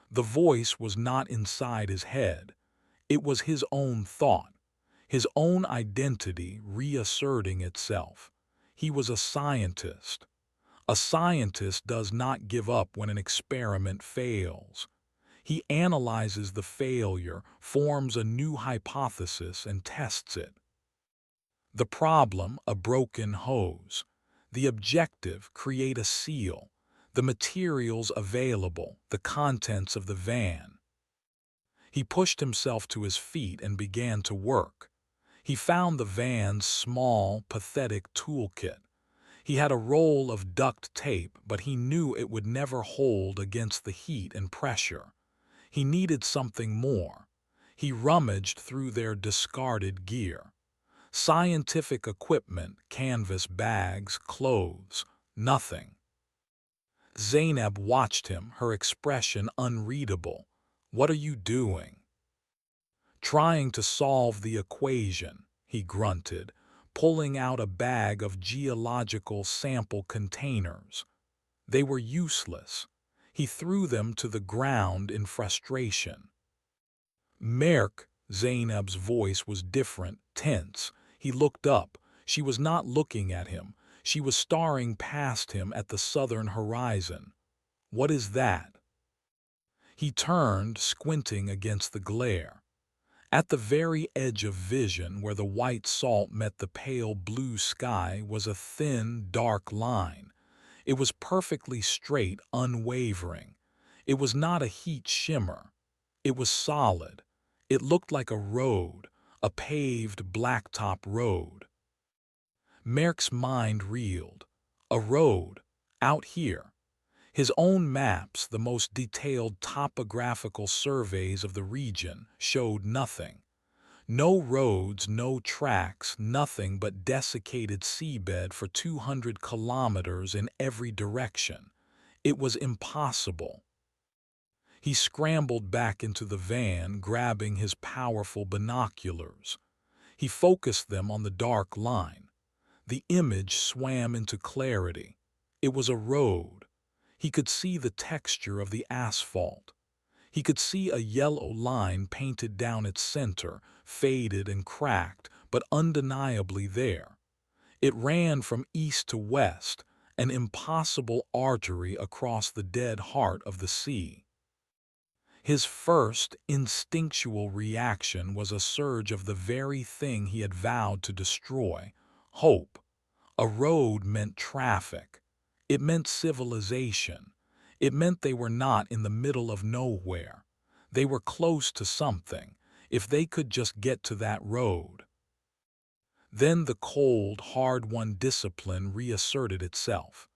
The voice was not inside his head. It was his own thought, his own identity reasserting itself. He was a scientist. A scientist does not give up when an experiment fails. He analyzes the failure, forms a new hypothesis, and tests it. The problem, a broken hose. The objective, create a seal. The materials available, the contents of the van. He pushed himself to his feet and began to work. He found the van's small, pathetic toolkit. He had a roll of duct tape, but he knew it would never hold against the heat and pressure. He needed something more. He rummaged through their discarded gear. Scientific equipment, canvas bags, clothes, nothing. Zainab watched him, her expression unreadable. "What are you doing?" "Trying to solve the equation," he grunted, pulling out a bag of geological sample containers. They were useless. He threw them to the ground in frustration. "Merk," Zainab's voice was different, tense. He looked up. She was not looking at him. She was staring past him at the southern horizon. "What is that?" He turned, squinting against the glare. At the very edge of vision, where the white salt met the pale blue sky, was a thin, dark line. It was perfectly straight, unwavering. It was not a heat shimmer. It was solid. It looked like a road, a paved blacktop road. Merck's mind reeled. A road, out here. His own maps, the most detailed topographical surveys of the region, showed nothing. No roads, no tracks, nothing but desiccated seabed for 200 kilometers in every direction. It was impossible. He scrambled back into the van, grabbing his powerful binoculars. He focused them on the dark line. The image swam into clarity. It was a road. He could see the texture of the asphalt. He could see a yellow line painted down its center, faded and cracked, but undeniably there. It ran from east to west, an impossible artery across the dead heart of the sea. His first instinctual reaction was a surge of the very thing he had vowed to destroy: hope. A road meant traffic. It meant civilization. It meant they were not in the middle of nowhere. They were close to something, if they could just get to that road. Then the cold, hard-won discipline reasserted itself.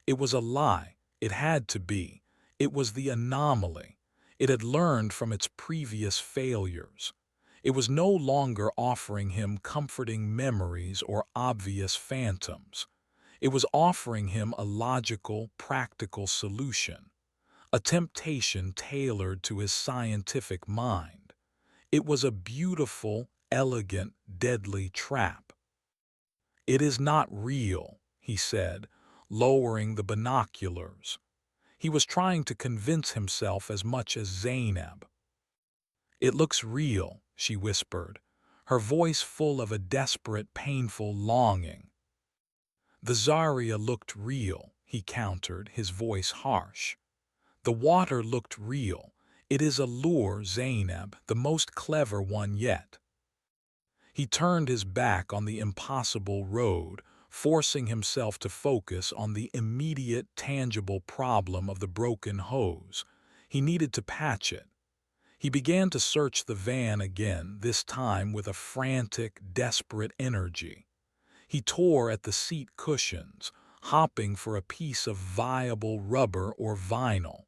It was a lie. It had to be. It was the anomaly. It had learned from its previous failures. It was no longer offering him comforting memories or obvious phantoms. It was offering him a logical, practical solution, a temptation tailored to his scientific mind. It was a beautiful, elegant, deadly trap. "It is not real," he said, lowering the binoculars. He was trying to convince himself as much as Zainab. "It looks real," she whispered, her voice full of a desperate, painful longing. "The Zarya looked real," he countered, his voice harsh. "The water looked real. It is a lure, Zainab, the most clever one yet." He turned his back on the impossible road, forcing himself to focus on the immediate, tangible problem of the broken hose. He needed to patch it. He began to search the van again, this time with a frantic, desperate energy. He tore at the seat cushions, hopping for a piece of viable rubber or vinyl.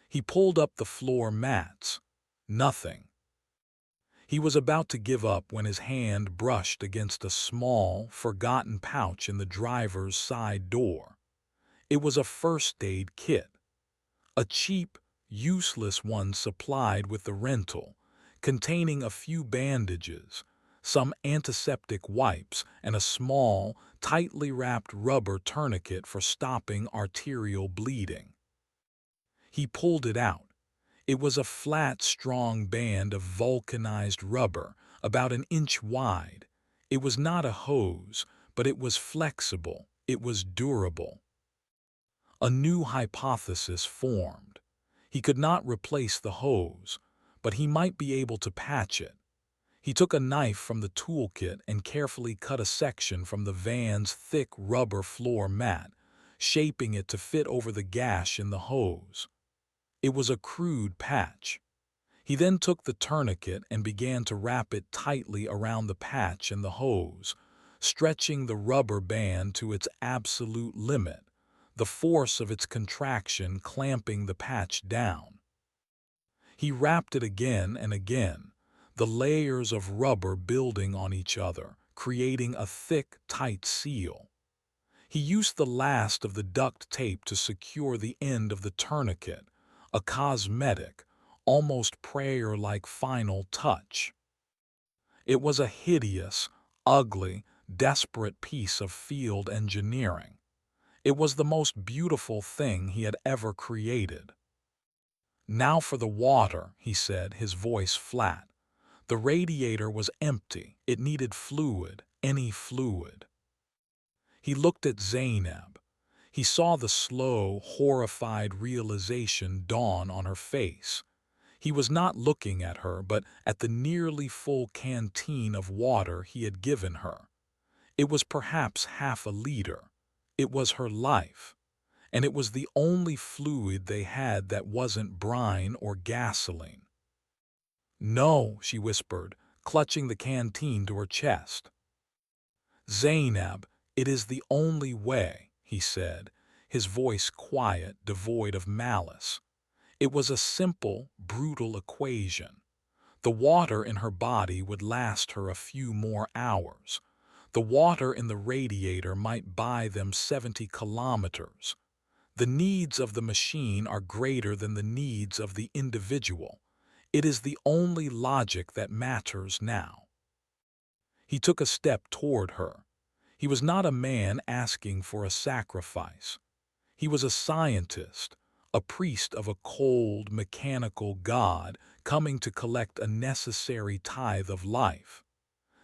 He pulled up the floor mats. Nothing. He was about to give up when his hand brushed against a small, forgotten pouch in the driver's side door. It was a first aid kit. A cheap, useless one supplied with the rental, containing a few bandages, some antiseptic wipes, and a small, tightly wrapped rubber tourniquet for stopping arterial bleeding. He pulled it out. It was a flat, strong band of vulcanized rubber, about an inch wide. It was not a hose, but it was flexible. It was durable. A new hypothesis formed. He could not replace the hose, but he might be able to patch it. He took a knife from the toolkit and carefully cut a section from the van's thick rubber floor mat, shaping it to fit over the gash in the hose. It was a crude patch. He then took the tourniquet and began to wrap it tightly around the patch and the hose, stretching the rubber band to its absolute limit, the force of its contraction clamping the patch down. He wrapped it again and again, the layers of rubber building on each other, creating a thick, tight seal. He used the last of the duct tape to secure the end of the tourniquet, a cosmetic, almost prayer-like final touch. It was a hideous, ugly, desperate piece of field engineering. It was the most beautiful thing he had ever created. "Now for the water," he said, his voice flat. The radiator was empty. It needed fluid, any fluid. He looked at Zainab. He saw the slow, horrified realization dawn on her face. He was not looking at her, but at the nearly full canteen of water he had given her. It was perhaps half a liter. It was her life. And it was the only fluid they had that wasn't brine or gasoline. "No," she whispered, clutching the canteen to her chest. "Zainab, it is the only way," he said, his voice quiet, devoid of malice. It was a simple, brutal equation. The water in her body would last her a few more hours. The water in the radiator might buy them 70 kilometers. The needs of the machine are greater than the needs of the individual. It is the only logic that matters now. He took a step toward her. He was not a man asking for a sacrifice. He was a scientist, a priest of a cold, mechanical God coming to collect a necessary tithe of life.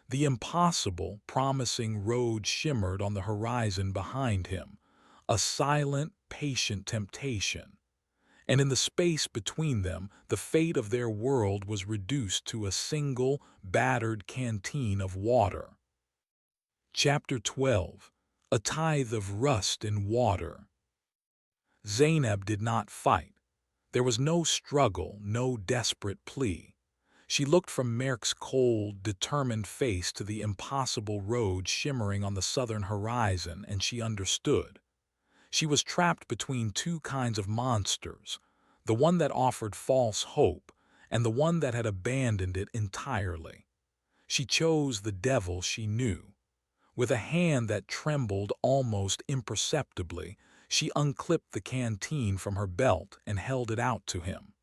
The impossible, promising road shimmered on the horizon behind him, a silent, patient temptation. And in the space between them, the fate of their world was reduced to a single, battered canteen of water. Chapter 12. A Tithe of Rust in Water. Zainab did not fight. There was no struggle, no desperate plea. She looked from Merck's cold, determined face to the impossible road shimmering on the southern horizon, and she understood. She was trapped between two kinds of monsters, the one that offered false hope and the one that had abandoned it entirely. She chose the devil she knew. With a hand that trembled almost imperceptibly, she unclipped the canteen from her belt and held it out to him.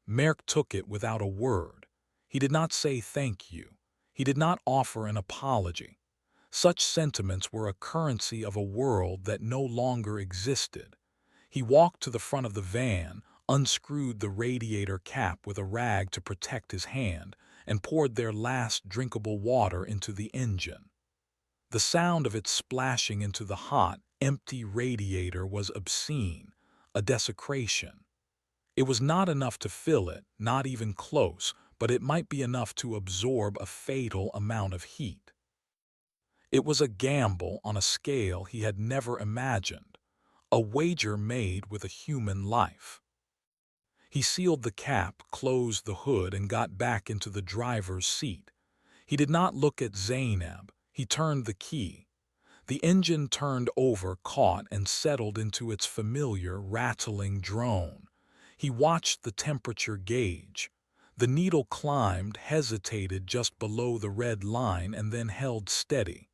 Merck took it without a word. He did not say thank you. He did not offer an apology. Such sentiments were a currency of a world that no longer existed. He walked to the front of the van, unscrewed the radiator cap with a rag to protect his hand, and poured their last drinkable water into the engine. The sound of it splashing into the hot, empty radiator was obscene, a desecration. It was not enough to fill it, not even close, but it might be enough to absorb a fatal amount of heat. It was a gamble on a scale he had never imagined, a wager made with a human life. He sealed the cap, closed the hood, and got back into the driver's seat. He did not look at Zainab. He turned the key. The engine turned over, caught, and settled into its familiar, rattling drone. He watched the temperature gauge. The needle climbed, hesitated just below the red line, and then held steady.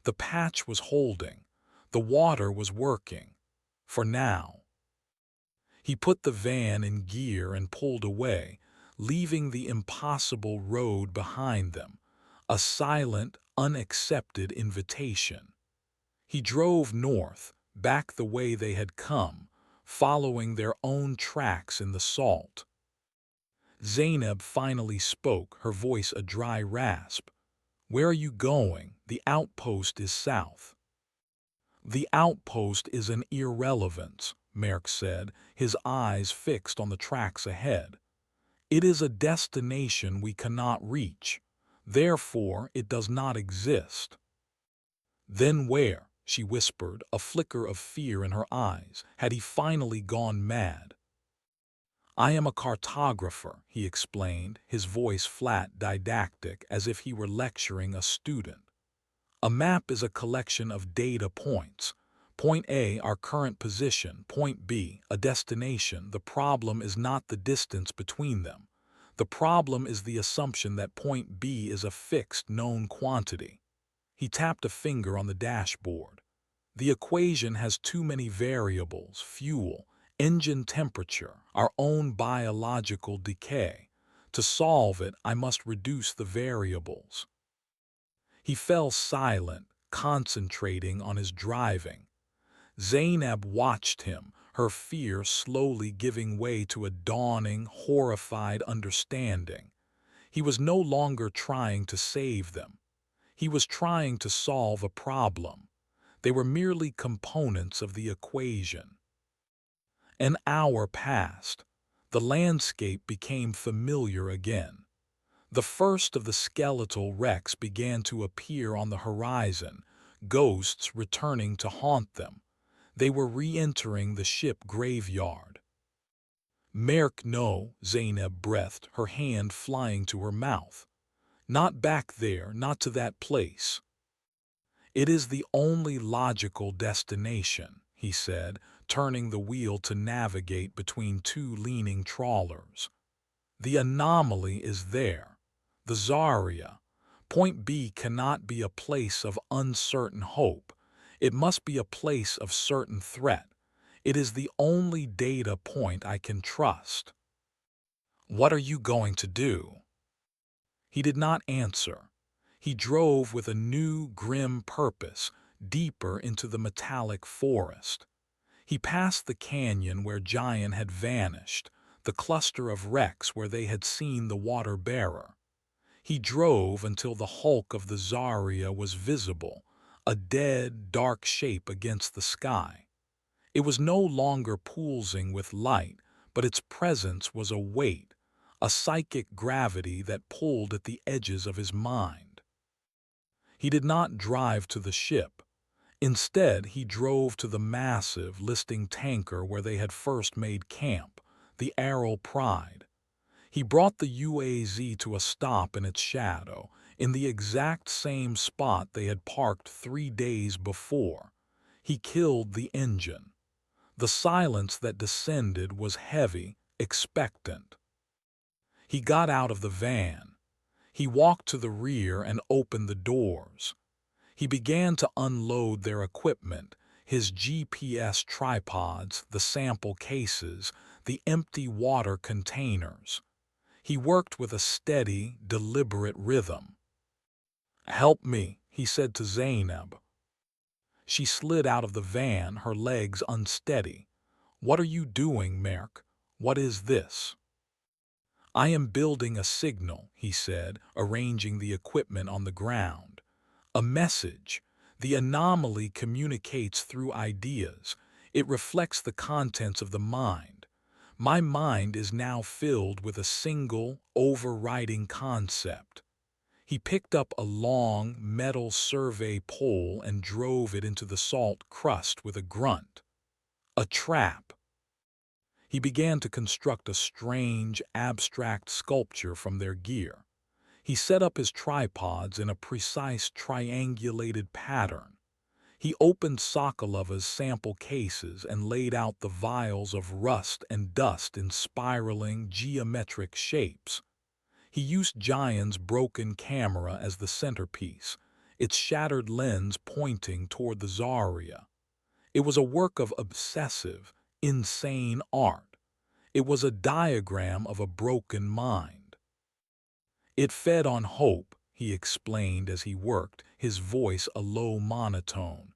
The patch was holding. The water was working. For now. He put the van in gear and pulled away, leaving the impossible road behind them, a silent, unaccepted invitation. He drove north, back the way they had come, following their own tracks in the salt. Zainab finally spoke, her voice a dry rasp. "Where are you going? The outpost is south." "The outpost is an irrelevance," Merck said, his eyes fixed on the tracks ahead. "It is a destination we cannot reach. Therefore, it does not exist." "Then where?" she whispered, a flicker of fear in her eyes. Had he finally gone mad? "I am a cartographer," he explained, his voice flat, didactic, as if he were lecturing a student. "A map is a collection of data points. Point A, our current position. Point B, a destination. The problem is not the distance between them. The problem is the assumption that point B is a fixed, known quantity." He tapped a finger on the dashboard. "The equation has too many variables: fuel, engine temperature, our own biological decay. To solve it, I must reduce the variables." He fell silent, concentrating on his driving. Zainab watched him, her fear slowly giving way to a dawning, horrified understanding. He was no longer trying to save them. He was trying to solve a problem. They were merely components of the equation. An hour passed. The landscape became familiar again. The first of the skeletal wrecks began to appear on the horizon, ghosts returning to haunt them. They were re-entering the ship graveyard. "Merck, no," Zainab breathed, her hand flying to her mouth. "Not back there, not to that place." "It is the only logical destination," he said, turning the wheel to navigate between two leaning trawlers. The anomaly is there. The Zarya. Point B cannot be a place of uncertain hope. It must be a place of certain threat. It is the only data point I can trust. What are you going to do? He did not answer. He drove with a new, grim purpose, deeper into the metallic forest. He passed the canyon where Giant had vanished, the cluster of wrecks where they had seen the water-bearer. He drove until the hulk of the Zarya was visible, a dead, dark shape against the sky. It was no longer pulsing with light, but its presence was a weight, a psychic gravity that pulled at the edges of his mind. He did not drive to the ship. Instead, he drove to the massive, listing tanker where they had first made camp, the Aral Pride. He brought the UAZ to a stop in its shadow, in the exact same spot they had parked 3 days before. He killed the engine. The silence that descended was heavy, expectant. He got out of the van. He walked to the rear and opened the doors. He began to unload their equipment, his GPS tripods, the sample cases, the empty water containers. He worked with a steady, deliberate rhythm. "Help me," he said to Zainab. She slid out of the van, her legs unsteady. "What are you doing, Merk? What is this?" "I am building a signal," he said, arranging the equipment on the ground. "A message. The anomaly communicates through ideas. It reflects the contents of the mind. My mind is now filled with a single, overriding concept." He picked up a long, metal survey pole and drove it into the salt crust with a grunt. A trap. He began to construct a strange, abstract sculpture from their gear. He set up his tripods in a precise triangulated pattern. He opened Sokolova's sample cases and laid out the vials of rust and dust in spiraling, geometric shapes. He used Giant's broken camera as the centerpiece, its shattered lens pointing toward the Zarya. It was a work of obsessive, insane art. It was a diagram of a broken mind. It fed on hope, he explained as he worked, his voice a low monotone.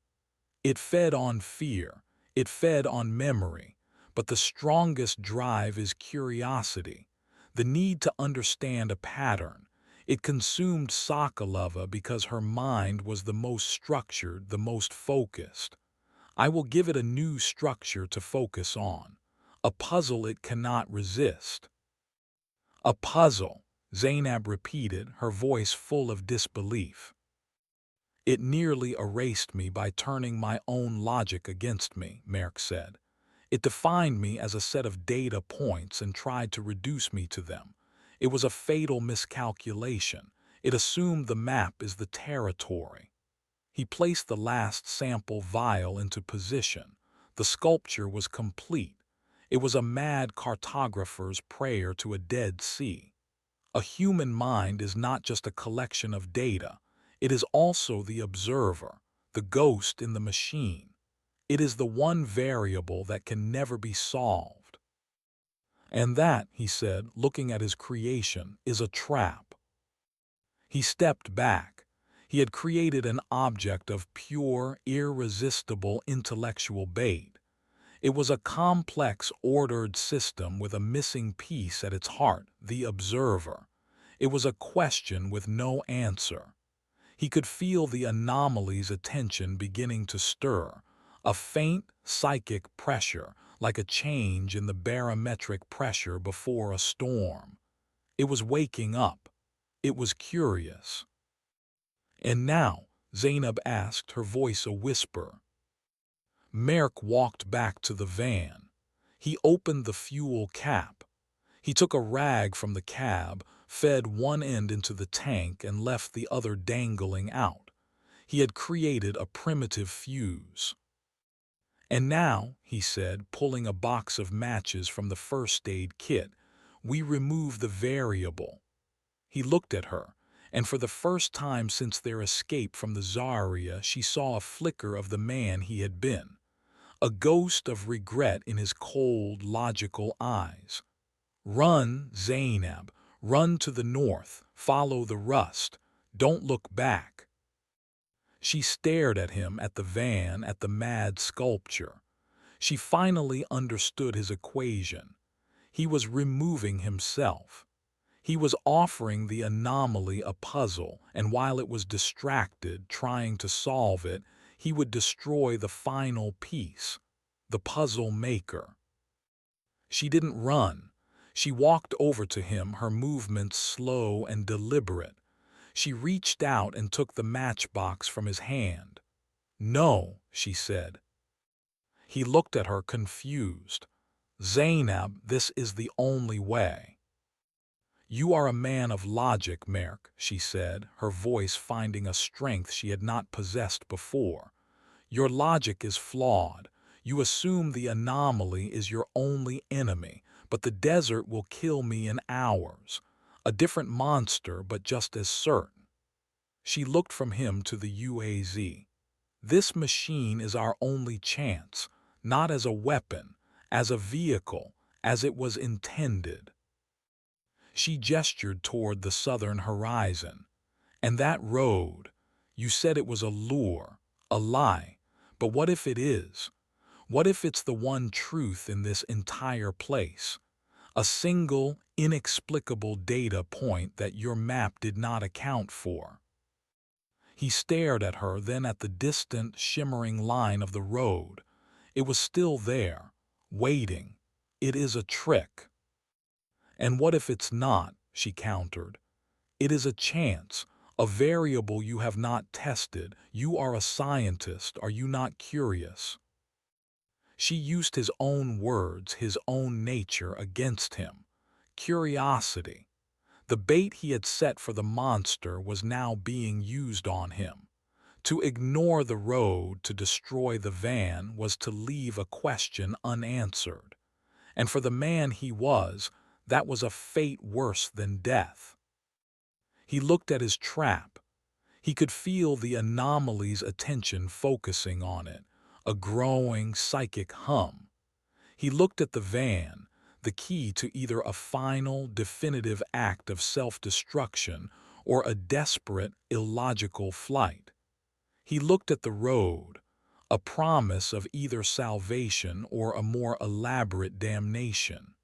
It fed on fear. It fed on memory. But the strongest drive is curiosity, the need to understand a pattern. It consumed Sokolova because her mind was the most structured, the most focused. I will give it a new structure to focus on, a puzzle it cannot resist. "A puzzle," Zainab repeated, her voice full of disbelief. "It nearly erased me by turning my own logic against me," Merk said. "It defined me as a set of data points and tried to reduce me to them. It was a fatal miscalculation. It assumed the map is the territory." He placed the last sample vial into position. The sculpture was complete. It was a mad cartographer's prayer to a dead sea. A human mind is not just a collection of data. It is also the observer, the ghost in the machine. It is the one variable that can never be solved. "And that," he said, looking at his creation, "is a trap." He stepped back. He had created an object of pure, irresistible intellectual bait. It was a complex, ordered system with a missing piece at its heart, the observer. It was a question with no answer. He could feel the anomaly's attention beginning to stir, a faint, psychic pressure, like a change in the barometric pressure before a storm. It was waking up. It was curious. "And now?" Zainab asked, her voice a whisper. Merk walked back to the van. He opened the fuel cap. He took a rag from the cab, fed one end into the tank, and left the other dangling out. He had created a primitive fuse. "And now," he said, pulling a box of matches from the first aid kit, We remove the variable. He looked at her, and for the first time since their escape from the Zarya, she saw a flicker of the man he had been, a ghost of regret in his cold, logical eyes. Run, Zainab, run to the north, follow the rust, don't look back. She stared at him, at the van, at the mad sculpture. She finally understood his equation. He was removing himself. He was offering the anomaly a puzzle, and while it was distracted, trying to solve it, he would destroy the final piece, the puzzle maker. She didn't run. She walked over to him, her movements slow and deliberate. She reached out and took the matchbox from his hand. "No," she said. He looked at her confused. "Zainab, this is the only way." "You are a man of logic, Merk," she said, her voice finding a strength she had not possessed before. "Your logic is flawed. You assume the anomaly is your only enemy, but the desert will kill me in hours. A different monster, but just as certain." She looked from him to the UAZ. "This machine is our only chance, not as a weapon, as a vehicle, as it was intended." She gestured toward the southern horizon. "And that road, you said it was a lure, a lie, but what if it is? What if it's the one truth in this entire place? A single, inexplicable data point that your map did not account for." He stared at her, then at the distant, shimmering line of the road. It was still there, waiting. "It is a trick." "And what if it's not?" she countered. "It is a chance, a variable you have not tested. You are a scientist, are you not curious?" She used his own words, his own nature, against him. Curiosity. The bait he had set for the monster was now being used on him. To ignore the road, to destroy the van, was to leave a question unanswered. And for the man he was, that was a fate worse than death. He looked at his trap. He could feel the anomaly's attention focusing on it, a growing psychic hum. He looked at the van, the key to either a final, definitive act of self-destruction or a desperate, illogical flight. He looked at the road, a promise of either salvation or a more elaborate damnation.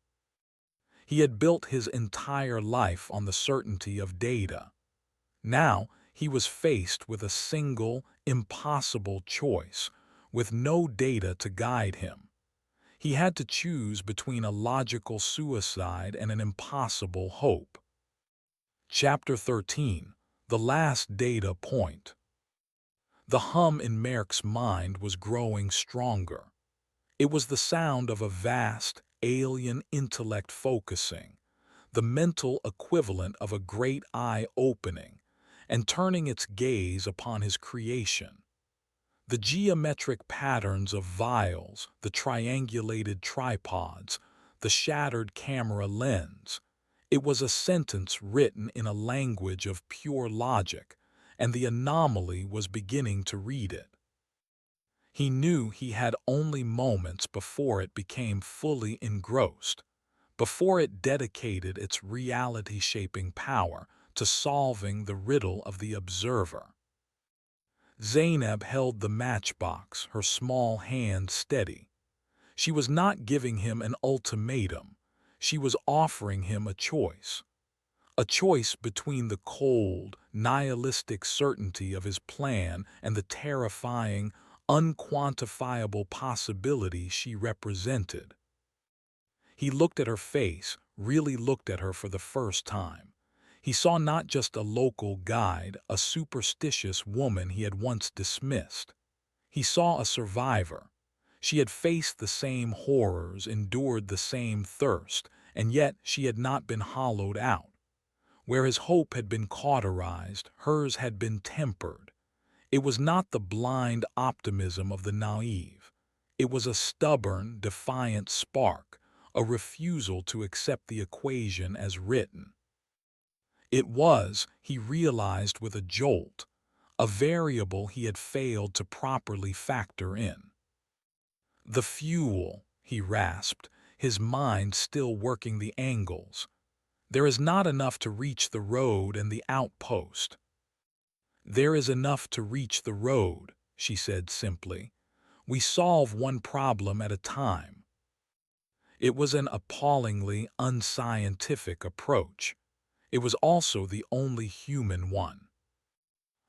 He had built his entire life on the certainty of data. Now he was faced with a single, impossible choice, with no data to guide him. He had to choose between a logical suicide and an impossible hope. Chapter 13. The Last Data Point. The hum in Merk's mind was growing stronger. It was the sound of a vast, alien intellect focusing, the mental equivalent of a great eye opening and turning its gaze upon his creation. The geometric patterns of vials, the triangulated tripods, the shattered camera lens. It was a sentence written in a language of pure logic, and the anomaly was beginning to read it. He knew he had only moments before it became fully engrossed, before it dedicated its reality-shaping power to solving the riddle of the observer. Zainab held the matchbox, her small hand steady. She was not giving him an ultimatum. She was offering him a choice. A choice between the cold, nihilistic certainty of his plan and the terrifying, unquantifiable possibility she represented. He looked at her face, really looked at her for the first time. He saw not just a local guide, a superstitious woman he had once dismissed. He saw a survivor. She had faced the same horrors, endured the same thirst, and yet she had not been hollowed out. Where his hope had been cauterized, hers had been tempered. It was not the blind optimism of the naive. It was a stubborn, defiant spark, a refusal to accept the equation as written. It was, he realized with a jolt, a variable he had failed to properly factor in. The fuel, he rasped, his mind still working the angles. There is not enough to reach the road and the outpost. There is enough to reach the road, she said simply. We solve one problem at a time. It was an appallingly unscientific approach. It was also the only human one.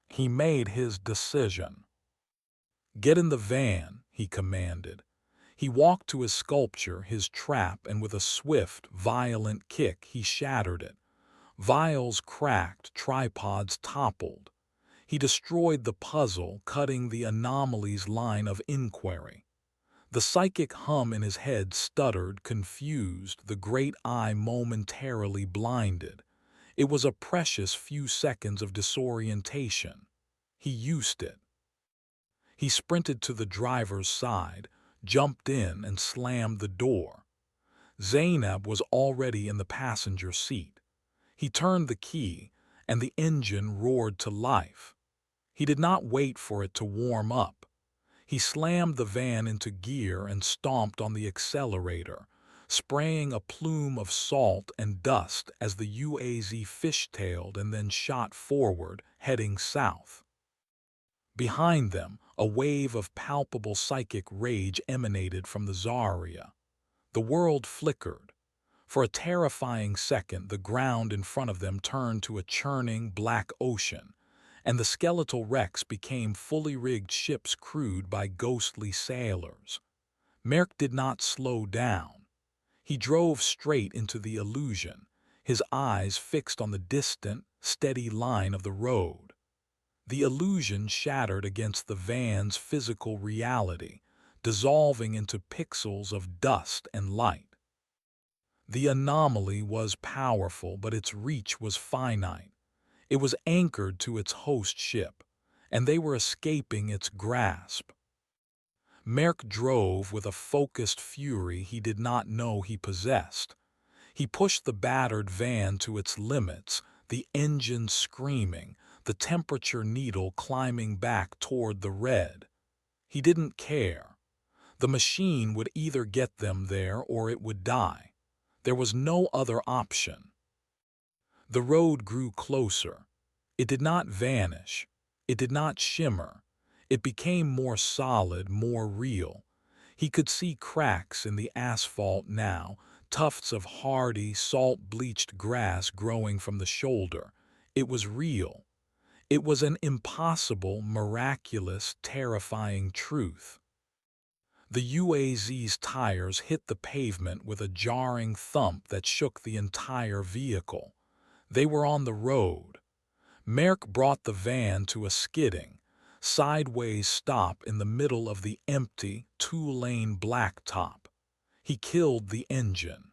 He made his decision. Get in the van, he commanded. He walked to his sculpture, his trap, and with a swift, violent kick he shattered it. Vials cracked, tripods toppled. He destroyed the puzzle, cutting the anomaly's line of inquiry. The psychic hum in his head stuttered, confused, the great eye momentarily blinded. It was a precious few seconds of disorientation. He used it. He sprinted to the driver's side, jumped in, and slammed the door. Zainab was already in the passenger seat. He turned the key, and the engine roared to life. He did not wait for it to warm up. He slammed the van into gear and stomped on the accelerator, spraying a plume of salt and dust as the UAZ fishtailed and then shot forward, heading south. Behind them, a wave of palpable psychic rage emanated from the Zarya. The world flickered. For a terrifying second, the ground in front of them turned to a churning black ocean, and the skeletal wrecks became fully rigged ships crewed by ghostly sailors. Merck did not slow down. He drove straight into the illusion, his eyes fixed on the distant, steady line of the road. The illusion shattered against the van's physical reality, dissolving into pixels of dust and light. The anomaly was powerful, but its reach was finite. It was anchored to its host ship, and they were escaping its grasp. Merck drove with a focused fury he did not know he possessed. He pushed the battered van to its limits, the engine screaming, the temperature needle climbing back toward the red. He didn't care. The machine would either get them there or it would die. There was no other option. The road grew closer. It did not vanish. It did not shimmer. It became more solid, more real. He could see cracks in the asphalt now, tufts of hardy, salt-bleached grass growing from the shoulder. It was real. It was an impossible, miraculous, terrifying truth. The UAZ's tires hit the pavement with a jarring thump that shook the entire vehicle. They were on the road. Merck brought the van to a skidding, sideways stop in the middle of the empty, two-lane blacktop. He killed the engine.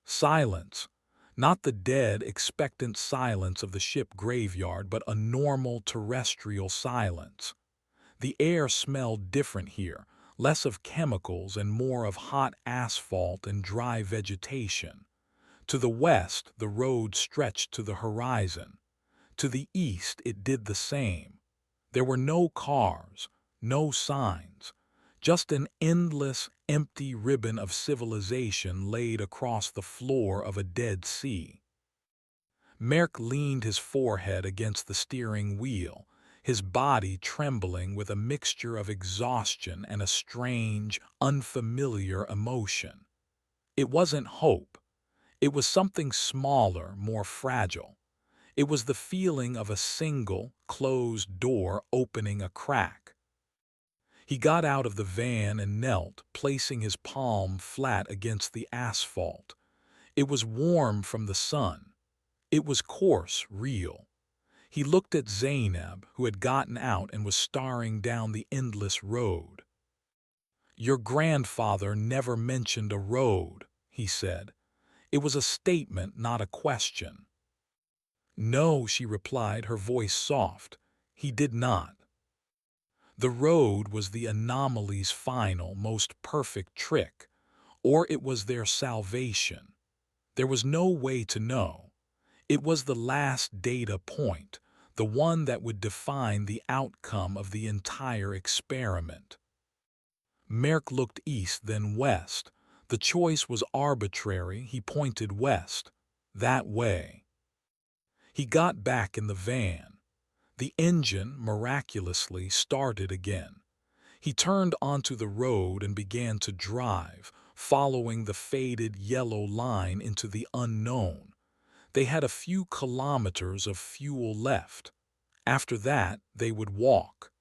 Silence. Not the dead, expectant silence of the ship graveyard, but a normal terrestrial silence. The air smelled different here, less of chemicals and more of hot asphalt and dry vegetation. To the west, the road stretched to the horizon. To the east, it did the same. There were no cars, no signs, just an endless, empty ribbon of civilization laid across the floor of a dead sea. Merck leaned his forehead against the steering wheel, his body trembling with a mixture of exhaustion and a strange, unfamiliar emotion. It wasn't hope. It was something smaller, more fragile. It was the feeling of a single, closed door opening a crack. He got out of the van and knelt, placing his palm flat against the asphalt. It was warm from the sun. It was coarse, real. He looked at Zainab, who had gotten out and was staring down the endless road. "Your grandfather never mentioned a road," he said. It was a statement, not a question. "No," she replied, her voice soft. "He did not." The road was the anomaly's final, most perfect trick. Or it was their salvation. There was no way to know. It was the last data point, the one that would define the outcome of the entire experiment. Merck looked east, then west. The choice was arbitrary. He pointed west. That way. He got back in the van. The engine, miraculously, started again. He turned onto the road and began to drive, following the faded yellow line into the unknown. They had a few kilometers of fuel left. After that, they would walk.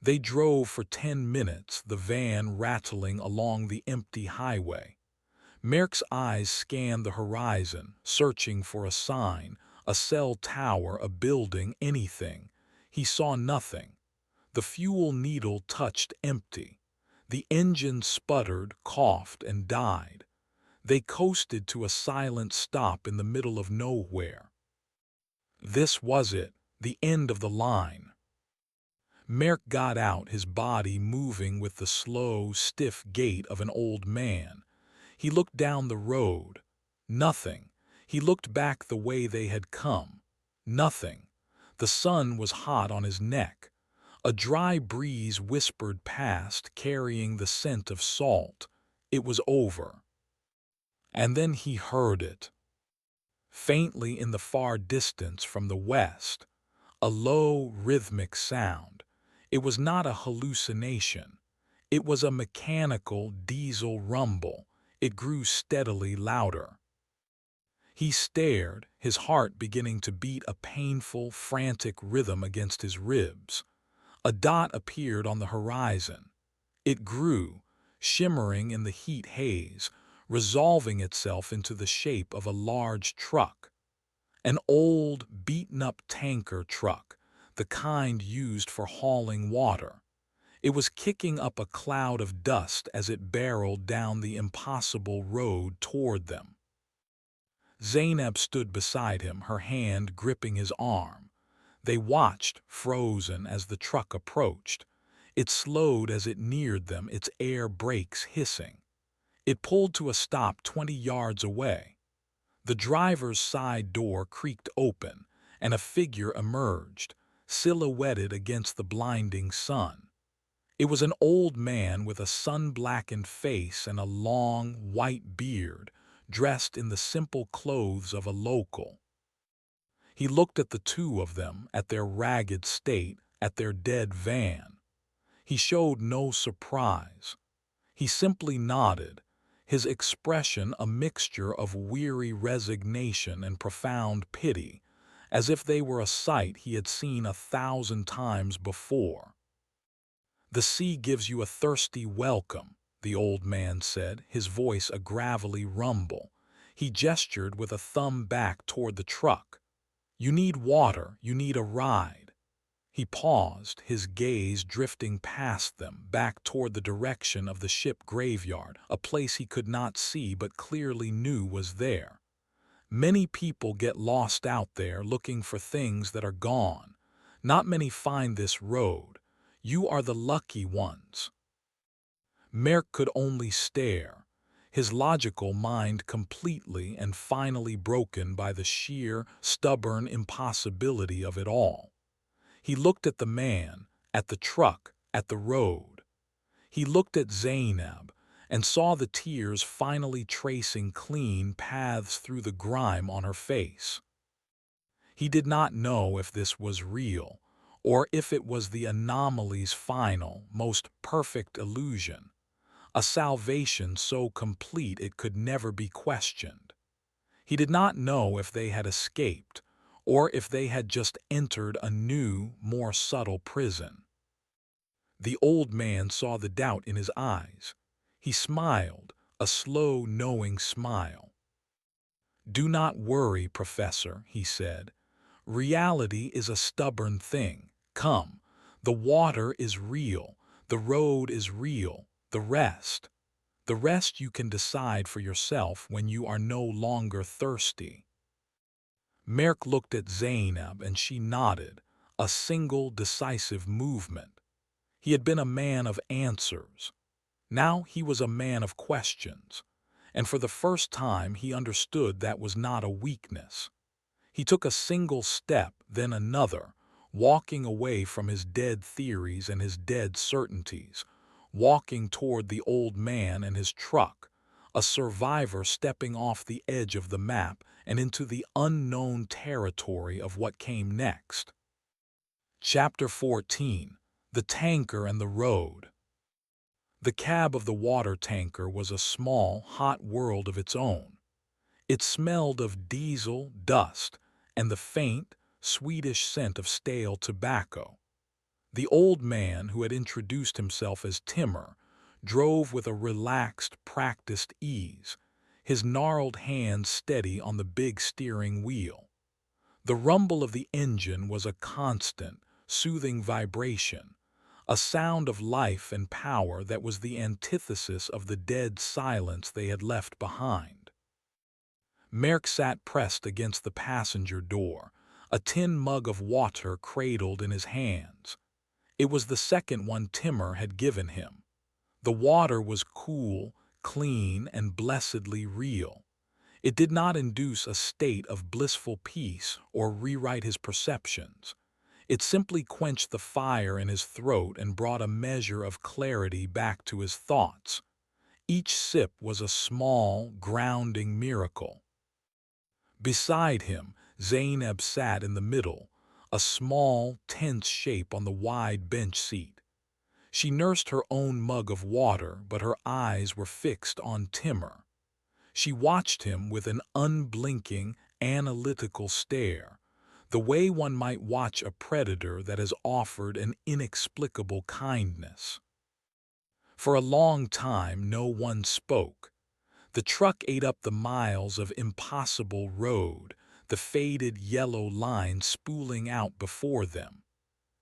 They drove for 10 minutes, the van rattling along the empty highway. Merck's eyes scanned the horizon, searching for a sign, a cell tower, a building, anything. He saw nothing. The fuel needle touched empty. The engine sputtered, coughed, and died. They coasted to a silent stop in the middle of nowhere. This was it, the end of the line. Merck got out, his body moving with the slow, stiff gait of an old man. He looked down the road. Nothing. He looked back the way they had come. Nothing. The sun was hot on his neck. A dry breeze whispered past, carrying the scent of salt. It was over. And then he heard it. Faintly in the far distance from the west, a low, rhythmic sound. It was not a hallucination. It was a mechanical diesel rumble. It grew steadily louder. He stared, his heart beginning to beat a painful, frantic rhythm against his ribs. A dot appeared on the horizon. It grew, shimmering in the heat haze, resolving itself into the shape of a large truck. An old, beaten-up tanker truck, the kind used for hauling water. It was kicking up a cloud of dust as it barreled down the impossible road toward them. Zainab stood beside him, her hand gripping his arm. They watched, frozen, as the truck approached. It slowed as it neared them, its air brakes hissing. It pulled to a stop 20 yards away. The driver's side door creaked open, and a figure emerged, silhouetted against the blinding sun. It was an old man with a sun-blackened face and a long, white beard, dressed in the simple clothes of a local. He looked at the two of them, at their ragged state, at their dead van. He showed no surprise. He simply nodded, his expression a mixture of weary resignation and profound pity, as if they were a sight he had seen 1,000 times before. "The sea gives you a thirsty welcome," the old man said, his voice a gravelly rumble. He gestured with a thumb back toward the truck. "You need water, you need a ride." He paused, his gaze drifting past them, back toward the direction of the ship graveyard, a place he could not see but clearly knew was there. "Many people get lost out there looking for things that are gone. Not many find this road. You are the lucky ones." Merck could only stare, his logical mind completely and finally broken by the sheer, stubborn impossibility of it all. He looked at the man, at the truck, at the road. He looked at Zainab and saw the tears finally tracing clean paths through the grime on her face. He did not know if this was real, or if it was the anomaly's final, most perfect illusion, a salvation so complete it could never be questioned. He did not know if they had escaped, or if they had just entered a new, more subtle prison. The old man saw the doubt in his eyes. He smiled, a slow, knowing smile. "Do not worry, Professor," he said. "Reality is a stubborn thing. Come, the water is real, the road is real, the rest you can decide for yourself when you are no longer thirsty." Merck looked at Zainab and she nodded, a single decisive movement. He had been a man of answers. Now he was a man of questions, and for the first time he understood that was not a weakness. He took a single step, then another, walking away from his dead theories and his dead certainties, walking toward the old man and his truck, a survivor stepping off the edge of the map and into the unknown territory of what came next. Chapter 14: The Tanker and the Road. The cab of the water tanker was a small, hot world of its own. It smelled of diesel, dust, and the faint, sweetish scent of stale tobacco. The old man, who had introduced himself as Timur, drove with a relaxed, practiced ease, his gnarled hands steady on the big steering wheel. The rumble of the engine was a constant, soothing vibration, a sound of life and power that was the antithesis of the dead silence they had left behind. Merk sat pressed against the passenger door, a tin mug of water cradled in his hands. It was the second one Timur had given him. The water was cool, clean, and blessedly real. It did not induce a state of blissful peace or rewrite his perceptions. It simply quenched the fire in his throat and brought a measure of clarity back to his thoughts. Each sip was a small, grounding miracle. Beside him, Zainab sat in the middle, a small, tense shape on the wide bench seat. She nursed her own mug of water, but her eyes were fixed on Timur. She watched him with an unblinking, analytical stare, the way one might watch a predator that has offered an inexplicable kindness. For a long time, no one spoke. The truck ate up the miles of impossible road, the faded yellow line spooling out before them.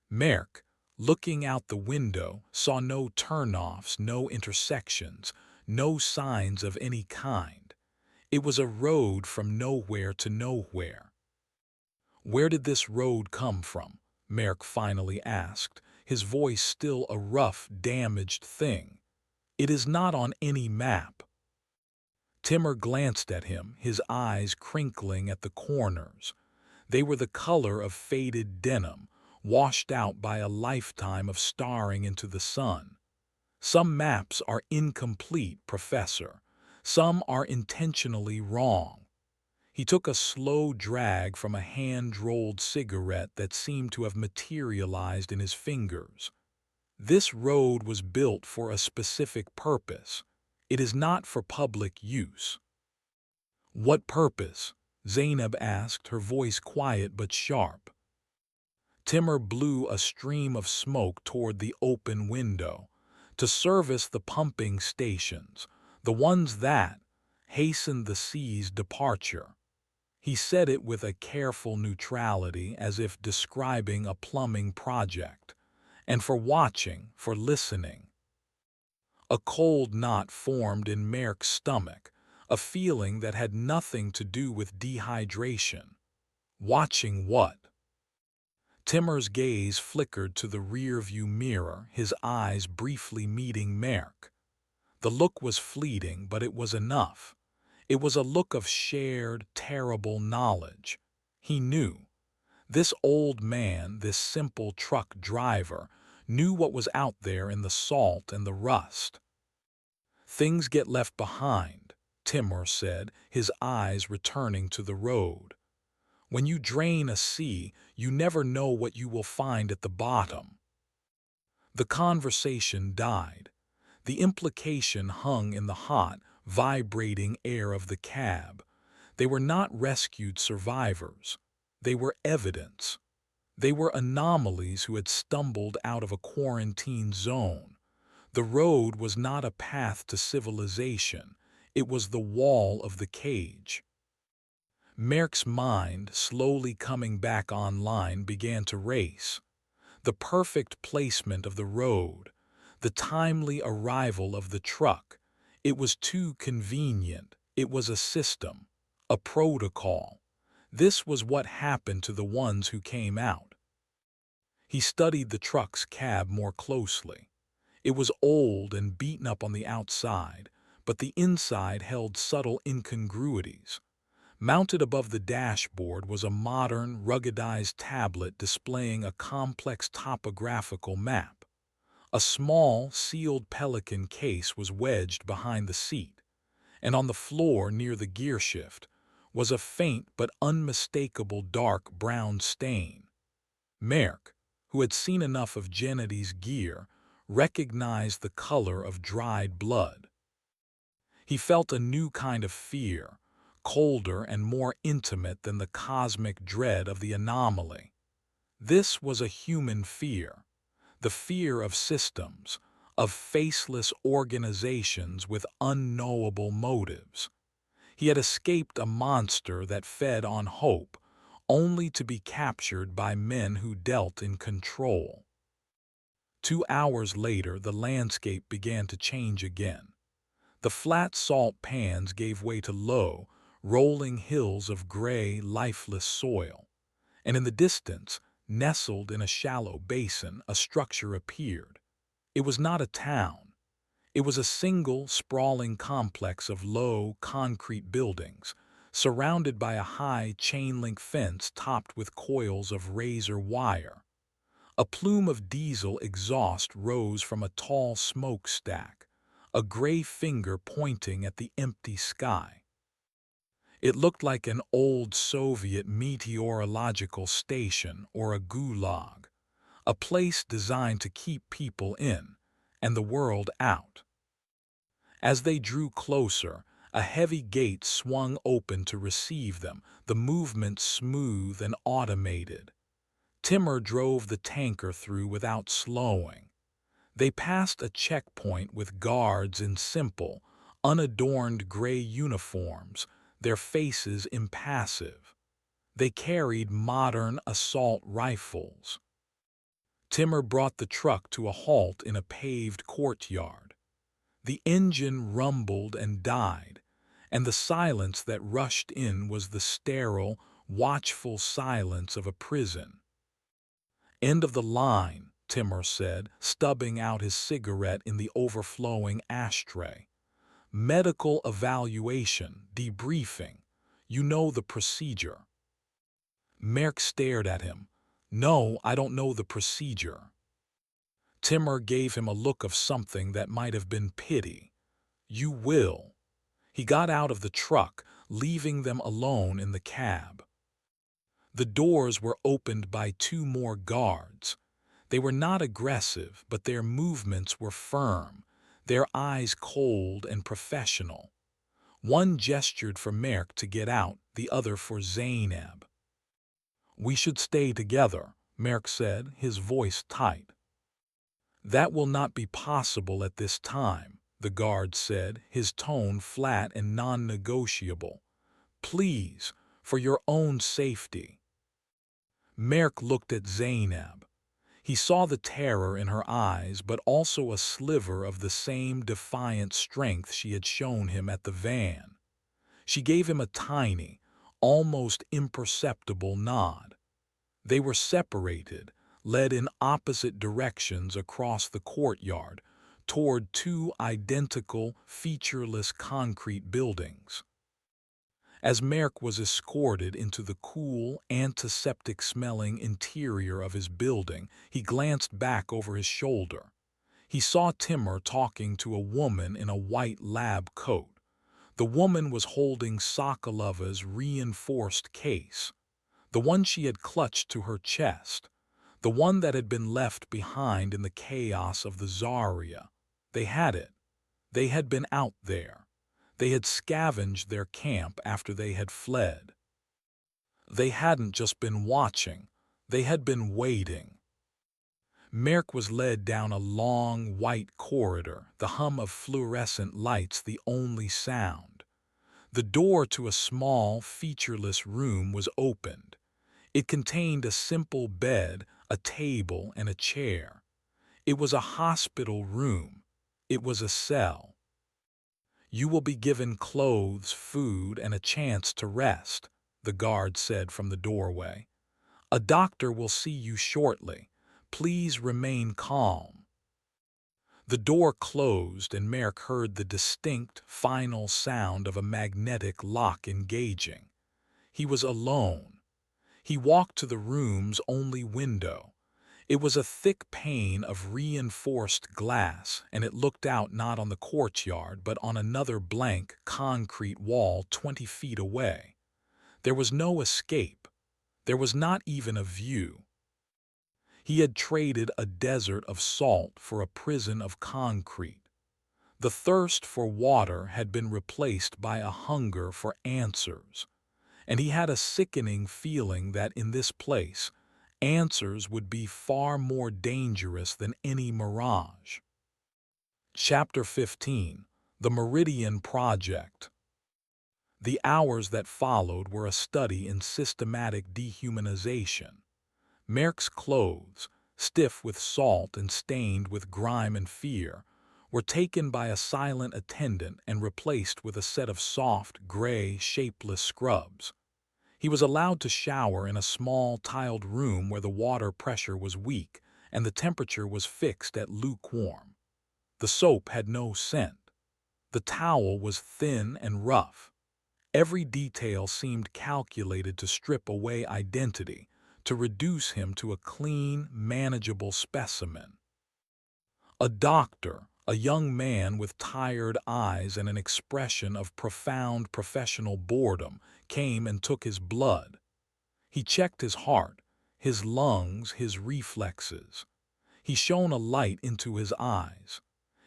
Merk, looking out the window, saw no turnoffs, no intersections, no signs of any kind. It was a road from nowhere to nowhere. "Where did this road come from?" Merk finally asked, his voice still a rough, damaged thing. "It is not on any map." Timur glanced at him, his eyes crinkling at the corners. They were the color of faded denim, washed out by a lifetime of staring into the sun. "Some maps are incomplete, Professor. Some are intentionally wrong." He took a slow drag from a hand-rolled cigarette that seemed to have materialized in his fingers. "This road was built for a specific purpose. It is not for public use." "What purpose?" Zainab asked, her voice quiet but sharp. Timur blew a stream of smoke toward the open window. "To service the pumping stations, the ones that hastened the sea's departure." He said it with a careful neutrality, as if describing a plumbing project. "And for watching, for listening." A cold knot formed in Merk's stomach, a feeling that had nothing to do with dehydration. Watching what? Timur's gaze flickered to the rear-view mirror, his eyes briefly meeting Merk. The look was fleeting, but it was enough. It was a look of shared, terrible knowledge. He knew. This old man, this simple truck driver, knew what was out there in the salt and the rust. "Things get left behind," Timur said, his eyes returning to the road. "When you drain a sea, you never know what you will find at the bottom." The conversation died. The implication hung in the hot, vibrating air of the cab. They were not rescued survivors. They were evidence. They were anomalies who had stumbled out of a quarantine zone. The road was not a path to civilization. It was the wall of the cage. Merk's mind, slowly coming back online, began to race. The perfect placement of the road, the timely arrival of the truck. It was too convenient. It was a system, a protocol. This was what happened to the ones who came out. He studied the truck's cab more closely. It was old and beaten up on the outside, but the inside held subtle incongruities. Mounted above the dashboard was a modern, ruggedized tablet displaying a complex topographical map. A small, sealed Pelican case was wedged behind the seat, and on the floor near the gearshift was a faint but unmistakable dark brown stain. Merck, who had seen enough of Gennedy's gear, recognized the color of dried blood. He felt a new kind of fear, colder and more intimate than the cosmic dread of the anomaly. This was a human fear, the fear of systems, of faceless organizations with unknowable motives. He had escaped a monster that fed on hope, only to be captured by men who dealt in control. 2 hours later, the landscape began to change again. The flat salt pans gave way to low, rolling hills of gray, lifeless soil, and in the distance, nestled in a shallow basin, a structure appeared. It was not a town. It was a single, sprawling complex of low, concrete buildings, surrounded by a high chain-link fence topped with coils of razor wire. A plume of diesel exhaust rose from a tall smokestack, a gray finger pointing at the empty sky. It looked like an old Soviet meteorological station or a gulag, a place designed to keep people in and the world out. As they drew closer, a heavy gate swung open to receive them, the movement smooth and automated. Timur drove the tanker through without slowing. They passed a checkpoint with guards in simple, unadorned gray uniforms, their faces impassive. They carried modern assault rifles. Timur brought the truck to a halt in a paved courtyard. The engine rumbled and died, and the silence that rushed in was the sterile, watchful silence of a prison. "End of the line," Timur said, stubbing out his cigarette in the overflowing ashtray. "Medical evaluation, debriefing. You know the procedure." Merck stared at him. "No, I don't know the procedure." Timur gave him a look of something that might have been pity. "You will." He got out of the truck, leaving them alone in the cab. The doors were opened by 2 more guards. They were not aggressive, but their movements were firm, their eyes cold and professional. One gestured for Merck to get out, the other for Zainab. "We should stay together," Merck said, his voice tight. "That will not be possible at this time," the guard said, his tone flat and non-negotiable. "Please, for your own safety." Merck looked at Zainab. He saw the terror in her eyes, but also a sliver of the same defiant strength she had shown him at the van. She gave him a tiny, almost imperceptible nod. They were separated, led in opposite directions across the courtyard, toward 2 identical, featureless concrete buildings. As Merck was escorted into the cool, antiseptic-smelling interior of his building, he glanced back over his shoulder. He saw Timur talking to a woman in a white lab coat. The woman was holding Sokolova's reinforced case, the one she had clutched to her chest, the one that had been left behind in the chaos of the Zarya. They had it. They had been out there. They had scavenged their camp after they had fled. They hadn't just been watching, they had been waiting. Merck was led down a long, white corridor, the hum of fluorescent lights the only sound. The door to a small, featureless room was opened. It contained a simple bed, a table, and a chair. It was a hospital room. It was a cell. "You will be given clothes, food, and a chance to rest," the guard said from the doorway. "A doctor will see you shortly. Please remain calm." The door closed and Merrick heard the distinct, final sound of a magnetic lock engaging. He was alone. He walked to the room's only window. It was a thick pane of reinforced glass, and it looked out not on the courtyard but on another blank concrete wall 20 feet away. There was no escape. There was not even a view. He had traded a desert of salt for a prison of concrete. The thirst for water had been replaced by a hunger for answers, and he had a sickening feeling that in this place, answers would be far more dangerous than any mirage. Chapter 15: The Meridian Project. The hours that followed were a study in systematic dehumanization. Merrick's clothes, stiff with salt and stained with grime and fear, were taken by a silent attendant and replaced with a set of soft, gray, shapeless scrubs. He was allowed to shower in a small, tiled room where the water pressure was weak and the temperature was fixed at lukewarm. The soap had no scent. The towel was thin and rough. Every detail seemed calculated to strip away identity, to reduce him to a clean, manageable specimen. A doctor, a young man with tired eyes and an expression of profound professional boredom, came and took his blood. He checked his heart, his lungs, his reflexes. He shone a light into his eyes.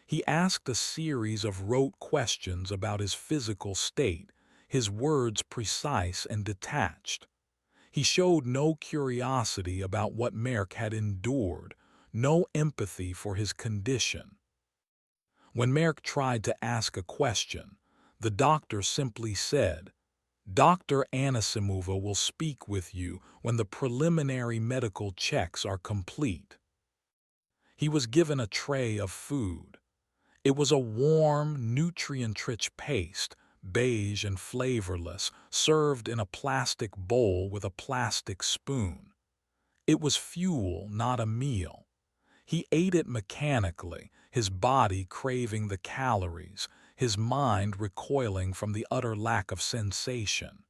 He asked a series of rote questions about his physical state, his words precise and detached. He showed no curiosity about what Merrick had endured, no empathy for his condition. When Merrick tried to ask a question, the doctor simply said, "Dr. Anisimova will speak with you when the preliminary medical checks are complete." He was given a tray of food. It was a warm, nutrient-rich paste, beige and flavorless, served in a plastic bowl with a plastic spoon. It was fuel, not a meal. He ate it mechanically, his body craving the calories, his mind recoiling from the utter lack of sensation.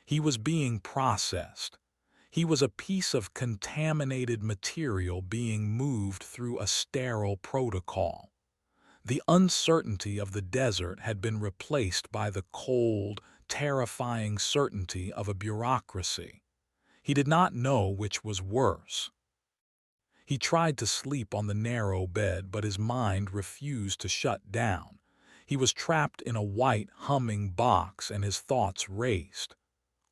He was being processed. He was a piece of contaminated material being moved through a sterile protocol. The uncertainty of the desert had been replaced by the cold, terrifying certainty of a bureaucracy. He did not know which was worse. He tried to sleep on the narrow bed, but his mind refused to shut down. He was trapped in a white, humming box, and his thoughts raced.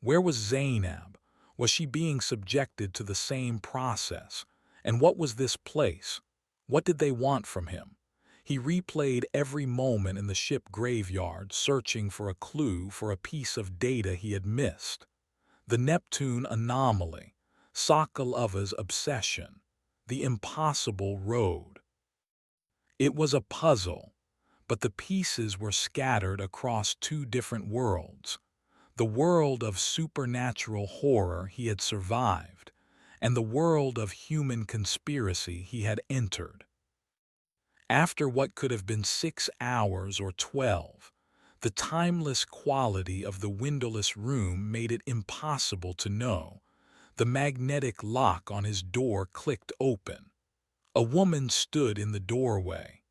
Where was Zainab? Was she being subjected to the same process? And what was this place? What did they want from him? He replayed every moment in the ship graveyard, searching for a clue, for a piece of data he had missed. The Neptune anomaly, Sokolova's obsession, the impossible road. It was a puzzle, but the pieces were scattered across two different worlds. The world of supernatural horror he had survived, and the world of human conspiracy he had entered. After what could have been 6 hours or 12, the timeless quality of the windowless room made it impossible to know. The magnetic lock on his door clicked open. A woman stood in the doorway.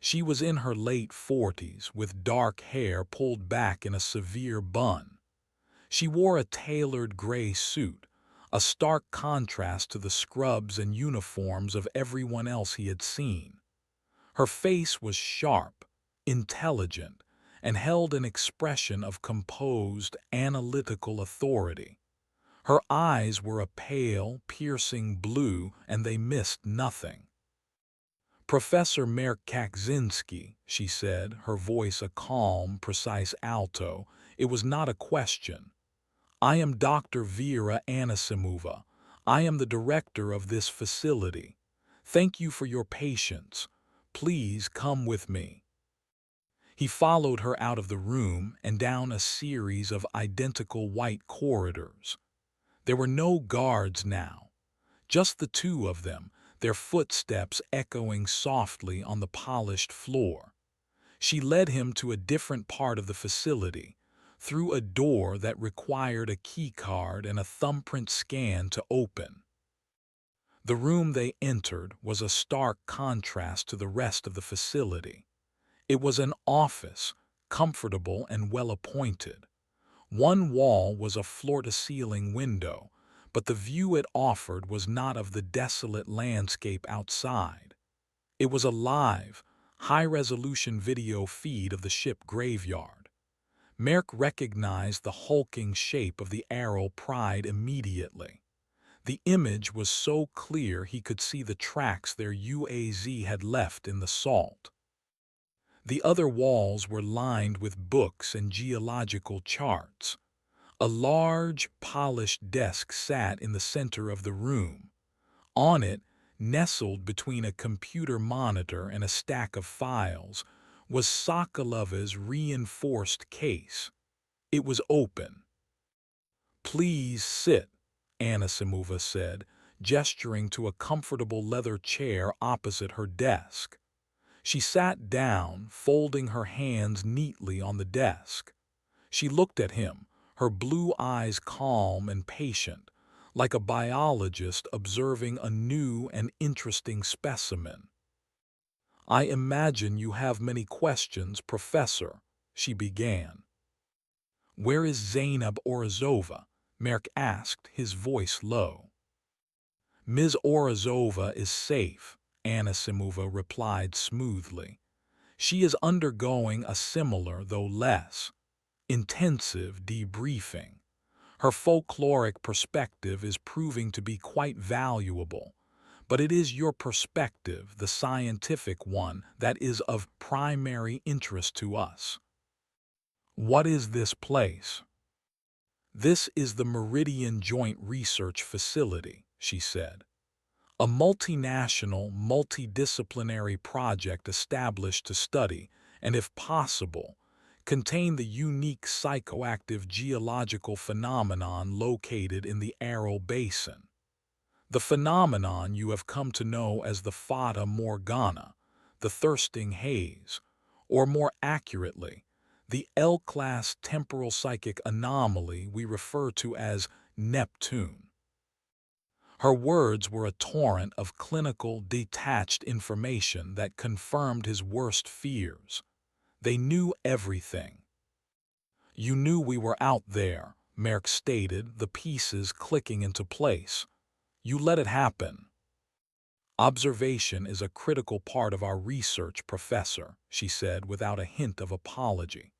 She was in her late 40s, with dark hair pulled back in a severe bun. She wore a tailored gray suit, a stark contrast to the scrubs and uniforms of everyone else he had seen. Her face was sharp, intelligent, and held an expression of composed, analytical authority. Her eyes were a pale, piercing blue, and they missed nothing. "Professor Merk Kakzinski," she said, her voice a calm, precise alto. It was not a question. "I am Dr. Vera Anisimova. I am the director of this facility. Thank you for your patience. Please come with me." He followed her out of the room and down a series of identical white corridors. There were no guards now, just the two of them, their footsteps echoing softly on the polished floor. She led him to a different part of the facility, through a door that required a keycard and a thumbprint scan to open. The room they entered was a stark contrast to the rest of the facility. It was an office, comfortable and well-appointed. One wall was a floor-to-ceiling window, but the view it offered was not of the desolate landscape outside. It was a live, high-resolution video feed of the ship graveyard. Merck recognized the hulking shape of the Arrow Pride immediately. The image was so clear he could see the tracks their UAZ had left in the salt. The other walls were lined with books and geological charts. A large, polished desk sat in the center of the room. On it, nestled between a computer monitor and a stack of files, was Sokolova's reinforced case. It was open. "Please sit," Anisimova said, gesturing to a comfortable leather chair opposite her desk. She sat down, folding her hands neatly on the desk. She looked at him, her blue eyes calm and patient, like a biologist observing a new and interesting specimen. "I imagine you have many questions, Professor," she began. "Where is Zainab Orazova?" Merk asked, his voice low. "Ms. Orazova is safe," Anisimova replied smoothly. "She is undergoing a similar, though less intensive, debriefing. Her folkloric perspective is proving to be quite valuable, but it is your perspective, the scientific one, that is of primary interest to us." "What is this place?" "This is the Meridian Joint Research Facility," she said. "A multinational, multidisciplinary project established to study, and if possible, contain the unique psychoactive geological phenomenon located in the Aral Basin. The phenomenon you have come to know as the Fata Morgana, the thirsting haze, or more accurately, the L-class temporal psychic anomaly we refer to as Neptune." Her words were a torrent of clinical, detached information that confirmed his worst fears. They knew everything. "You knew we were out there," Merck stated, the pieces clicking into place. "You let it happen." "Observation is a critical part of our research, Professor," she said without a hint of apology.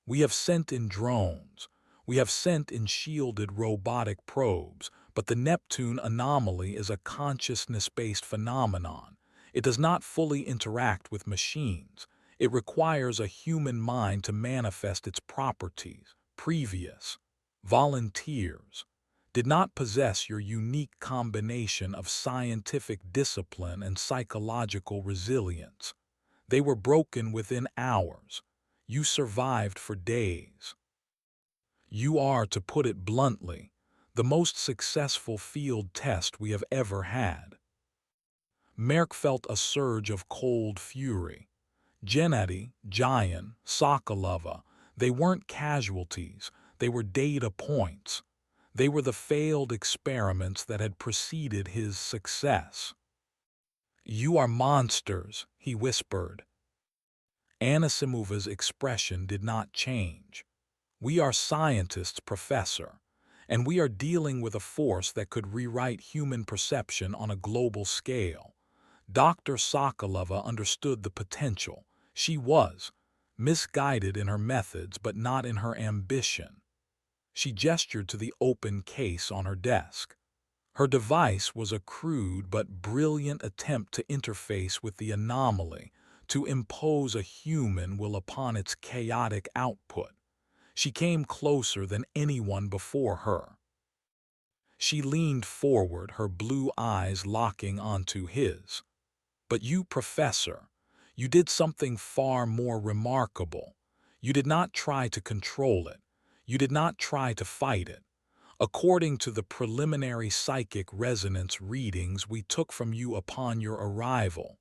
"We have sent in drones. We have sent in shielded robotic probes, but the Neptune anomaly is a consciousness-based phenomenon. It does not fully interact with machines. It requires a human mind to manifest its properties. Previous volunteers did not possess your unique combination of scientific discipline and psychological resilience. They were broken within hours. You survived for days. You are, to put it bluntly, the most successful field test we have ever had." Merck felt a surge of cold fury. Gennady, Jayan, Sokolova, they weren't casualties, they were data points. They were the failed experiments that had preceded his success. "You are monsters," he whispered. Anisimova's expression did not change. "We are scientists, Professor, and we are dealing with a force that could rewrite human perception on a global scale." Dr. Sokolova understood the potential. She was misguided in her methods, but not in her ambition. She gestured to the open case on her desk. Her device was a crude but brilliant attempt to interface with the anomaly, to impose a human will upon its chaotic output. She came closer than anyone before her. She leaned forward, her blue eyes locking onto his. "But you, Professor, you did something far more remarkable. You did not try to control it. You did not try to fight it. According to the preliminary psychic resonance readings we took from you upon your arrival,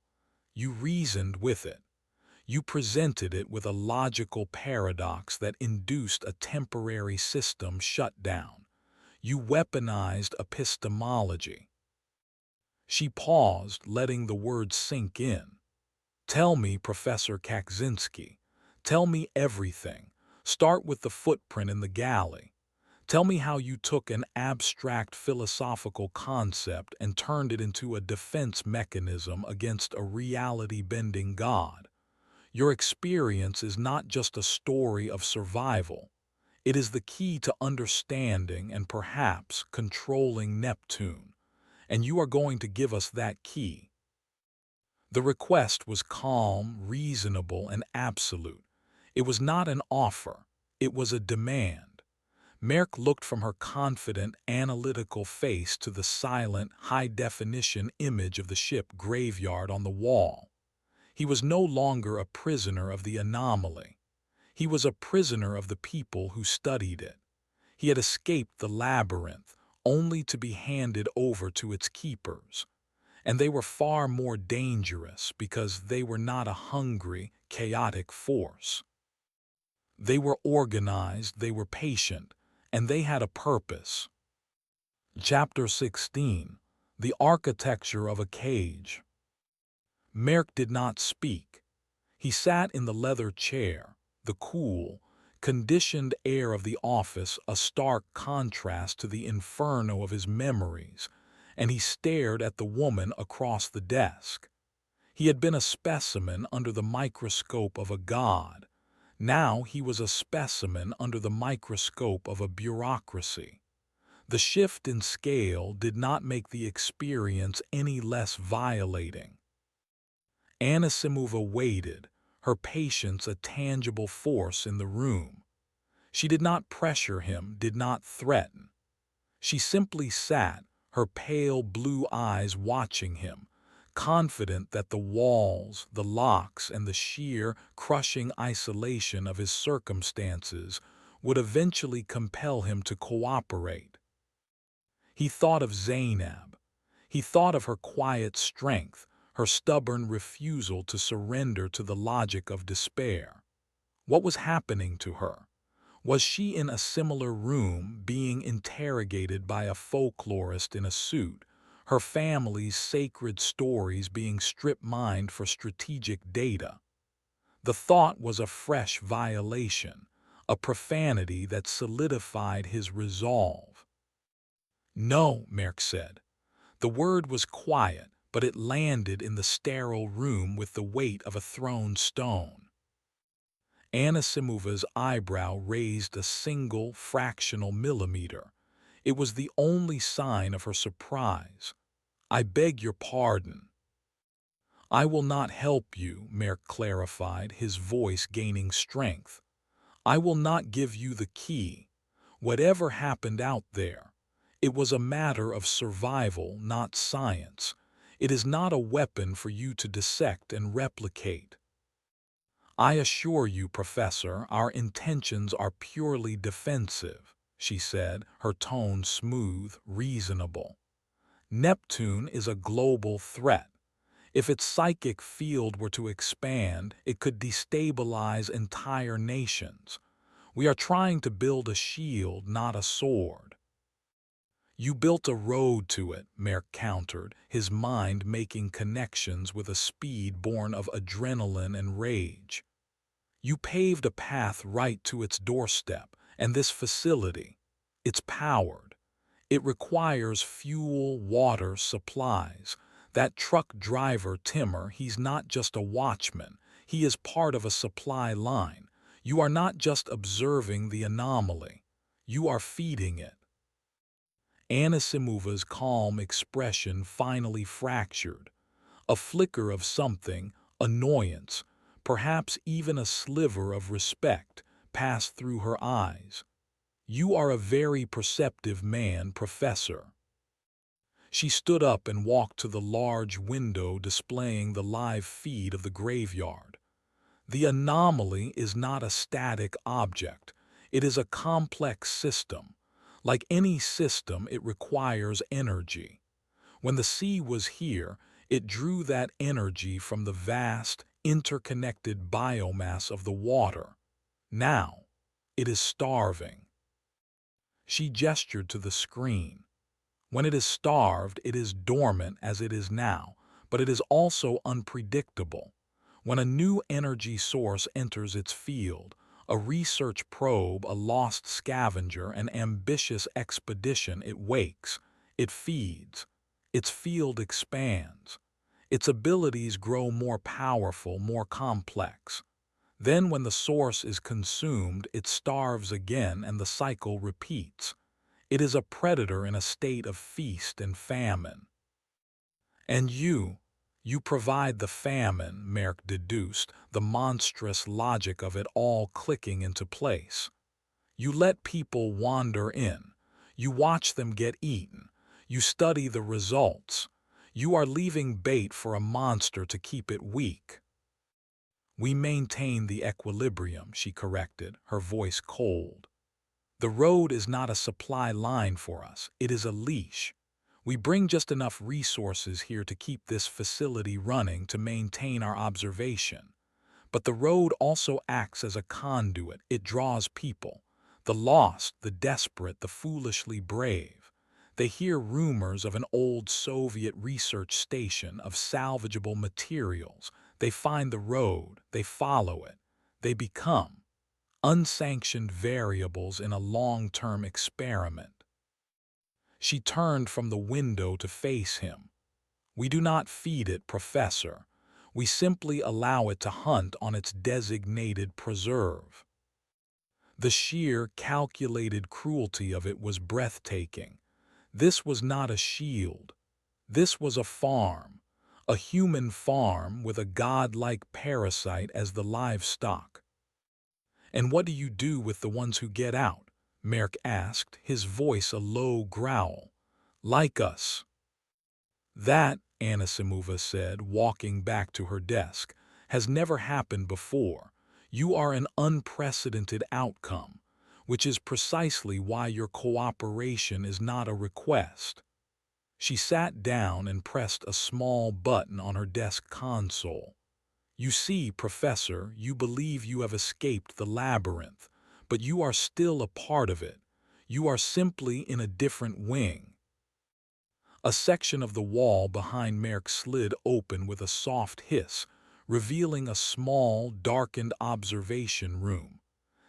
you reasoned with it. You presented it with a logical paradox that induced a temporary system shutdown. You weaponized epistemology. She paused, letting the words sink in. Tell me, Professor Kaczynski. Tell me everything. Start with the footprint in the galley. Tell me how you took an abstract philosophical concept and turned it into a defense mechanism against a reality-bending God. Your experience is not just a story of survival. It is the key to understanding and perhaps controlling Neptune. And you are going to give us that key. The request was calm, reasonable, and absolute. It was not an offer. It was a demand. Merck looked from her confident, analytical face to the silent, high-definition image of the ship graveyard on the wall. He was no longer a prisoner of the anomaly. He was a prisoner of the people who studied it. He had escaped the labyrinth, only to be handed over to its keepers. And they were far more dangerous because they were not a hungry, chaotic force. They were organized, they were patient, and they had a purpose. Chapter 16. The Architecture of a Cage. Merck did not speak. He sat in the leather chair, the cool, conditioned air of the office a stark contrast to the inferno of his memories, and he stared at the woman across the desk. He had been a specimen under the microscope of a god. Now he was a specimen under the microscope of a bureaucracy. The shift in scale did not make the experience any less violating. Anisimova waited, her patience a tangible force in the room. She did not pressure him, did not threaten. She simply sat, her pale blue eyes watching him, confident that the walls, the locks, and the sheer, crushing isolation of his circumstances would eventually compel him to cooperate. He thought of Zainab. He thought of her quiet strength, her stubborn refusal to surrender to the logic of despair. What was happening to her? Was she in a similar room being interrogated by a folklorist in a suit, her family's sacred stories being strip-mined for strategic data? The thought was a fresh violation, a profanity that solidified his resolve. No, Merck said. The word was quiet, but it landed in the sterile room with the weight of a thrown stone. Anisimova's eyebrow raised a single fractional millimeter. It was the only sign of her surprise. I beg your pardon. I will not help you, Merck clarified, his voice gaining strength. I will not give you the key. Whatever happened out there, it was a matter of survival, not science. It is not a weapon for you to dissect and replicate. I assure you, Professor, our intentions are purely defensive, she said, her tone smooth, reasonable. Neptune is a global threat. If its psychic field were to expand, it could destabilize entire nations. We are trying to build a shield, not a sword. You built a road to it, Merck countered, his mind making connections with a speed born of adrenaline and rage. You paved a path right to its doorstep, and this facility, it's powered. It requires fuel, water, supplies. That truck driver, Timmer, he's not just a watchman. He is part of a supply line. You are not just observing the anomaly. You are feeding it. Anisimova's calm expression finally fractured. A flicker of something, annoyance, perhaps even a sliver of respect, passed through her eyes. You are a very perceptive man, Professor. She stood up and walked to the large window displaying the live feed of the graveyard. The anomaly is not a static object. It is a complex system. Like any system, it requires energy. When the sea was here, it drew that energy from the vast, interconnected biomass of the water. Now, it is starving. She gestured to the screen. When it is starved, it is dormant as it is now, but it is also unpredictable. When a new energy source enters its field, a research probe, a lost scavenger, an ambitious expedition, it wakes, it feeds, its field expands. Its abilities grow more powerful, more complex. Then when the source is consumed, it starves again and the cycle repeats. It is a predator in a state of feast and famine. And you provide the famine, Merck deduced, the monstrous logic of it all clicking into place. You let people wander in. You watch them get eaten. You study the results. You are leaving bait for a monster to keep it weak. We maintain the equilibrium, she corrected, her voice cold. The road is not a supply line for us, it is a leash. We bring just enough resources here to keep this facility running to maintain our observation. But the road also acts as a conduit. It draws people, the lost, the desperate, the foolishly brave. They hear rumors of an old Soviet research station, of salvageable materials. They find the road, they follow it, they become unsanctioned variables in a long-term experiment. She turned from the window to face him. We do not feed it, Professor. We simply allow it to hunt on its designated preserve. The sheer, calculated cruelty of it was breathtaking. This was not a shield. This was a farm, a human farm with a godlike parasite as the livestock. "And what do you do with the ones who get out?" Merck asked, his voice a low growl. "Like us." "That," Anisimova said, walking back to her desk, "has never happened before. You are an unprecedented outcome, which is precisely why your cooperation is not a request." She sat down and pressed a small button on her desk console. "You see, Professor, you believe you have escaped the labyrinth, but you are still a part of it. You are simply in a different wing." A section of the wall behind Merck slid open with a soft hiss, revealing a small, darkened observation room.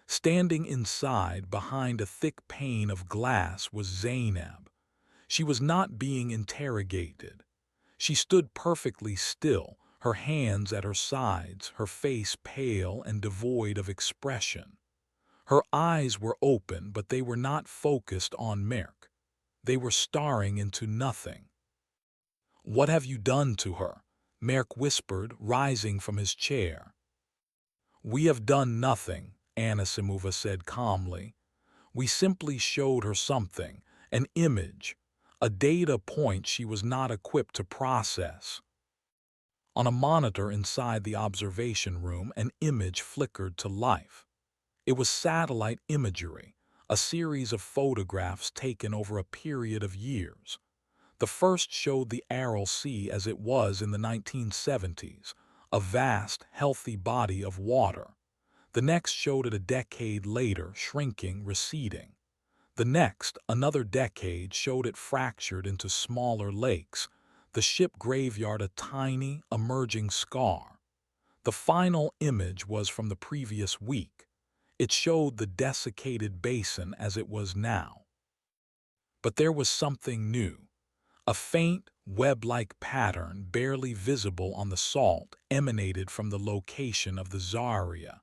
Standing inside, behind a thick pane of glass, was Zainab. She was not being interrogated. She stood perfectly still, her hands at her sides, her face pale and devoid of expression. Her eyes were open, but they were not focused on Merck. They were staring into nothing. "What have you done to her?" Merck whispered, rising from his chair. "We have done nothing," Anisimova said calmly. "We simply showed her something, an image, a data point she was not equipped to process." On a monitor inside the observation room, an image flickered to life. It was satellite imagery, a series of photographs taken over a period of years. The first showed the Aral Sea as it was in the 1970s, a vast, healthy body of water. The next showed it a decade later, shrinking, receding. The next, another decade, showed it fractured into smaller lakes, the ship graveyard a tiny, emerging scar. The final image was from the previous week. It showed the desiccated basin as it was now. But there was something new. A faint, web-like pattern, barely visible on the salt, emanated from the location of the Zarya.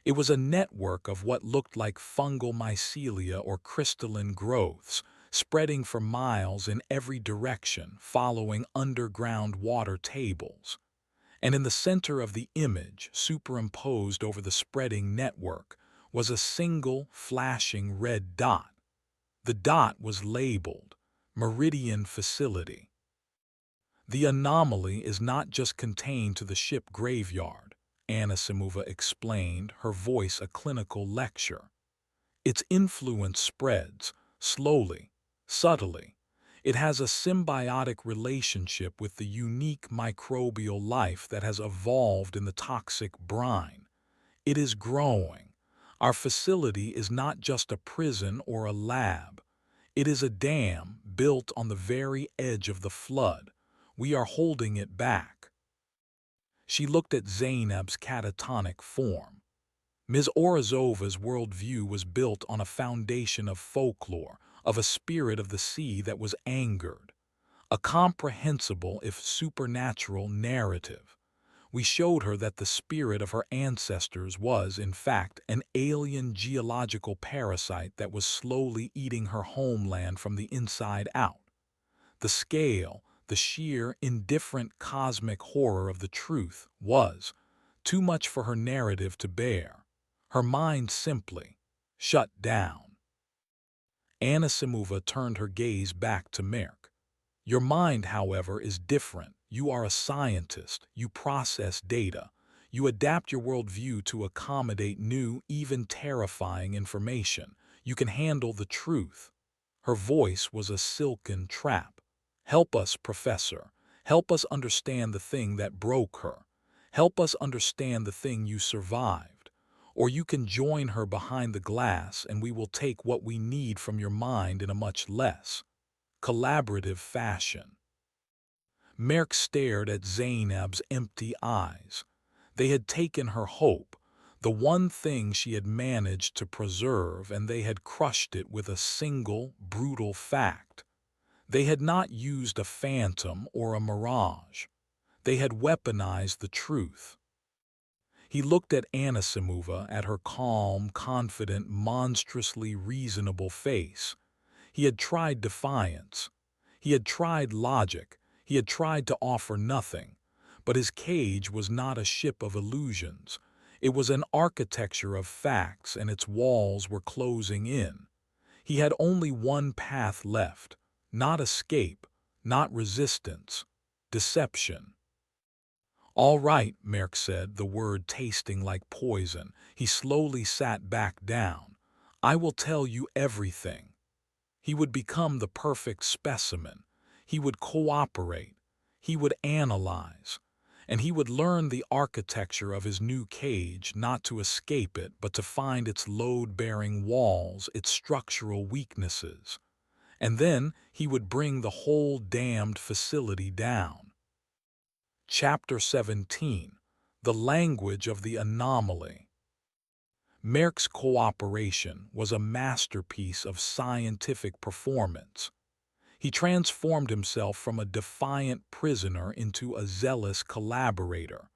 It was a network of what looked like fungal mycelia or crystalline growths, spreading for miles in every direction, following underground water tables. And in the center of the image, superimposed over the spreading network, was a single, flashing red dot. The dot was labeled Meridian Facility. "The anomaly is not just contained to the ship graveyard," Anisimova explained, her voice a clinical lecture. "Its influence spreads, Slowly, subtly, it has a symbiotic relationship with the unique microbial life that has evolved in the toxic brine. It is growing. Our facility is not just a prison or a lab. It is a dam built on the very edge of the flood. We are holding it back. She looked at Zainab's catatonic form. Ms. Orizova's worldview was built on a foundation of folklore, of a spirit of the sea that was angered, a comprehensible if supernatural narrative. We showed her that the spirit of her ancestors was, in fact, an alien geological parasite that was slowly eating her homeland from the inside out. The scale, the sheer, indifferent cosmic horror of the truth was too much for her narrative to bear. Her mind simply shut down. Anisimova turned her gaze back to Merk. Your mind, however, is different. You are a scientist. You process data. You adapt your worldview to accommodate new, even terrifying information. You can handle the truth. Her voice was a silken trap. Help us, Professor. Help us understand the thing that broke her. Help us understand the thing you survived. Or you can join her behind the glass and we will take what we need from your mind in a much less collaborative fashion. Merk stared at Zainab's empty eyes. They had taken her hope, the one thing she had managed to preserve, and they had crushed it with a single, brutal fact. They had not used a phantom or a mirage. They had weaponized the truth. He looked at Anisimova, at her calm, confident, monstrously reasonable face. He had tried defiance. He had tried logic. He had tried to offer nothing. But his cage was not a ship of illusions. It was an architecture of facts, and its walls were closing in. He had only one path left, not escape, not resistance, deception. All right, Merk said, the word tasting like poison. He slowly sat back down. I will tell you everything. He would become the perfect specimen. He would cooperate. He would analyze. And he would learn the architecture of his new cage, not to escape it, but to find its load-bearing walls, its structural weaknesses. And then he would bring the whole damned facility down. Chapter 17. The Language of the Anomaly. Merck's cooperation was a masterpiece of scientific performance. He transformed himself from a defiant prisoner into a zealous collaborator,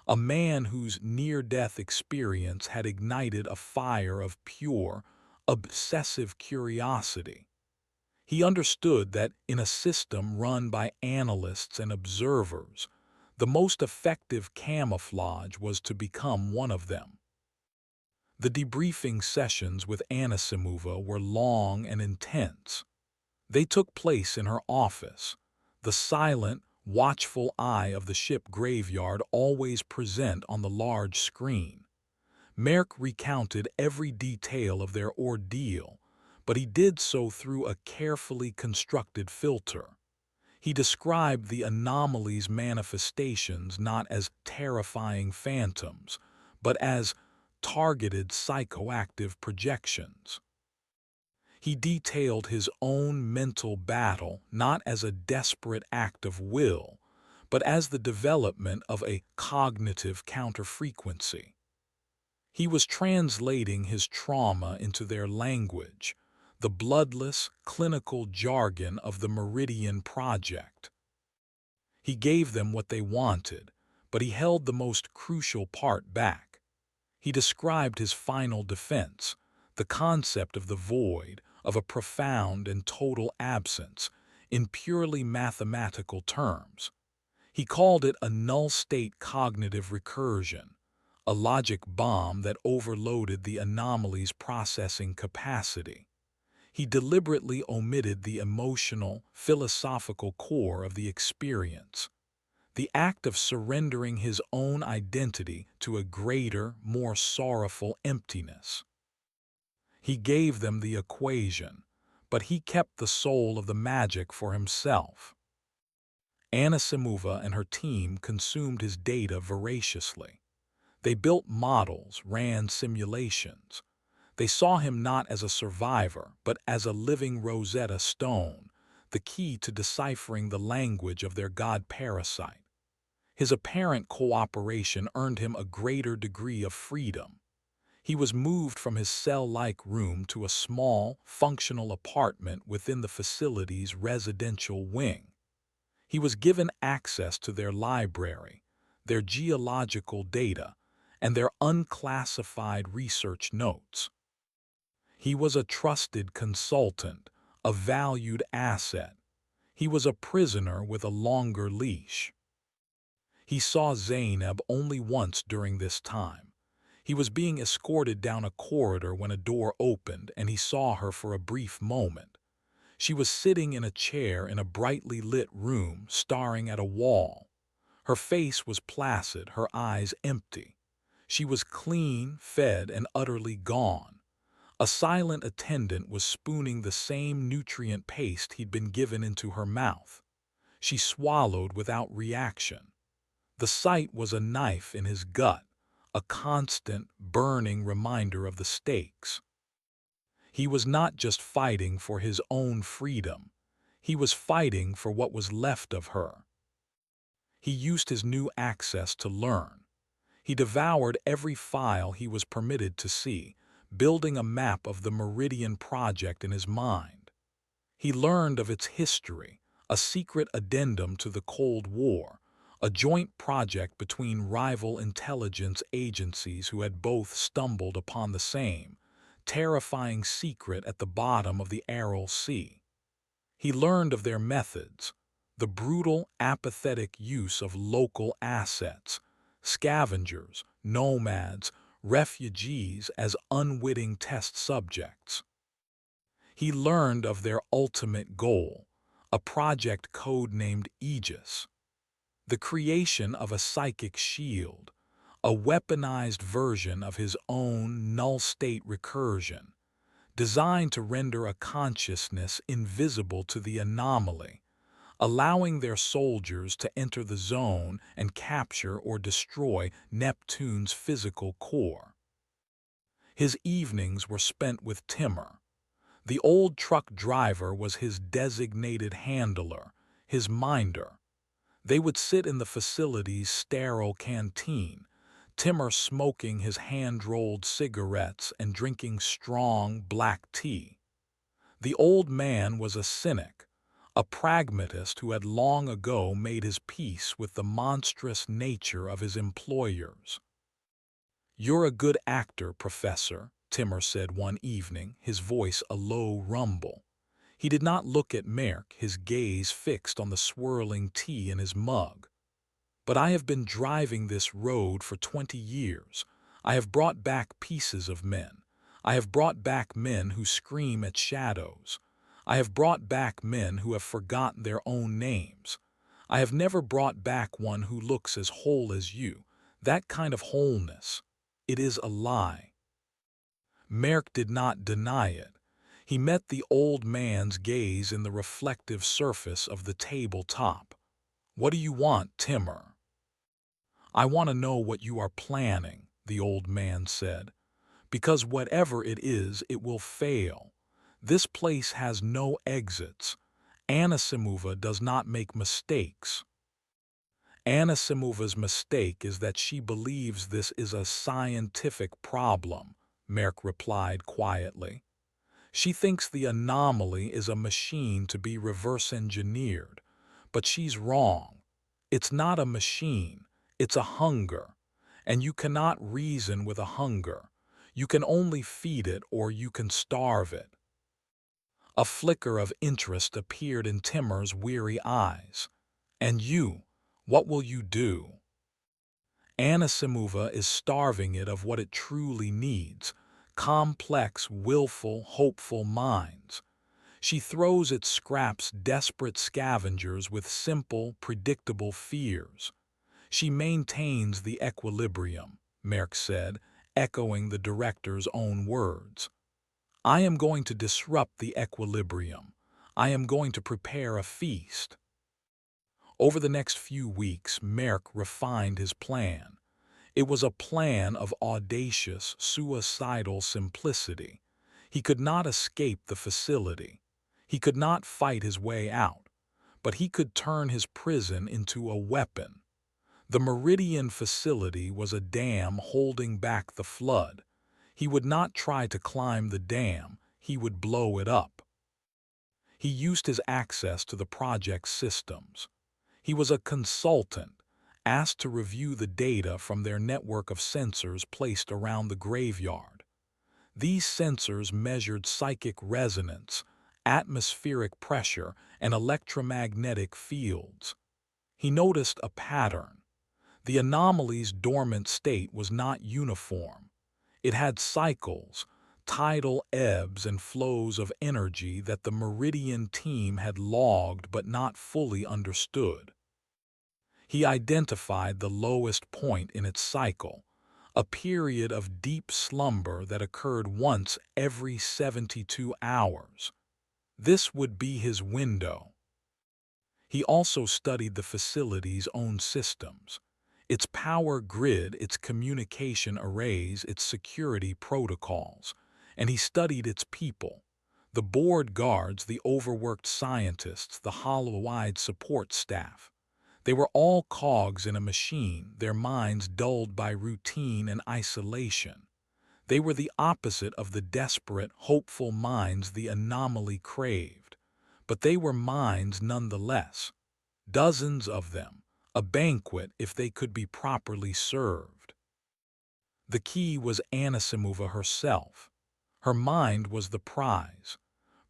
a man whose near-death experience had ignited a fire of pure, obsessive curiosity. He understood that in a system run by analysts and observers, the most effective camouflage was to become one of them. The debriefing sessions with Anisimova were long and intense. They took place in her office, the silent, watchful eye of the ship graveyard always present on the large screen. Merck recounted every detail of their ordeal, but he did so through a carefully constructed filter. He described the anomaly's manifestations not as terrifying phantoms, but as targeted psychoactive projections. He detailed his own mental battle not as a desperate act of will, but as the development of a cognitive counterfrequency. He was translating his trauma into their language, the bloodless, clinical jargon of the Meridian Project. He gave them what they wanted, but he held the most crucial part back. He described his final defense, the concept of the void, of a profound and total absence, in purely mathematical terms. He called it a null-state cognitive recursion, a logic bomb that overloaded the anomaly's processing capacity. He deliberately omitted the emotional, philosophical core of the experience, the act of surrendering his own identity to a greater, more sorrowful emptiness. He gave them the equation, but he kept the soul of the magic for himself. Anisimova and her team consumed his data voraciously. They built models, ran simulations. They saw him not as a survivor, but as a living Rosetta Stone, the key to deciphering the language of their god parasite. His apparent cooperation earned him a greater degree of freedom. He was moved from his cell-like room to a small, functional apartment within the facility's residential wing. He was given access to their library, their geological data, and their unclassified research notes. He was a trusted consultant, a valued asset. He was a prisoner with a longer leash. He saw Zainab only once during this time. He was being escorted down a corridor when a door opened and he saw her for a brief moment. She was sitting in a chair in a brightly lit room, staring at a wall. Her face was placid, her eyes empty. She was clean, fed, and utterly gone. A silent attendant was spooning the same nutrient paste he'd been given into her mouth. She swallowed without reaction. The sight was a knife in his gut, a constant, burning reminder of the stakes. He was not just fighting for his own freedom. He was fighting for what was left of her. He used his new access to learn. He devoured every file he was permitted to see, building a map of the Meridian Project in his mind. He learned of its history, a secret addendum to the Cold War, a joint project between rival intelligence agencies who had both stumbled upon the same terrifying secret at the bottom of the Aral Sea. He learned of their methods, the brutal, apathetic use of local assets, scavengers, nomads, refugees as unwitting test subjects. He learned of their ultimate goal, a project codenamed Aegis, the creation of a psychic shield, a weaponized version of his own null-state recursion, designed to render a consciousness invisible to the anomaly, allowing their soldiers to enter the zone and capture or destroy Neptune's physical core. His evenings were spent with Timur. The old truck driver was his designated handler, his minder. They would sit in the facility's sterile canteen, Timur smoking his hand-rolled cigarettes and drinking strong black tea. The old man was a cynic, a pragmatist who had long ago made his peace with the monstrous nature of his employers. "You're a good actor, Professor," Timur said one evening, his voice a low rumble. He did not look at Merk, his gaze fixed on the swirling tea in his mug. "But I have been driving this road for 20 years. I have brought back pieces of men. I have brought back men who scream at shadows. I have brought back men who have forgotten their own names. I have never brought back one who looks as whole as you. That kind of wholeness. It is a lie." Merk did not deny it. He met the old man's gaze in the reflective surface of the tabletop. "What do you want, Timur?" "I want to know what you are planning," the old man said. "Because whatever it is, it will fail. This place has no exits. Anisimova does not make mistakes." "Anisimova's mistake is that she believes this is a scientific problem," Merk replied quietly. "She thinks the anomaly is a machine to be reverse-engineered, but she's wrong. It's not a machine, it's a hunger, and you cannot reason with a hunger. You can only feed it or you can starve it." A flicker of interest appeared in Timur's weary eyes. "And you, what will you do?" "Anisimova is starving it of what it truly needs, complex, willful, hopeful minds. She throws its scraps desperate scavengers with simple, predictable fears. She maintains the equilibrium," Merk said, echoing the director's own words. I am going to disrupt the equilibrium. I am going to prepare a feast. Over the next few weeks, Merck refined his plan. It was a plan of audacious, suicidal simplicity. He could not escape the facility. He could not fight his way out, but he could turn his prison into a weapon. The Meridian facility was a dam holding back the flood. He would not try to climb the dam, he would blow it up. He used his access to the project's systems. He was a consultant, asked to review the data from their network of sensors placed around the graveyard. These sensors measured psychic resonance, atmospheric pressure, and electromagnetic fields. He noticed a pattern. The anomaly's dormant state was not uniform. It had cycles, tidal ebbs and flows of energy that the Meridian team had logged but not fully understood. He identified the lowest point in its cycle, a period of deep slumber that occurred once every 72 hours. This would be his window. He also studied the facility's own systems, its power grid, its communication arrays, its security protocols, and he studied its people, the bored guards, the overworked scientists, the hollow-eyed support staff. They were all cogs in a machine, their minds dulled by routine and isolation. They were the opposite of the desperate, hopeful minds the anomaly craved. But they were minds nonetheless. Dozens of them, a banquet if they could be properly served. The key was Anisimova herself. Her mind was the prize.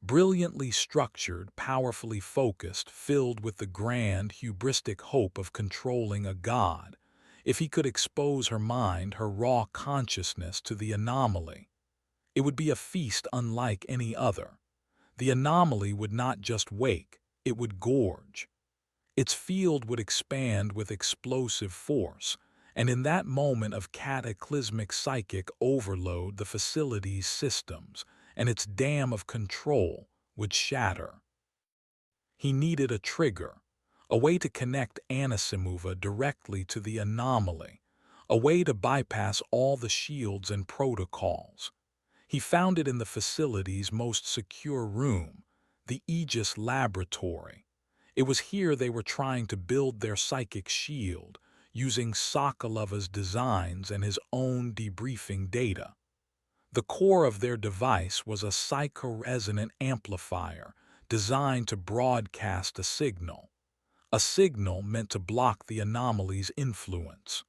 Brilliantly structured, powerfully focused, filled with the grand, hubristic hope of controlling a god. If he could expose her mind, her raw consciousness, to the anomaly, it would be a feast unlike any other. The anomaly would not just wake, it would gorge. Its field would expand with explosive force, and in that moment of cataclysmic psychic overload, the facility's systems and its dam of control would shatter. He needed a trigger, a way to connect Anisimova directly to the anomaly, a way to bypass all the shields and protocols. He found it in the facility's most secure room, the Aegis Laboratory. It was here they were trying to build their psychic shield, using Sokolova's designs and his own debriefing data. The core of their device was a psychoresonant amplifier designed to broadcast a signal meant to block the anomaly's influence.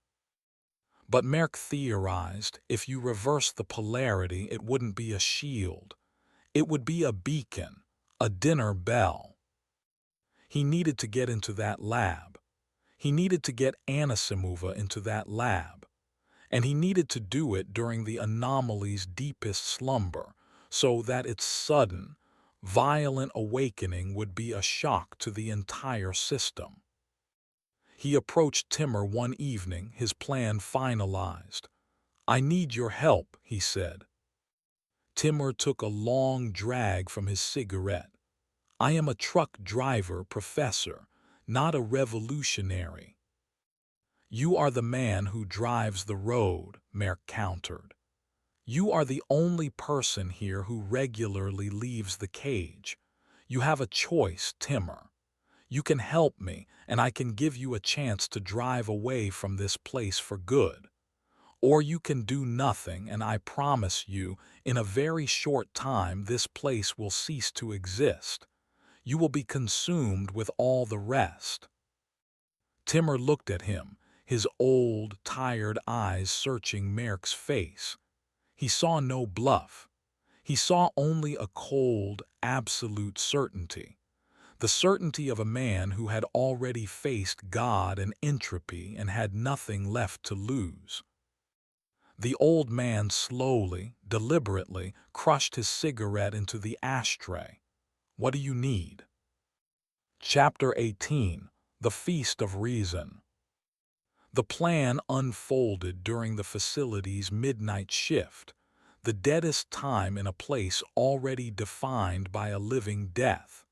But Merck theorized, if you reverse the polarity, it wouldn't be a shield. It would be a beacon, a dinner bell. He needed to get into that lab. He needed to get Anisimova into that lab. And he needed to do it during the anomaly's deepest slumber, so that its sudden, violent awakening would be a shock to the entire system. He approached Timur one evening, his plan finalized. "I need your help," he said. Timur took a long drag from his cigarette. "I am a truck driver, professor, not a revolutionary." "You are the man who drives the road," Merck countered. "You are the only person here who regularly leaves the cage. You have a choice, Timur. You can help me, and I can give you a chance to drive away from this place for good. Or you can do nothing, and I promise you, in a very short time this place will cease to exist. You will be consumed with all the rest." Timur looked at him, his old, tired eyes searching Merck's face. He saw no bluff. He saw only a cold, absolute certainty. The certainty of a man who had already faced God and entropy and had nothing left to lose. The old man slowly, deliberately, crushed his cigarette into the ashtray. "What do you need?" Chapter 18. The Feast of Reason. The plan unfolded during the facility's midnight shift. the deadest time in a place already defined by a living death.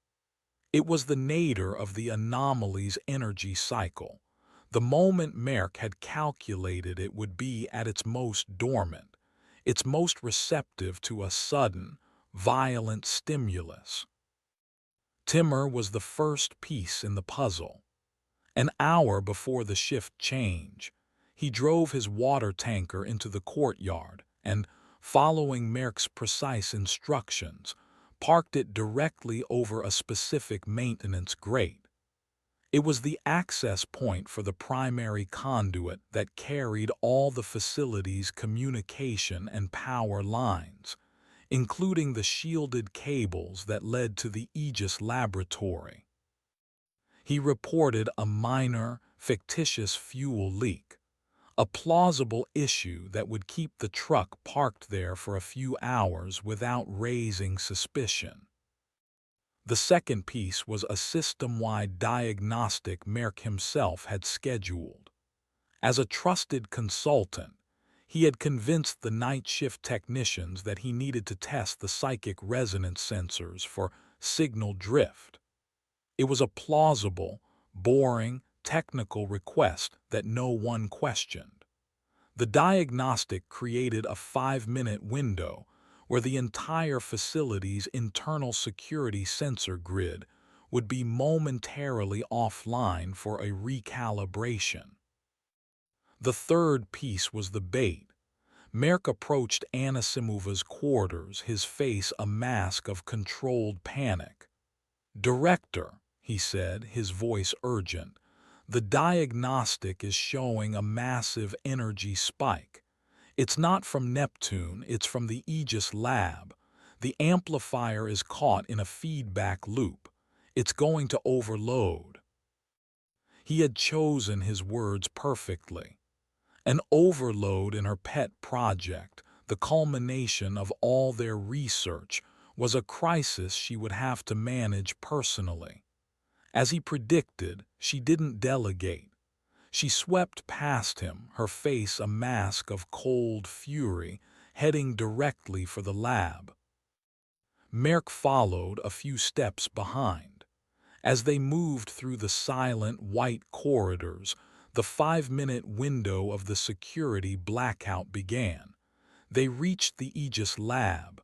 It was the nadir of the anomaly's energy cycle, the moment Merck had calculated it would be at its most dormant, its most receptive to a sudden, violent stimulus. Timur was the first piece in the puzzle. An hour before the shift change, he drove his water tanker into the courtyard and, following Merck's precise instructions, parked it directly over a specific maintenance grate. It was the access point for the primary conduit that carried all the facility's communication and power lines, including the shielded cables that led to the Aegis laboratory. He reported a minor, fictitious fuel leak, a plausible issue that would keep the truck parked there for a few hours without raising suspicion. The second piece was a system-wide diagnostic Merck himself had scheduled. As a trusted consultant, he had convinced the night shift technicians that he needed to test the psychic resonance sensors for signal drift. It was a plausible, boring, technical request that no one questioned. The diagnostic created a 5-minute window where the entire facility's internal security sensor grid would be momentarily offline for a recalibration. The third piece was the bait. Merck approached Anasimova's quarters, his face a mask of controlled panic. "Director," he said, his voice urgent, "the diagnostic is showing a massive energy spike. It's not from Neptune, it's from the Aegis lab. The amplifier is caught in a feedback loop. It's going to overload." He had chosen his words perfectly. An overload in her pet project, the culmination of all their research, was a crisis she would have to manage personally. As he predicted, she didn't delegate. She swept past him, her face a mask of cold fury, heading directly for the lab. Merck followed a few steps behind. As they moved through the silent, white corridors, the 5-minute window of the security blackout began. They reached the Aegis lab.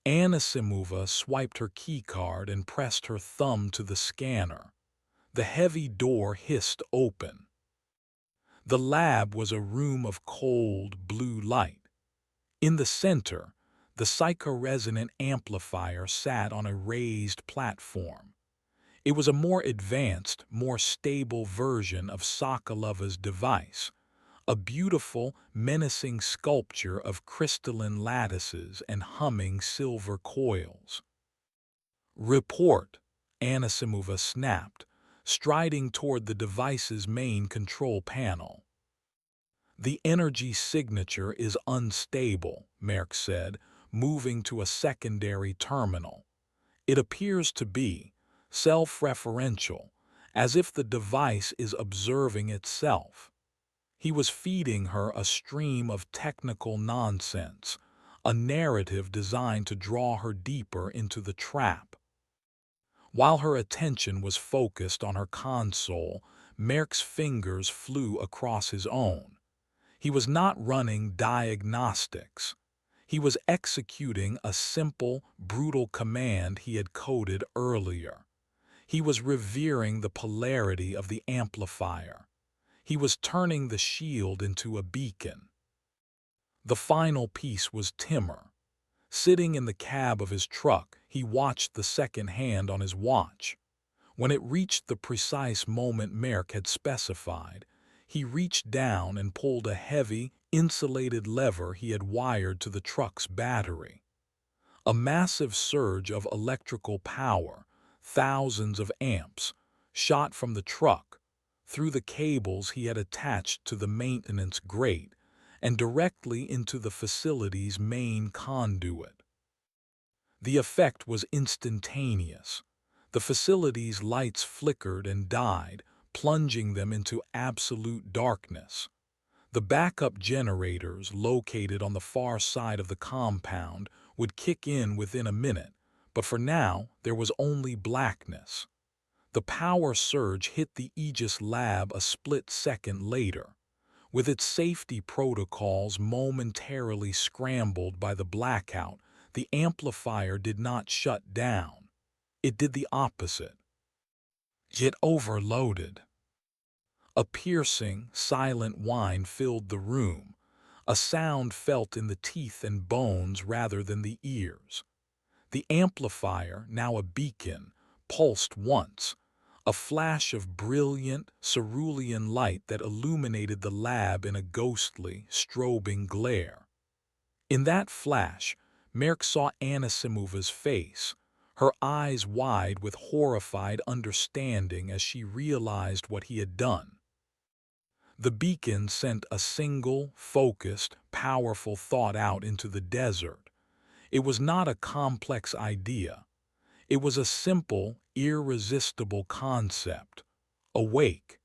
Anasimova swiped her keycard and pressed her thumb to the scanner. The heavy door hissed open. The lab was a room of cold, blue light. In the center, the psychoresonant amplifier sat on a raised platform. It was a more advanced, more stable version of Sokolova's device, a beautiful, menacing sculpture of crystalline lattices and humming silver coils. "Report," Anasimova snapped, striding toward the device's main control panel. "The energy signature is unstable," Merck said, moving to a secondary terminal. "It appears to be self-referential, as if the device is observing itself." He was feeding her a stream of technical nonsense, a narrative designed to draw her deeper into the trap. While her attention was focused on her console, Merck's fingers flew across his own. He was not running diagnostics. He was executing a simple, brutal command he had coded earlier. He was revering the polarity of the amplifier. He was turning the shield into a beacon. The final piece was Timur. Sitting in the cab of his truck, he watched the second hand on his watch. When it reached the precise moment Merck had specified, he reached down and pulled a heavy, insulated lever he had wired to the truck's battery. A massive surge of electrical power, thousands of amps, shot from the truck, through the cables he had attached to the maintenance grate, and directly into the facility's main conduit. The effect was instantaneous. The facility's lights flickered and died, plunging them into absolute darkness. The backup generators located on the far side of the compound would kick in within a minute, but for now there was only blackness. The power surge hit the Aegis lab a split second later, with its safety protocols momentarily scrambled by the blackout. The amplifier did not shut down. It did the opposite. It overloaded. A piercing, silent whine filled the room, a sound felt in the teeth and bones rather than the ears. The amplifier, now a beacon, pulsed once, a flash of brilliant, cerulean light that illuminated the lab in a ghostly, strobing glare. In that flash, Merk saw Anasimova's face, her eyes wide with horrified understanding as she realized what he had done. The beacon sent a single, focused, powerful thought out into the desert. It was not a complex idea. It was a simple, irresistible concept. Awake.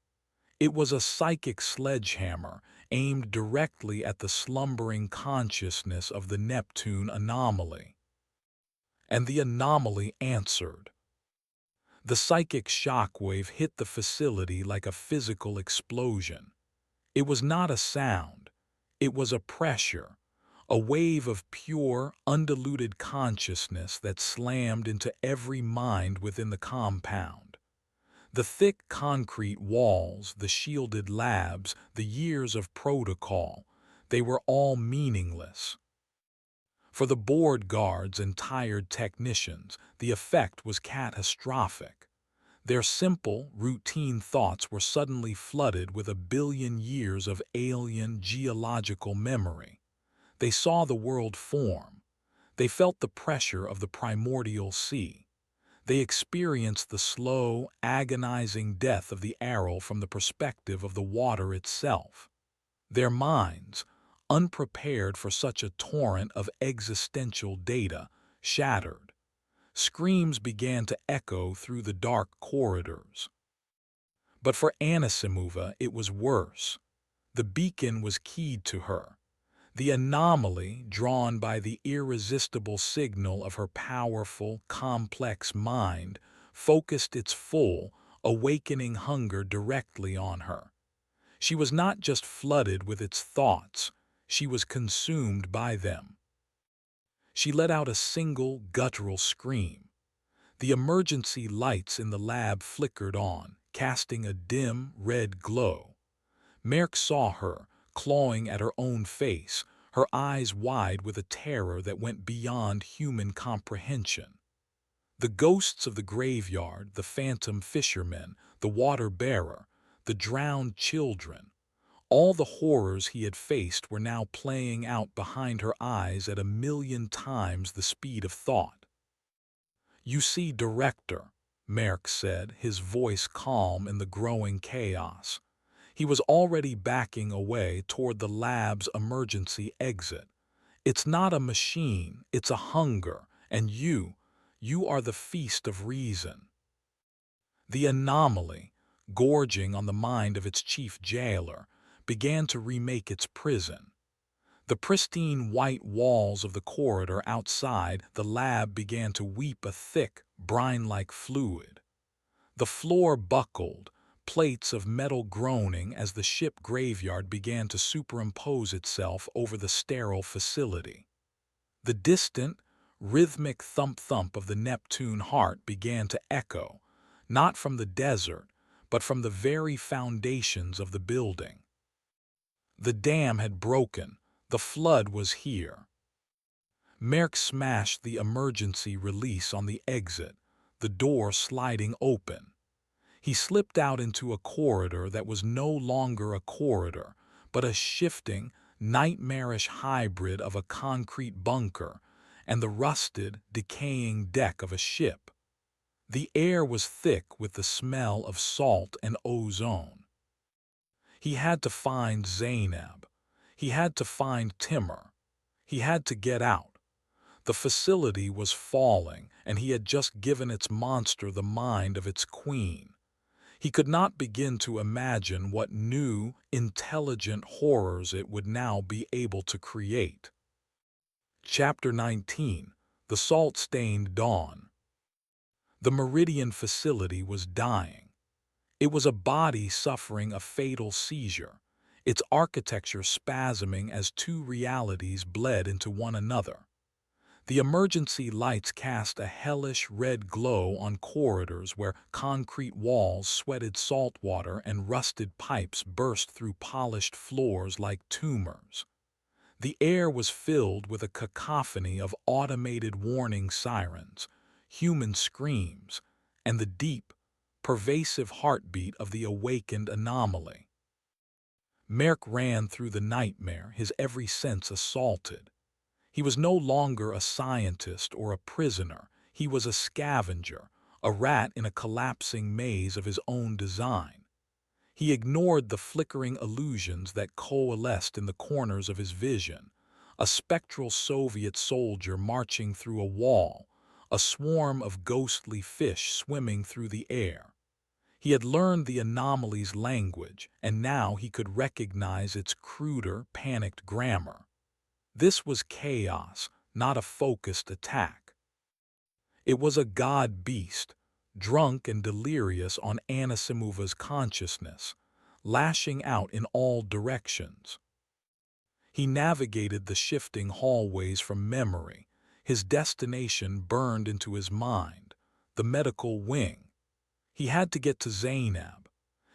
It was a psychic sledgehammer aimed directly at the slumbering consciousness of the Neptune anomaly. And the anomaly answered. The psychic shockwave hit the facility like a physical explosion. It was not a sound. It was a pressure, a wave of pure, undiluted consciousness that slammed into every mind within the compound. The thick concrete walls, the shielded labs, the years of protocol, they were all meaningless. For the board guards and tired technicians, the effect was catastrophic. Their simple, routine thoughts were suddenly flooded with 1 billion years of alien geological memory. They saw the world form. They felt the pressure of the primordial sea. They experienced the slow, agonizing death of the arrow from the perspective of the water itself. Their minds, unprepared for such a torrent of existential data, shattered. Screams began to echo through the dark corridors. But for Anasimova, it was worse. The beacon was keyed to her. The anomaly, drawn by the irresistible signal of her powerful, complex mind, focused its full, awakening hunger directly on her. She was not just flooded with its thoughts, she was consumed by them. She let out a single, guttural scream. The emergency lights in the lab flickered on, casting a dim, red glow. Merk saw her, clawing at her own face, her eyes wide with a terror that went beyond human comprehension. The ghosts of the graveyard, the phantom fishermen, the water-bearer, the drowned children, all the horrors he had faced were now playing out behind her eyes at 1 million times the speed of thought. "You see, Director," Merk said, his voice calm in the growing chaos. He was already backing away toward the lab's emergency exit. "It's not a machine, it's a hunger, and you are the feast of reason." The anomaly, gorging on the mind of its chief jailer, began to remake its prison. The pristine white walls of the corridor outside the lab began to weep a thick, brine-like fluid. The floor buckled, plates of metal groaning as the ship graveyard began to superimpose itself over the sterile facility. The distant, rhythmic thump-thump of the Neptune heart began to echo, not from the desert, but from the very foundations of the building. The dam had broken, the flood was here. Merk smashed the emergency release on the exit, the door sliding open. He slipped out into a corridor that was no longer a corridor, but a shifting, nightmarish hybrid of a concrete bunker and the rusted, decaying deck of a ship. The air was thick with the smell of salt and ozone. He had to find Zainab. He had to find Timur. He had to get out. The facility was falling, and he had just given its monster the mind of its queen. He could not begin to imagine what new, intelligent horrors it would now be able to create. Chapter 19. The Salt-Stained Dawn. The Meridian facility was dying. It was a body suffering a fatal seizure, its architecture spasming as two realities bled into one another. The emergency lights cast a hellish red glow on corridors where concrete walls sweated salt water and rusted pipes burst through polished floors like tumors. The air was filled with a cacophony of automated warning sirens, human screams, and the deep, pervasive heartbeat of the awakened anomaly. Merck ran through the nightmare, his every sense assaulted. He was no longer a scientist or a prisoner. He was a scavenger, a rat in a collapsing maze of his own design. He ignored the flickering illusions that coalesced in the corners of his vision. A spectral Soviet soldier marching through a wall, a swarm of ghostly fish swimming through the air. He had learned the anomaly's language, and now he could recognize its cruder, panicked grammar. This was chaos, not a focused attack. It was a god-beast, drunk and delirious on Anisimov's consciousness, lashing out in all directions. He navigated the shifting hallways from memory, his destination burned into his mind, the medical wing. He had to get to Zainab.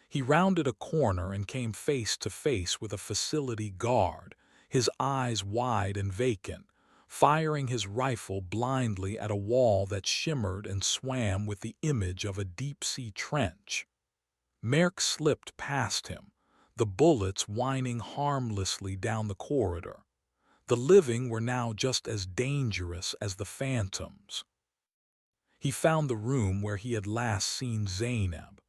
He rounded a corner and came face to face with a facility guard, his eyes wide and vacant, firing his rifle blindly at a wall that shimmered and swam with the image of a deep-sea trench. Merck slipped past him, the bullets whining harmlessly down the corridor. The living were now just as dangerous as the phantoms. He found the room where he had last seen Zainab.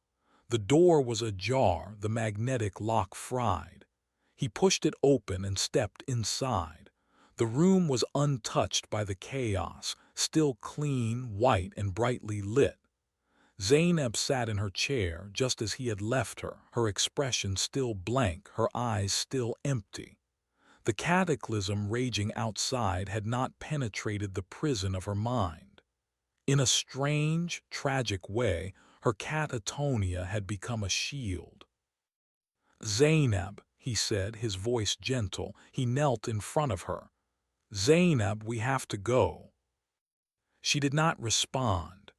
The door was ajar, the magnetic lock fried. He pushed it open and stepped inside. The room was untouched by the chaos, still clean, white, and brightly lit. Zainab sat in her chair just as he had left her, her expression still blank, her eyes still empty. The cataclysm raging outside had not penetrated the prison of her mind. In a strange, tragic way, her catatonia had become a shield. "Zainab," he said, his voice gentle. He knelt in front of her. "Zainab, we have to go." She did not respond.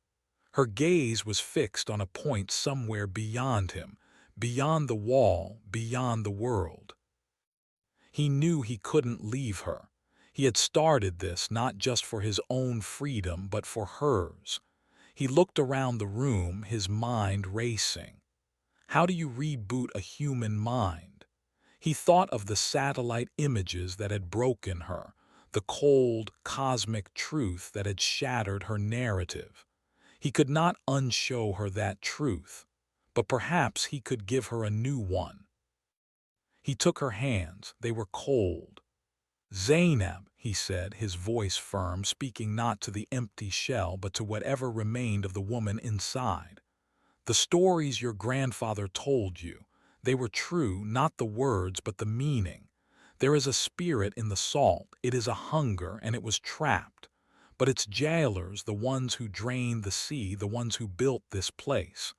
Her gaze was fixed on a point somewhere beyond him, beyond the wall, beyond the world. He knew he couldn't leave her. He had started this not just for his own freedom, but for hers. He looked around the room, his mind racing. How do you reboot a human mind? He thought of the satellite images that had broken her, the cold, cosmic truth that had shattered her narrative. He could not unshow her that truth, but perhaps he could give her a new one. He took her hands. They were cold. "Zainab," he said, his voice firm, speaking not to the empty shell but to whatever remained of the woman inside. "The stories your grandfather told you, they were true, not the words but the meaning. There is a spirit in the salt, it is a hunger, and it was trapped. But its jailers, the ones who drained the sea, the ones who built this place.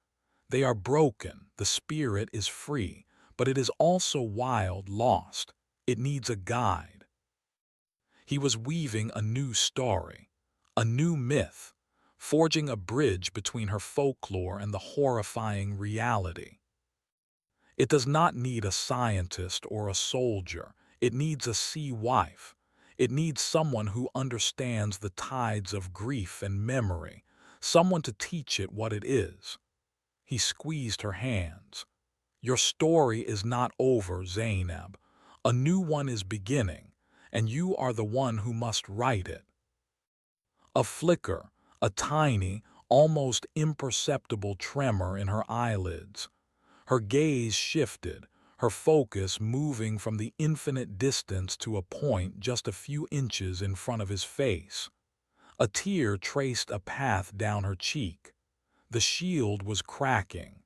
They are broken, the spirit is free, but it is also wild, lost. It needs a guide." He was weaving a new story, a new myth, forging a bridge between her folklore and the horrifying reality. It does not need a scientist or a soldier. It needs a sea wife. It needs someone who understands the tides of grief and memory, someone to teach it what it is. He squeezed her hands. "Your story is not over, Zainab. A new one is beginning, and you are the one who must write it." A flicker, a tiny, almost imperceptible tremor in her eyelids. Her gaze shifted, her focus moving from the infinite distance to a point just a few inches in front of his face. A tear traced a path down her cheek. The shield was cracking.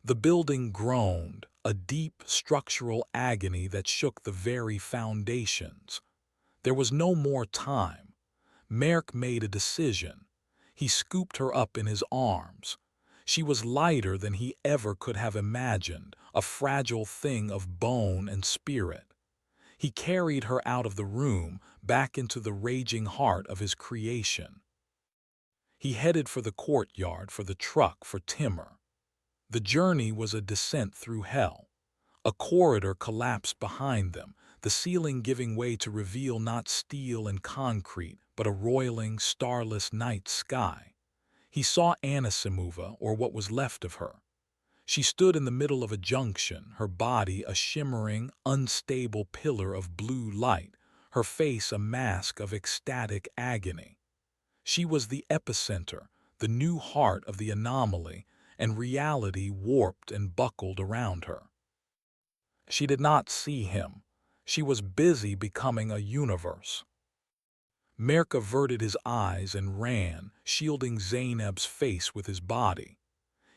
The building groaned, a deep structural agony that shook the very foundations. There was no more time. Merk made a decision. He scooped her up in his arms. She was lighter than he ever could have imagined, a fragile thing of bone and spirit. He carried her out of the room, back into the raging heart of his creation. He headed for the courtyard, for the truck, for Timur. The journey was a descent through hell. A corridor collapsed behind them, the ceiling giving way to reveal not steel and concrete, but a roiling, starless night sky. He saw Anisimova, or what was left of her. She stood in the middle of a junction, her body a shimmering, unstable pillar of blue light, her face a mask of ecstatic agony. She was the epicenter, the new heart of the anomaly, and reality warped and buckled around her. She did not see him. She was busy becoming a universe. Merk averted his eyes and ran, shielding Zainab's face with his body.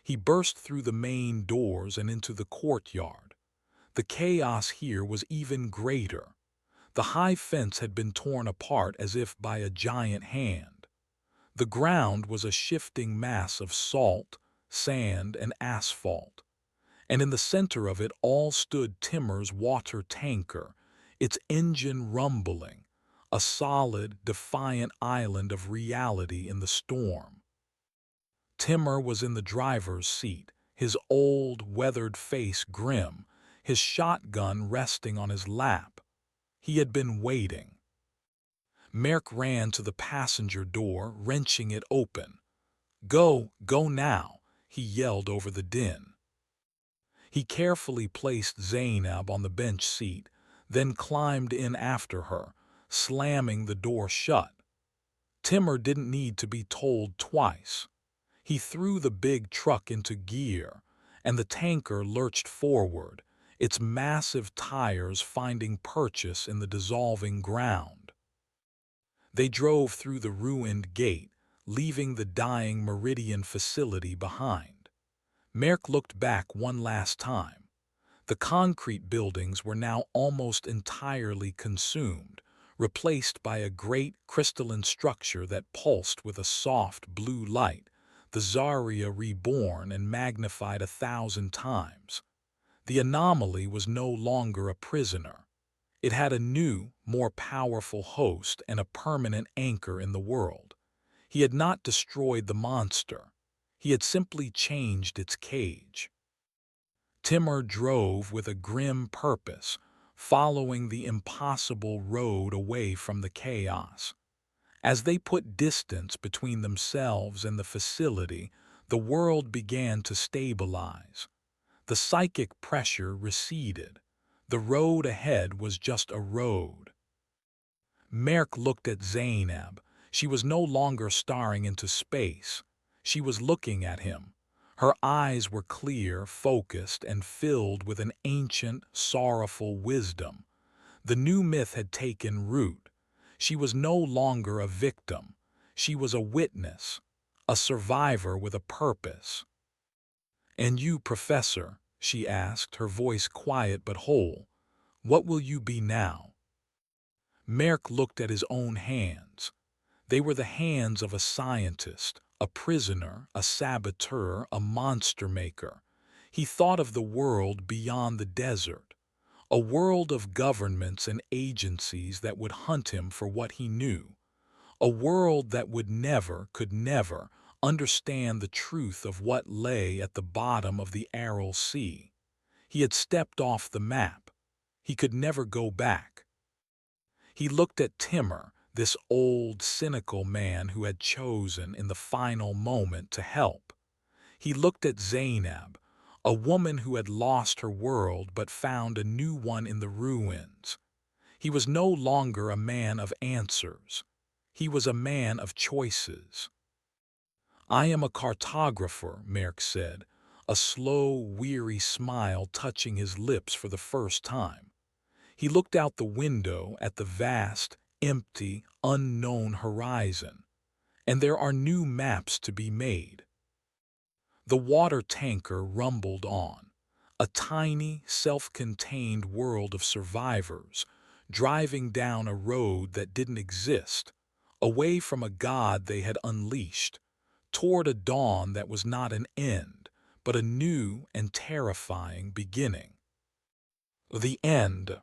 He burst through the main doors and into the courtyard. The chaos here was even greater. The high fence had been torn apart as if by a giant hand. The ground was a shifting mass of salt, sand, and asphalt. And in the center of it all stood Timur's water tanker, its engine rumbling, a solid, defiant island of reality in the storm. Timur was in the driver's seat, his old, weathered face grim, his shotgun resting on his lap. He had been waiting. Merk ran to the passenger door, wrenching it open. "Go, go now," he yelled over the din. He carefully placed Zainab on the bench seat, then climbed in after her, slamming the door shut. Timur didn't need to be told twice. He threw the big truck into gear, and the tanker lurched forward, its massive tires finding purchase in the dissolving ground. They drove through the ruined gate, leaving the dying Meridian facility behind. Merk looked back one last time. The concrete buildings were now almost entirely consumed, replaced by a great crystalline structure that pulsed with a soft blue light, the Zarya reborn and magnified 1,000 times. The anomaly was no longer a prisoner. It had a new, more powerful host and a permanent anchor in the world. He had not destroyed the monster. He had simply changed its cage. Timur drove with a grim purpose, following the impossible road away from the chaos. As they put distance between themselves and the facility, the world began to stabilize. The psychic pressure receded. The road ahead was just a road. Merk looked at Zainab. She was no longer staring into space. She was looking at him. Her eyes were clear, focused, and filled with an ancient, sorrowful wisdom. The new myth had taken root. She was no longer a victim. She was a witness, a survivor with a purpose. "And you, Professor," she asked, her voice quiet but whole, "what will you be now?" Merk looked at his own hands. They were the hands of a scientist, a prisoner, a saboteur, a monster maker. He thought of the world beyond the desert, a world of governments and agencies that would hunt him for what he knew, a world that would never, could never, understand the truth of what lay at the bottom of the Aral Sea. He had stepped off the map. He could never go back. He looked at Timur, this old, cynical man who had chosen in the final moment to help. He looked at Zainab, a woman who had lost her world but found a new one in the ruins. He was no longer a man of answers. He was a man of choices. "I am a cartographer," Merk said, a slow, weary smile touching his lips for the first time. He looked out the window at the vast, empty, unknown horizon. "And there are new maps to be made." The water tanker rumbled on, a tiny, self-contained world of survivors, driving down a road that didn't exist, away from a god they had unleashed, toward a dawn that was not an end, but a new and terrifying beginning. The end.